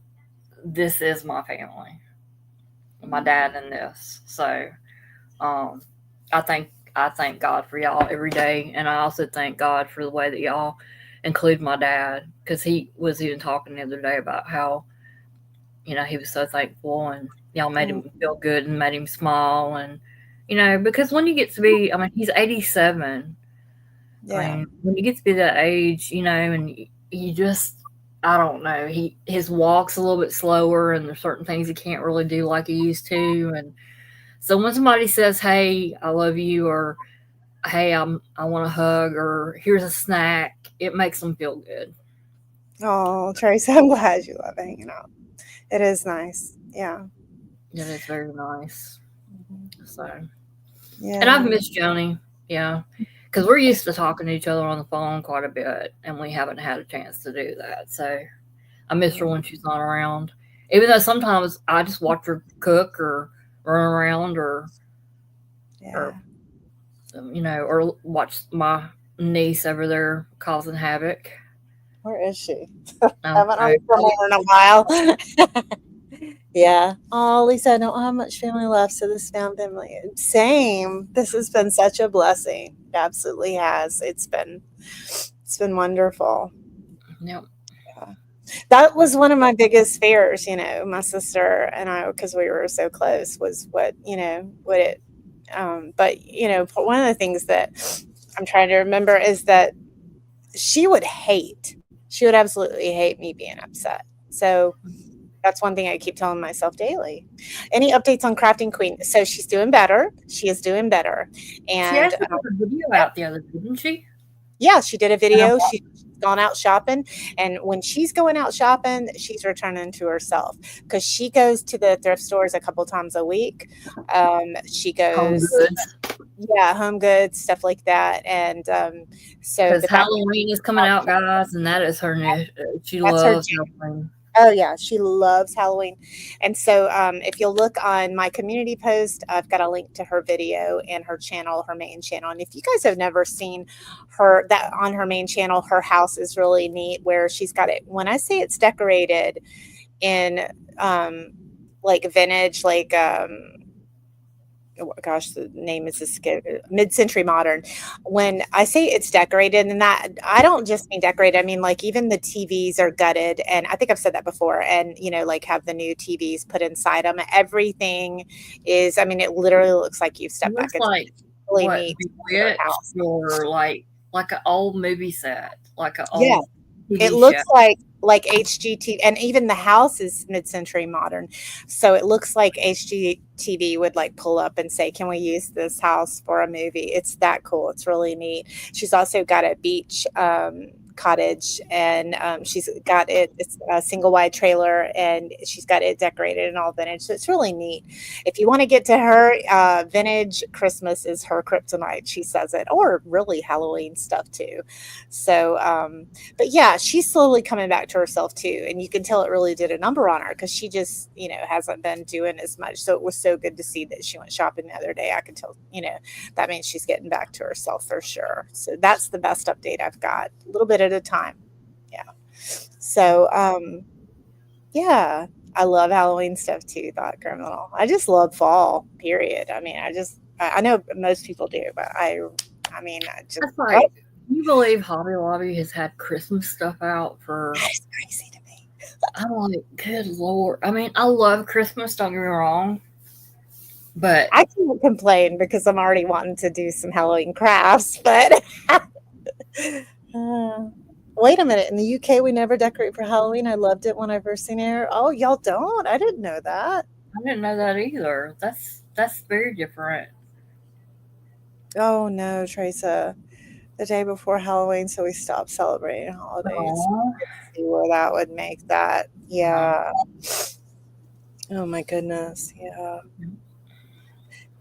this is my family. My dad and this, so I thank God for y'all every day, and I also thank God for the way that y'all include my dad, because he was even talking the other day about how, he was so thankful, and y'all made him feel good and made him smile, and because when you get to be, he's 87. Yeah. When you get to be that age, and you just, I don't know, his walk's a little bit slower, and there's certain things he can't really do like he used to. And so when somebody says, "Hey, I love you," or "Hey, I want a hug," or "Here's a snack," it makes them feel good. Oh, Tracy, I'm glad you love hanging out. It is nice. Yeah. It is very nice. So, yeah. And I've missed Joni. Yeah. Because we're used to talking to each other on the phone quite a bit, and we haven't had a chance to do that. So I miss her when she's not around. Even though sometimes I just watch her cook or run around or watch my niece over there causing havoc. Where is she? I haven't heard from her in a while. Yeah. Oh, Lisa, I don't have much family left, so this family. Same. This has been such a blessing. It absolutely has. It's been wonderful. Yep. Yeah. That was one of my biggest fears, my sister and I, because we were so close, was but one of the things that I'm trying to remember is that she would absolutely hate me being upset. So that's one thing I keep telling myself daily. Any updates on Crafting Queen? So she's doing better. She is doing better. And she actually put a video out the other day, didn't she? Yeah, she did a video. She's gone out shopping. And when she's going out shopping, she's returning to herself, because she goes to the thrift stores a couple times a week. She goes, home goods, stuff like that. And so because Halloween is coming out, guys, and that is her new. She loves Halloween. Oh, yeah, she loves Halloween. And so if you'll look on my community post, I've got a link to her video and her channel, her main channel. And if you guys have never seen that on her main channel, her house is really neat, where she's got it. When I say it's decorated in like vintage, like the name is mid-century modern. When I say it's decorated, and that I don't just mean decorated, I mean like even the TVs are gutted, and I think I've said that before, and like have the new TVs put inside them. Everything is, it literally looks like you've stepped back. It's like really neat house, or like an old movie set, like an old TV it looks show. like HGTV, and even the house is mid-century modern, so it looks like HGTV would like pull up and say, "Can we use this house for a movie?" It's that cool. It's really neat. She's also got a beach cottage, and she's got it's a single wide trailer, and she's got it decorated and all vintage, so it's really neat. If you want to get to her, vintage Christmas is her kryptonite, she says it, or really Halloween stuff too. So but yeah, she's slowly coming back to herself too, and you can tell it really did a number on her, because she just hasn't been doing as much. So it was so good to see that she went shopping the other day. I could tell that means she's getting back to herself for sure. So that's the best update I've got, a little bit at a time. Yeah. So I love Halloween stuff too, Thought Criminal. I just love fall, period. I mean, I know most people do, but I mean, I just, That's like, can you believe Hobby Lobby has had Christmas stuff out for, that is crazy to me. I'm like, good Lord. I mean, I love Christmas, don't get me wrong. But I can't complain because I'm already wanting to do some Halloween crafts, but wait a minute. In the UK, we never decorate for Halloween. I loved it when I first seen it. Oh, y'all don't? I didn't know that. I didn't know that either. That's very different. Oh no, Teresa. The day before Halloween, so we stopped celebrating holidays. Aw. See where that would make that. Yeah. Oh my goodness. Yeah.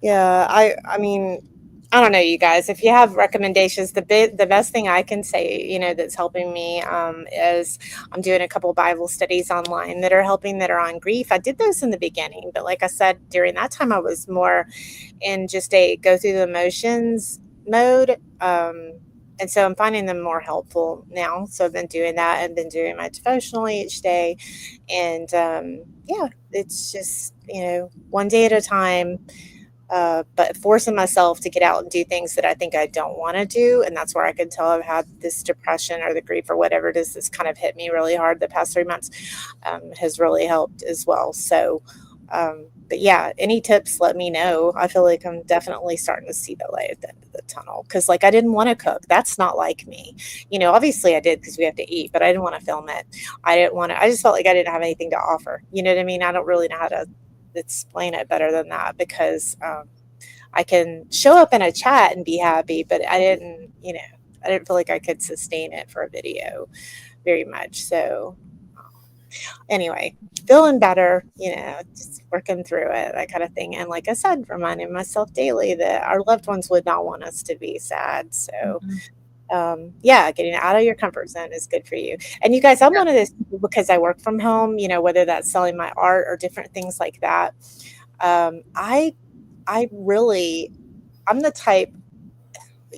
Yeah. I mean, I don't know, you guys. If you have recommendations, the best thing I can say, you know, that's helping me is I'm doing a couple Bible studies online that are helping, that are on grief. I did those in the beginning, but like I said, during that time, I was more in just a go through the motions mode. And so I'm finding them more helpful now. So I've been doing that and been doing my devotional each day. And yeah, it's just, you know, one day at a time. But forcing myself to get out and do things that I think I don't want to do. And that's where I could tell I've had this depression or the grief or whatever it is that's kind of hit me really hard the past 3 months, has really helped as well. So, but yeah, any tips, let me know. I feel like I'm definitely starting to see the light at the end of the tunnel. Cause like, I didn't want to cook. That's not like me. You know, obviously I did because we have to eat, but I didn't want to film it. I just felt like I didn't have anything to offer. You know what I mean? I don't really know how to explain it better than that, because I can show up in a chat and be happy, but I didn't feel like I could sustain it for a video very much. So anyway, feeling better, you know, just working through it, that kind of thing. And like I said, reminding myself daily that our loved ones would not want us to be sad. So yeah, getting out of your comfort zone is good for you. And you guys, I'm one of those people, because I work from home, you know, whether that's selling my art or different things like that. I'm the type,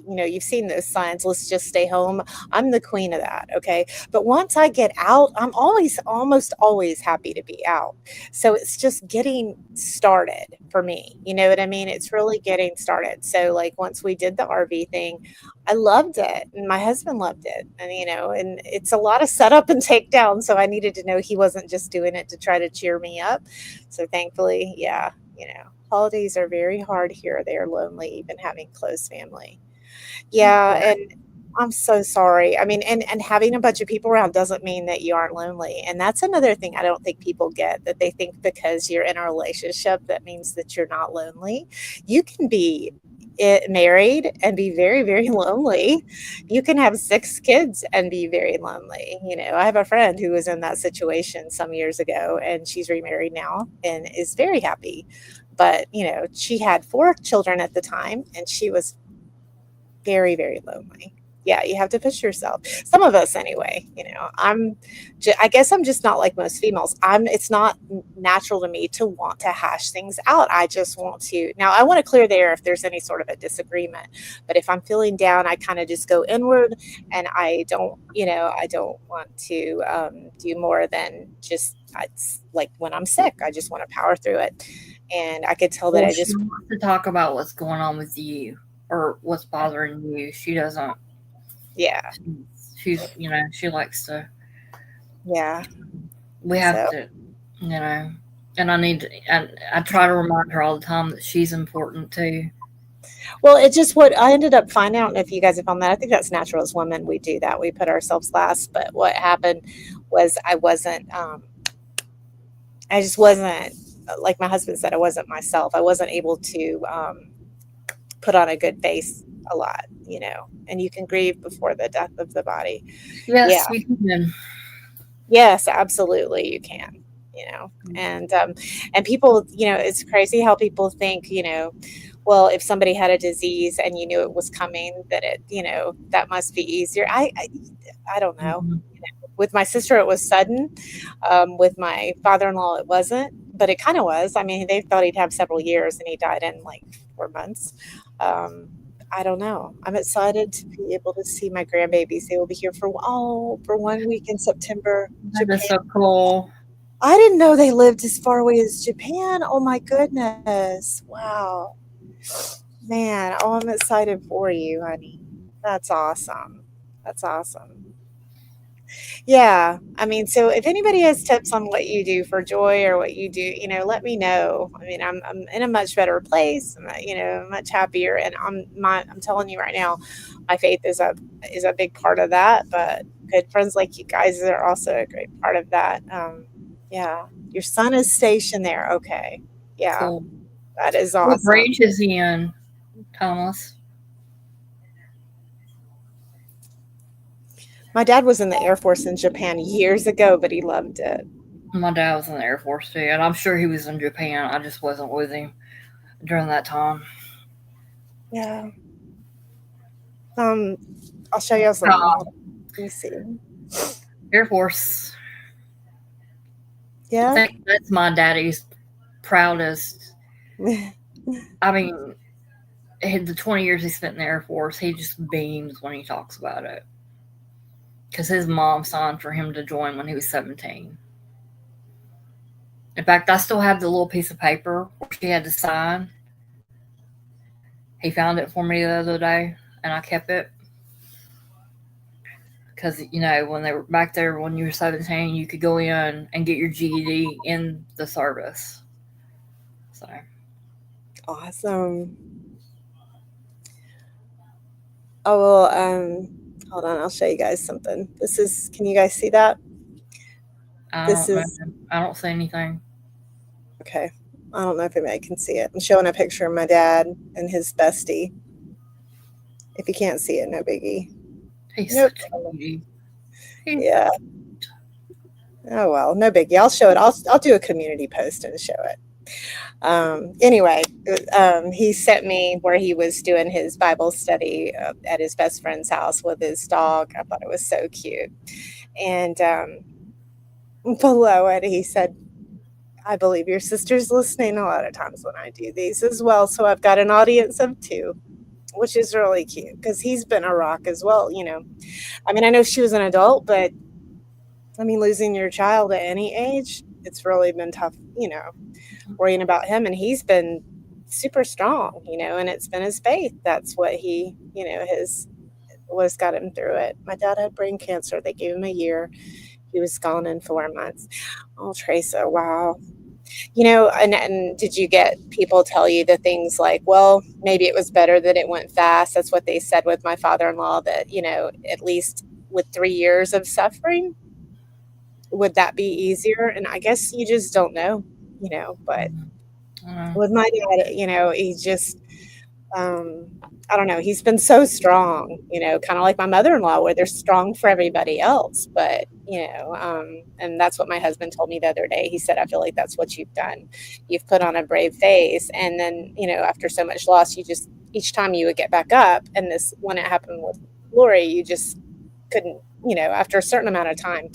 you know, you've seen those signs, let's just stay home. I'm the queen of that. Okay. But once I get out, I'm almost always happy to be out. So it's just getting started for me. You know what I mean? It's really getting started. So like once we did the RV thing, I loved it and my husband loved it. And, you know, and it's a lot of setup and takedown. So I needed to know he wasn't just doing it to try to cheer me up. So thankfully, yeah, you know, holidays are very hard here. They are lonely, even having close family. Yeah, and I'm so sorry. I mean, and having a bunch of people around doesn't mean that you aren't lonely. And that's another thing I don't think people get, that they think because you're in a relationship, that means that you're not lonely. You can be married and be very, very lonely. You can have 6 kids and be very lonely. You know, I have a friend who was in that situation some years ago, and she's remarried now and is very happy. But, you know, she had 4 children at the time, and she was very, very lonely. Yeah, you have to push yourself. Some of us anyway, you know, I guess I'm just not like most females. It's not natural to me to want to hash things out. I just want to, now I want to clear the air if there's any sort of a disagreement, but if I'm feeling down, I kind of just go inward, and I don't want to do more than just, it's like when I'm sick, I just want to power through it. And I could tell that I just want to talk about what's going on with you or what's bothering you. She doesn't. Yeah. She's, you know, she likes to. Yeah. We have to, you know, and I try to remind her all the time that she's important too. Well, it's just what I ended up finding out. If you guys have found that, I think that's natural as women. We do that. We put ourselves last. But what happened was I just wasn't, like my husband said, I wasn't myself. I wasn't able to put on a good face a lot, you know, and you can grieve before the death of the body. Yes, you can. Yes, absolutely, you can, you know, and people, you know, it's crazy how people think, you know, well, if somebody had a disease and you knew it was coming, that it, you know, that must be easier. I don't know. Mm-hmm. You know, with my sister, it was sudden. With my father-in-law, it wasn't, but it kind of was. I mean, they thought he'd have several years, and he died in like 4 months. I don't know. I'm excited to be able to see my grandbabies. They will be here for 1 week in September. That's so cool. I didn't know they lived as far away as Japan. Oh my goodness. Wow. Man, oh, I'm excited for you, honey. That's awesome. That's awesome. Yeah. I mean, so if anybody has tips on what you do for joy or what you do, let me know. I mean, I'm in a much better place, much happier. And I'm telling you right now, my faith is a big part of that. But good friends like you guys are also a great part of that. Yeah. Your son is stationed there. Okay. Yeah. Cool. That is What awesome. branch is he in, Thomas? My dad was in the Air Force in Japan years ago, but he loved it. My dad was in the Air Force too, and I'm sure he was in Japan. I just wasn't with him during that time. Yeah. I'll show you something. Let me see. Air Force. I Yeah. think that's my daddy's proudest. I mean, the 20 years he spent in the Air Force, he just beams when he talks about it. Because his mom signed for him to join when he was 17. In fact, I still have the little piece of paper where she had to sign. He found it for me the other day, and I kept it. Because, when they were back there when you were 17, you could go in and get your GED in the service. So. Awesome. Oh, well, hold on. I'll show you guys something. Can you guys see that? I don't see anything. Okay. I don't know if anybody can see it. I'm showing a picture of my dad and his bestie. If you can't see it, no biggie. He's Nope. such a cutie. Yeah. Oh, well, no biggie. I'll show it. I'll do a community post and show it. Anyway, he sent me where he was doing his Bible study at his best friend's house with his dog. I thought it was so cute. And below it, he said, I believe your sister's listening a lot of times when I do these as well. So I've got an audience of 2, which is really cute because he's been a rock as well. I mean, I know she was an adult, but I mean, losing your child at any age, it's really been tough, worrying about him. And he's been super strong, and it's been his faith. That's what he, was got him through it. My dad had brain cancer. They gave him a year. He was gone in 4 months. Oh, Teresa, wow. And did you get people tell you the things like, well, maybe it was better that it went fast? That's what they said with my father-in-law, that, at least with 3 years of suffering, would that be easier? And I guess you just don't know, but with my dad, he just, I don't know. He's been so strong, kind of like my mother-in-law, where they're strong for everybody else. But, and that's what my husband told me the other day. He said, I feel like that's what you've done. You've put on a brave face. And then, after so much loss, you just, each time you would get back up. And when it happened with Lori, you just couldn't, after a certain amount of time,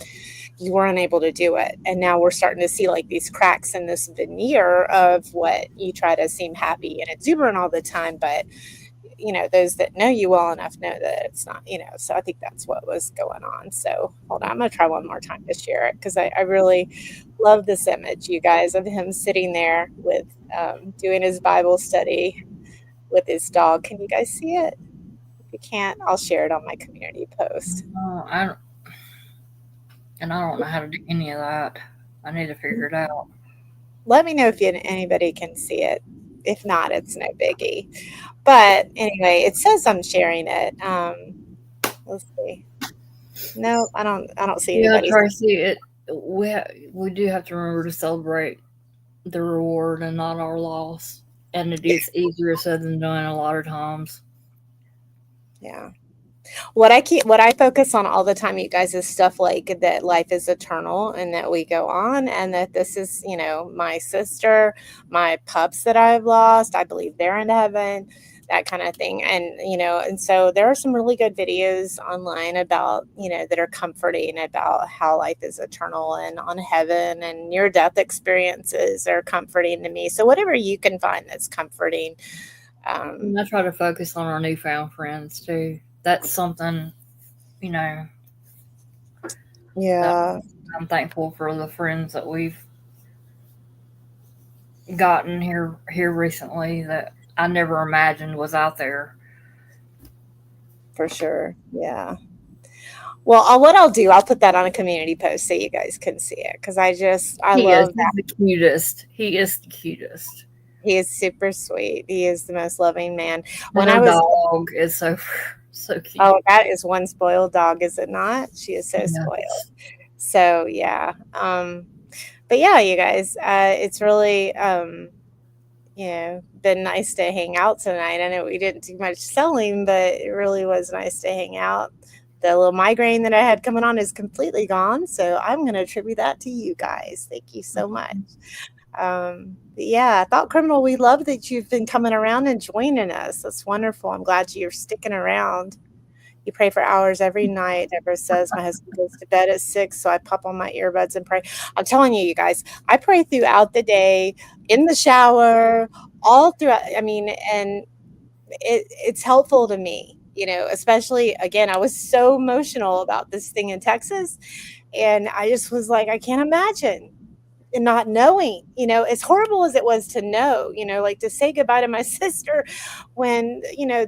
you weren't able to do it. And now we're starting to see like these cracks in this veneer of what you try to seem happy and exuberant all the time. But, those that know you well enough know that it's not, so I think that's what was going on. So hold on, I'm going to try one more time to share it because I really love this image, you guys, of him sitting there with doing his Bible study with his dog. Can you guys see it? If you can't, I'll share it on my community post. I don't know how to do any of that. I need to figure it out. Let me know if anybody can see it. If not, it's no biggie. But anyway, it says I'm sharing it. Let's see. No, I don't see anybody. Yeah, Tracy, we do have to remember to celebrate the reward and not our loss. And it is easier said than done a lot of times. Yeah. What I focus on all the time, you guys, is stuff like that life is eternal and that we go on, and that this is, my sister, my pups that I've lost, I believe they're in heaven, that kind of thing. And, and so there are some really good videos online about, that are comforting about how life is eternal and on heaven, and near-death experiences are comforting to me. So whatever you can find that's comforting. And I try to focus on our newfound friends too. That's something, Yeah. I'm thankful for the friends that we've gotten here recently that I never imagined was out there. For sure. Yeah. Well, what I'll do, I'll put that on a community post so you guys can see it because I He is. love that. He's the cutest. He is the cutest. He is super sweet. He is the most loving man. When I was dog is so cute. Oh, that is one spoiled dog, is it not? She is so spoiled. So yeah. But yeah, you guys, it's really been nice to hang out tonight. I know we didn't do much selling, but it really was nice to hang out. The little migraine that I had coming on is completely gone. So I'm going to attribute that to you guys. Thank you so much. Yeah, Thought Criminal, we love that you've been coming around and joining us. That's wonderful. I'm glad you're sticking around. You pray for hours every night. Deborah says, my husband goes to bed at 6, so I pop on my earbuds and pray. I'm telling you guys, I pray throughout the day, in the shower, all throughout. I mean, and it's helpful to me. Especially, again, I was so emotional about this thing in Texas. And I just was like, I can't imagine and not knowing, as horrible as it was to know, like to say goodbye to my sister when,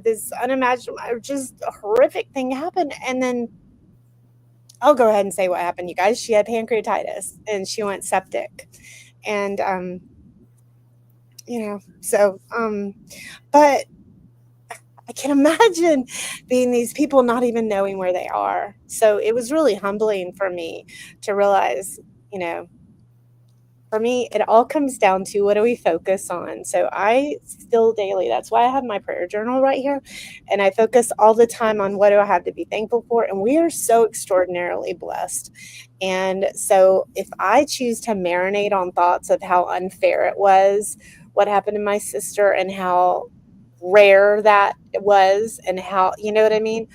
this unimaginable, just a horrific thing happened. And then I'll go ahead and say what happened, you guys. She had pancreatitis and she went septic. And, but I can imagine being these people not even knowing where they are. So it was really humbling for me to realize, for me, it all comes down to what do we focus on? So I still daily, that's why I have my prayer journal right here. And I focus all the time on what do I have to be thankful for? And we are so extraordinarily blessed. And so if I choose to marinate on thoughts of how unfair it was, what happened to my sister and how rare that was and how, you know what I mean?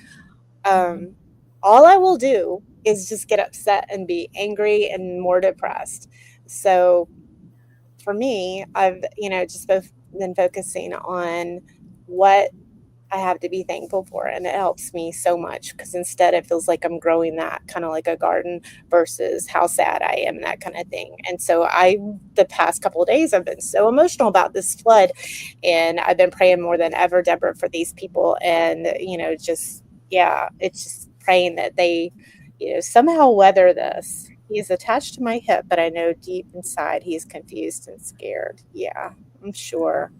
All I will do is just get upset and be angry and more depressed. So for me, I've, just been focusing on what I have to be thankful for. And it helps me so much because instead it feels like I'm growing that kind of like a garden versus how sad I am, that kind of thing. And so the past couple of days, I've been so emotional about this flood and I've been praying more than ever, Deborah, for these people. And, it's just praying that they, somehow weather this. He's attached to my hip, but I know deep inside he's confused and scared. Yeah, I'm sure.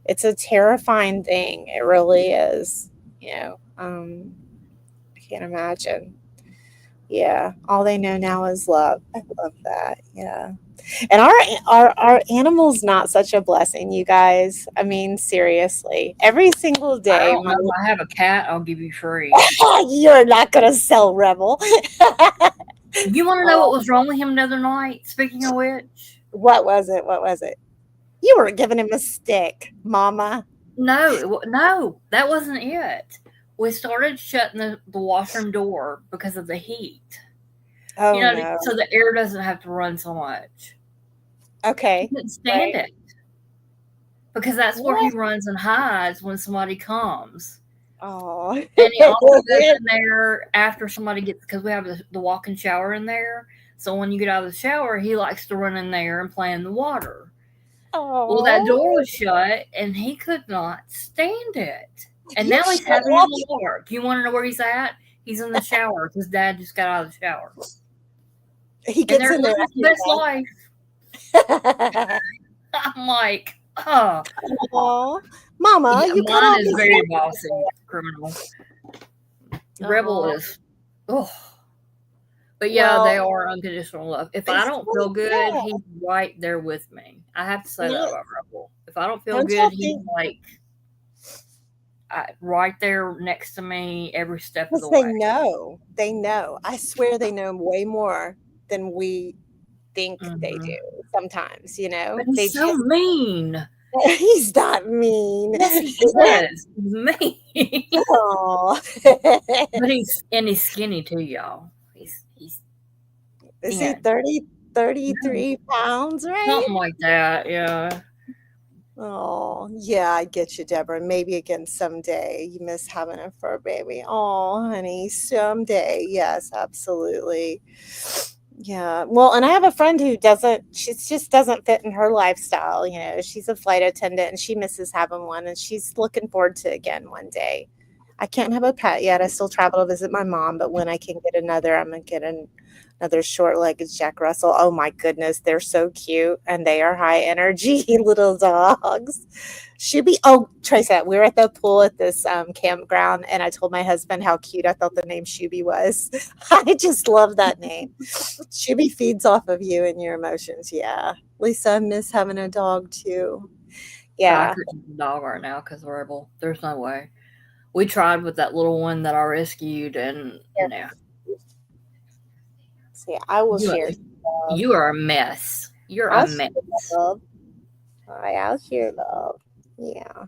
It's a terrifying thing. It really is. I can't imagine. Yeah, all they know now is love. I love that. Yeah. And our animals not such a blessing, you guys. I mean, seriously, every single day. I have a cat. I'll give you free. You're not gonna sell Rebel. You want to know what was wrong with him the other night? Speaking of which, what was it? You were giving him a stick, Mama. No, that wasn't it. We started shutting the washroom door because of the heat. Oh, no. So the air doesn't have to run so much. Okay. He couldn't stand it. Because that's where he runs and hides when somebody comes. Oh. And he also goes in there after somebody gets, because we have the walk-in shower in there. So when you get out of the shower, he likes to run in there and play in the water. Oh. Well, that door was shut and he could not stand it. And now he's having to work. You want to know where he's at? He's in the shower because Dad just got out of the shower. He gets in there. Best life. I'm like, oh. Mama, yeah, mine is very bossy, criminal. Rebel is, But yeah, they are unconditional love. If I don't feel good, he's right there with me. I have to say that about Rebel. If I don't feel good, he's like right there next to me every step of the way. They know. I swear they know way more than we think they do sometimes, But he's so mean. He's not mean. Yes, he is. He's mean. But he's skinny too, y'all. Is he 33 pounds, right? Something like that, yeah. Oh, yeah, I get you, Deborah. Maybe again someday. You miss having a fur baby. Oh, honey, someday. Yes, absolutely. Yeah. Well, and I have a friend who doesn't, she just doesn't fit in her lifestyle. You know, she's a flight attendant and she misses having one and she's looking forward to again one day. I can't have a pet yet. I still travel to visit my mom, but when I can get another, I'm going to get another short-legged Jack Russell. Oh my goodness, they're so cute and they are high energy little dogs. Trace, we were at the pool at this campground and I told my husband how cute I thought the name Shuby was. I just love that name. Shuby feeds off of you and your emotions. Yeah. Lisa, I miss having a dog too. Yeah. I couldn't have a dog right now because we're able. There's no way. We tried with that little one that I rescued, and no. So yeah, I will You, share. you are a mess. You're I'll a mess. love. I'll share love. Yeah.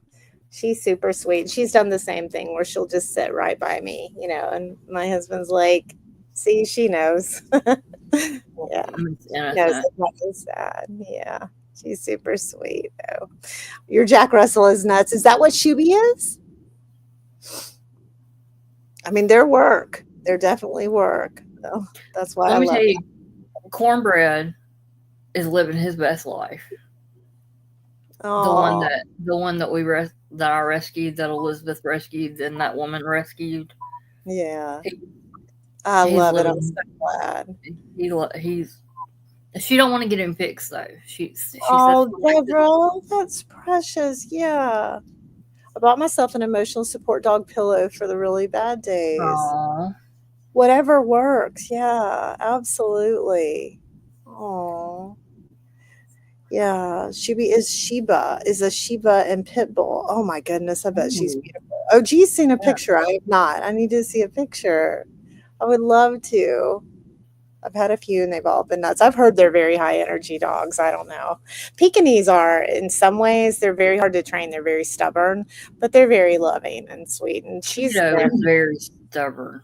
She's super sweet. She's done the same thing where she'll just sit right by me, you know, and my husband's like, see, she knows. Yeah. Knows what is that. Yeah. She's super sweet though. Your Jack Russell is nuts. Is that what Shuby is? I mean, they're work. They're definitely work. So that's why Let me love tell you, Cornbread is living his best life. Aw. The one that I rescued, that Elizabeth rescued, and that woman rescued. Yeah. I love it. I'm so glad. She don't want to get him fixed though. She Oh, Deborah, that's precious. Yeah. I bought myself an emotional support dog pillow for the really bad days. Aww. Whatever works. Yeah, absolutely. Oh. Yeah, Shuby is Sheba, is a Sheba and Pitbull. Oh my goodness, I bet she's beautiful. Oh, G's seen a picture. I have not. I need to see a picture. I would love to. I've had a few and they've all been nuts. I've heard they're very high energy dogs. I don't know. Pekingese are, in some ways, they're very hard to train. They're very stubborn, but they're very loving and sweet. And she's very stubborn.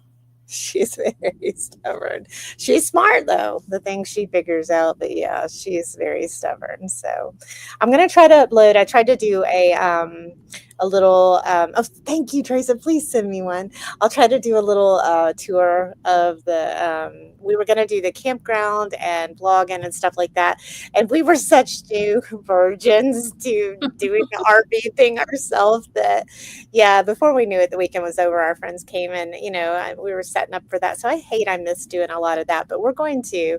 She's very stubborn. She's smart though, the things she figures out. But yeah, she's very stubborn. So I'm gonna try to upload. I tried to do a little oh, thank you, Teresa. Please send me one. I'll try to do a little tour of the we were gonna do the campground and blogging and stuff like that. And we were such new virgins to doing the RV thing ourselves that yeah, before we knew it, the weekend was over. Our friends came and, you know, we were setting up for that. So I miss doing a lot of that, but we're going to,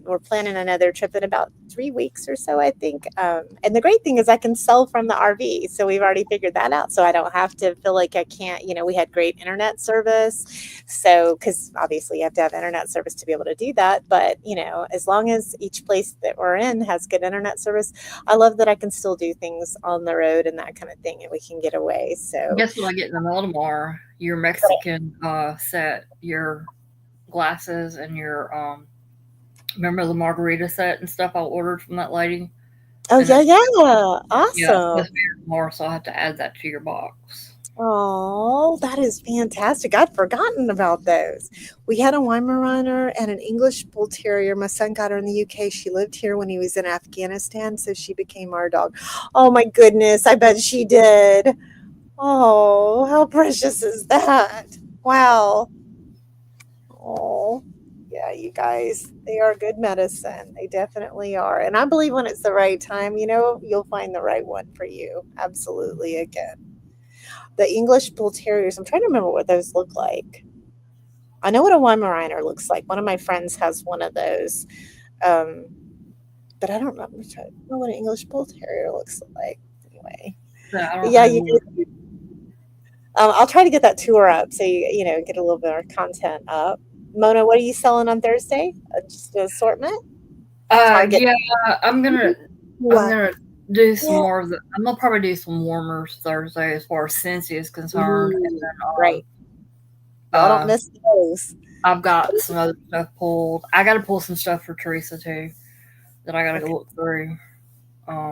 we're planning another trip in about 3 weeks or so, I think. And the great thing is I can sell from the RV. So we've already figured that out. So I don't have to feel like I can't, you know, we had great internet service. So, cause obviously you have to have internet service to be able to do that. But, you know, as long as each place that we're in has good internet service, I love that I can still do things on the road and that kind of thing. And we can get away. So guess what I get in the mail tomorrow? Your Mexican set, your glasses, and your remember the margarita set and stuff I ordered from that lady? Oh, and yeah. Awesome. Yeah, tomorrow, so I'll have to add that to your box. Oh, that is fantastic. I'd forgotten about those. We had a Weimaraner and an English Bull Terrier. My son got her in the UK. She lived here when he was in Afghanistan, so she became our dog. Oh, my goodness. I bet she did. Oh, how precious is that? Wow. Oh, yeah, you guys, they are good medicine. They definitely are. And I believe when it's the right time, you know, you'll find the right one for you. Absolutely. Again, the English Bull Terriers, I'm trying to remember what those look like. I know what a Weimaraner looks like. One of my friends has one of those. But I don't know what an English Bull Terrier looks like. Anyway. Yeah, I'll try to get that tour up so you know, get a little bit of content up. Mona, what are you selling on Thursday? Just an assortment? Yeah, I'm gonna do some more of the. I'm gonna probably do some warmers Thursday as far as Scentsy is concerned. Ooh, and then, right. I don't miss those. I've got some other stuff pulled. I got to pull some stuff for Teresa too that I got to look through.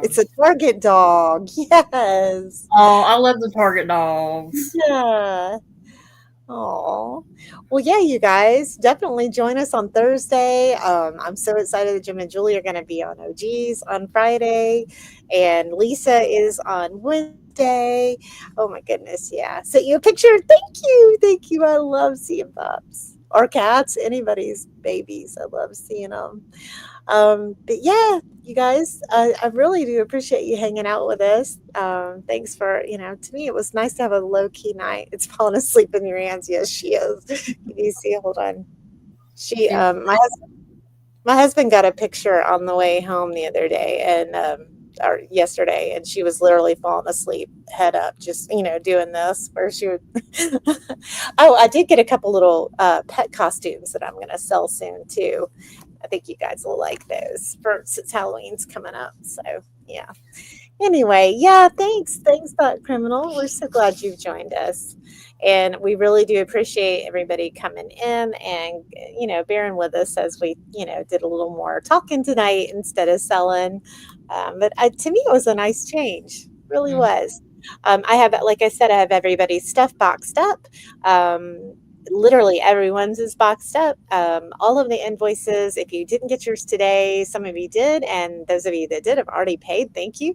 It's a Target dog. Yes. Oh, I love the Target dogs. Yeah. Oh, well, yeah, you guys definitely join us on Thursday. I'm so excited that Jim and Julie are going to be on OGs on Friday, and Lisa is on Wednesday. Oh my goodness, yeah. Sent you a picture. Thank you. I love seeing pups. or cats, anybody's babies. I love seeing them. But yeah, you guys, I really do appreciate you hanging out with us. Thanks for, to me, it was nice to have a low key night. It's falling asleep in your hands. Yes, she is. Can you see? Hold on. My husband got a picture on the way home the other day or yesterday, and she was literally falling asleep, head up, just, doing this where she would. Oh, I did get a couple little pet costumes that I'm going to sell soon too. I think you guys will like those since Halloween's coming up. So yeah. Anyway, yeah, thanks, Thought Criminal. We're so glad you've joined us. And we really do appreciate everybody coming in and, bearing with us as we, did a little more talking tonight instead of selling. But to me, it was a nice change. Really was. Like I said, I have everybody's stuff boxed up. Literally everyone's is boxed up. All of the invoices, if you didn't get yours today, some of you did, and those of you that did have already paid, thank you.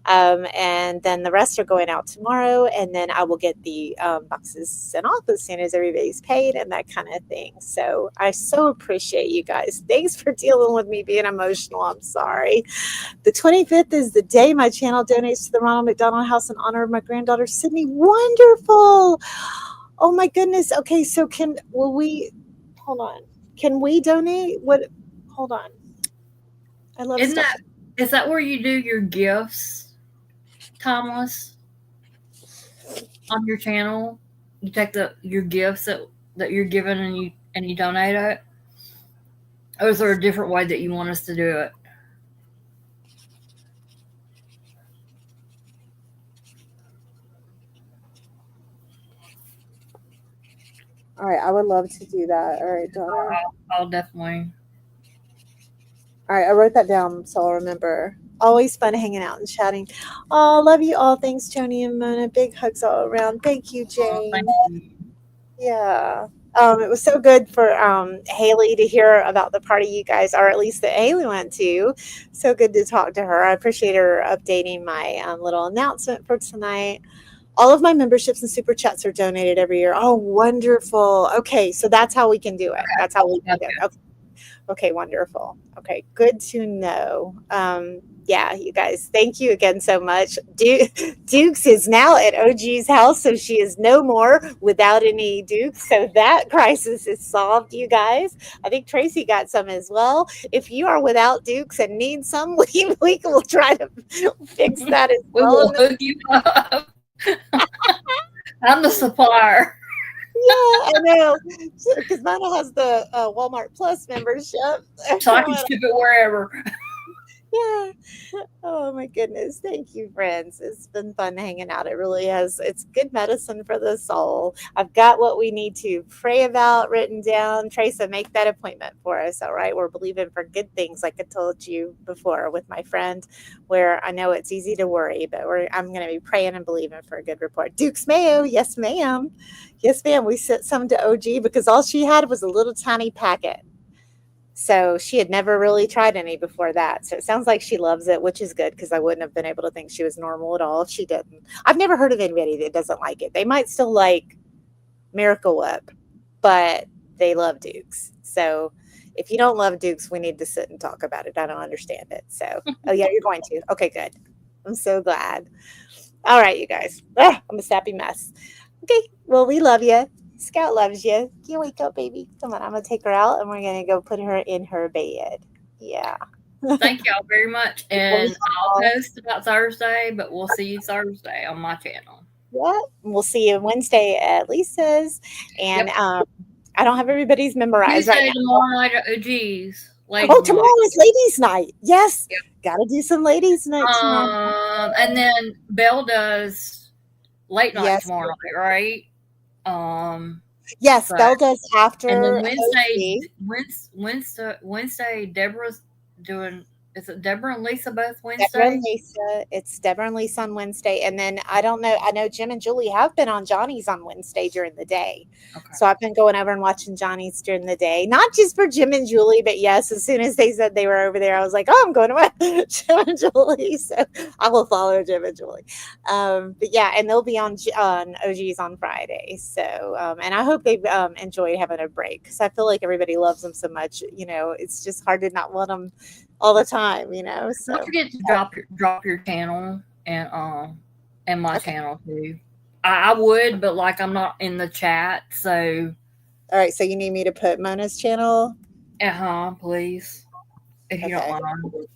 And then the rest are going out tomorrow, and then I will get the boxes sent off as soon as everybody's paid and that kind of thing. So I so appreciate you guys. Thanks for dealing with me being emotional. I'm sorry. The 25th is the day my channel donates to the Ronald McDonald House in honor of my granddaughter, Sydney. Wonderful. Oh my goodness. Okay, so can we donate? Hold on. I love Is that where you do your gifts, Timeless? On your channel? You take your gifts that you're given and you donate it? Or is there a different way that you want us to do it? All right, I would love to do that. All right, daughter. I'll definitely. All right, I wrote that down so I'll remember. Always fun hanging out and chatting. Oh, love you all. Thanks, Tony and Mona. Big hugs all around. Thank you, Jane. Thank you. Yeah. It was so good for Haley to hear about the party you guys, or at least that Haley went to. So good to talk to her. I appreciate her updating my little announcement for tonight. All of my memberships and super chats are donated every year. Oh, wonderful. Okay, so that's how we can do it. That's how we can do it. Okay, wonderful. Okay, good to know. Yeah, you guys, thank you again so much. Dukes is now at OG's house, so she is no more without any Dukes. So that crisis is solved, you guys. I think Tracy got some as well. If you are without Dukes and need some, we will try to fix that as We well. will hook you up. I'm the supplier. Yeah, I know. Because Mona has the Walmart Plus membership. So I can ship it wherever. Yeah. Oh my goodness. Thank you, friends. It's been fun hanging out. It really has. It's good medicine for the soul. I've got what we need to pray about written down. Teresa, make that appointment for us. All right. We're believing for good things, like I told you before with my friend, where I know it's easy to worry, but I'm going to be praying and believing for a good report. Duke's Mayo. Yes, ma'am. Yes, ma'am. We sent some to OG because all she had was a little tiny packet. So she had never really tried any before that. So it sounds like she loves it, which is good because I wouldn't have been able to think she was normal at all if she didn't. I've never heard of anybody that doesn't like it. They might still like Miracle Whip, but they love Dukes. So if you don't love Dukes, we need to sit and talk about it. I don't understand it. So, oh yeah, you're going to. Okay, good. I'm so glad. All right, you guys. I'm a sappy mess. Okay, well, we love you. Scout loves you. Can you wake up, baby? Come on, I'm going to take her out and we're going to go put her in her bed. Yeah. Thank y'all very much. And I'll post about Thursday, but we'll see you Thursday on my channel. Yeah. We'll see you Wednesday at Lisa's. And I don't have everybody's memorized Tuesday, right now. Tomorrow night at OG's. Tomorrow is ladies' night. Yes. Yep. Got to do some ladies' night tomorrow. And then Belle does late night tomorrow night, right? Yes, Belle does after. And then Wednesday, Deborah's doing Is it Deborah and Lisa both Deborah Wednesday? and Lisa. It's Deborah and Lisa on Wednesday. And then I don't know. I know Jim and Julie have been on Johnny's on Wednesday during the day. Okay. So I've been going over and watching Johnny's during the day. Not just for Jim and Julie, but yes, as soon as they said they were over there, I was like, oh, I'm going to watch Jim and Julie. So I will follow Jim and Julie. But yeah, and they'll be on OG's on Friday. So, and I hope they've enjoyed having a break because I feel like everybody loves them so much. You know, it's just hard to not want them all the time, you know. So Don't forget to drop your channel and my Okay. channel too. I would, but like I'm not in the chat, so all right, so you need me to put Mona's channel. please, if you don't Okay. mind.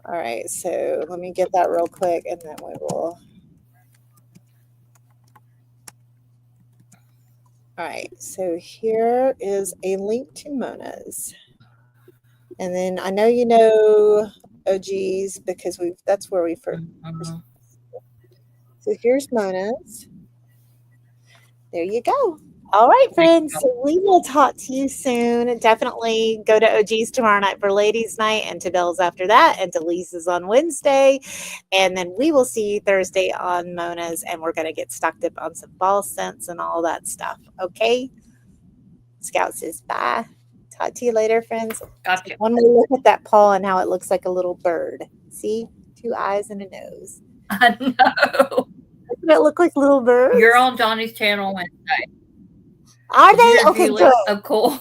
All right, so let me get that real quick and then we will. All right, so here is a link to Mona's. And then I know you know OG's because that's where we first. Mhm. So here's Mona's. There you go. All right, friends. So we will talk to you soon. Definitely go to OG's tomorrow night for ladies' night and to Bell's after that and to Lisa's on Wednesday. And then we will see you Thursday on Mona's and we're going to get stocked up on some ball scents and all that stuff. Okay. Scout says bye. Talk to you later, friends. Gotcha. One more look at that paw and how it looks like a little bird. See? 2 eyes and a nose. I know. Doesn't it look like little birds? You're on Johnny's channel Wednesday. Are they? You're Okay, viewing- good. Oh, cool.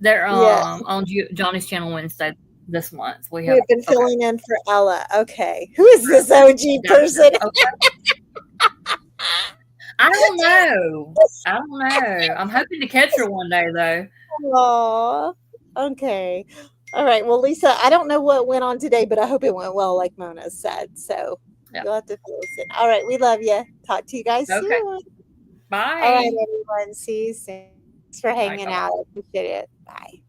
They're Yeah. on Johnny's channel Wednesday this month. We We have have been okay. filling in for Ella. Okay. Who is this OG person? Okay. I don't know. I'm hoping to catch her one day though. Aw. Okay. All right. Well, Lisa, I don't know what went on today, but I hope it went well, like Mona said. So Yeah. you'll have to fill us in. All right. We love you. Talk to you guys Okay. soon. Bye. All right, everyone. See you soon. Thanks for hanging Bye. out. I appreciate it. Bye.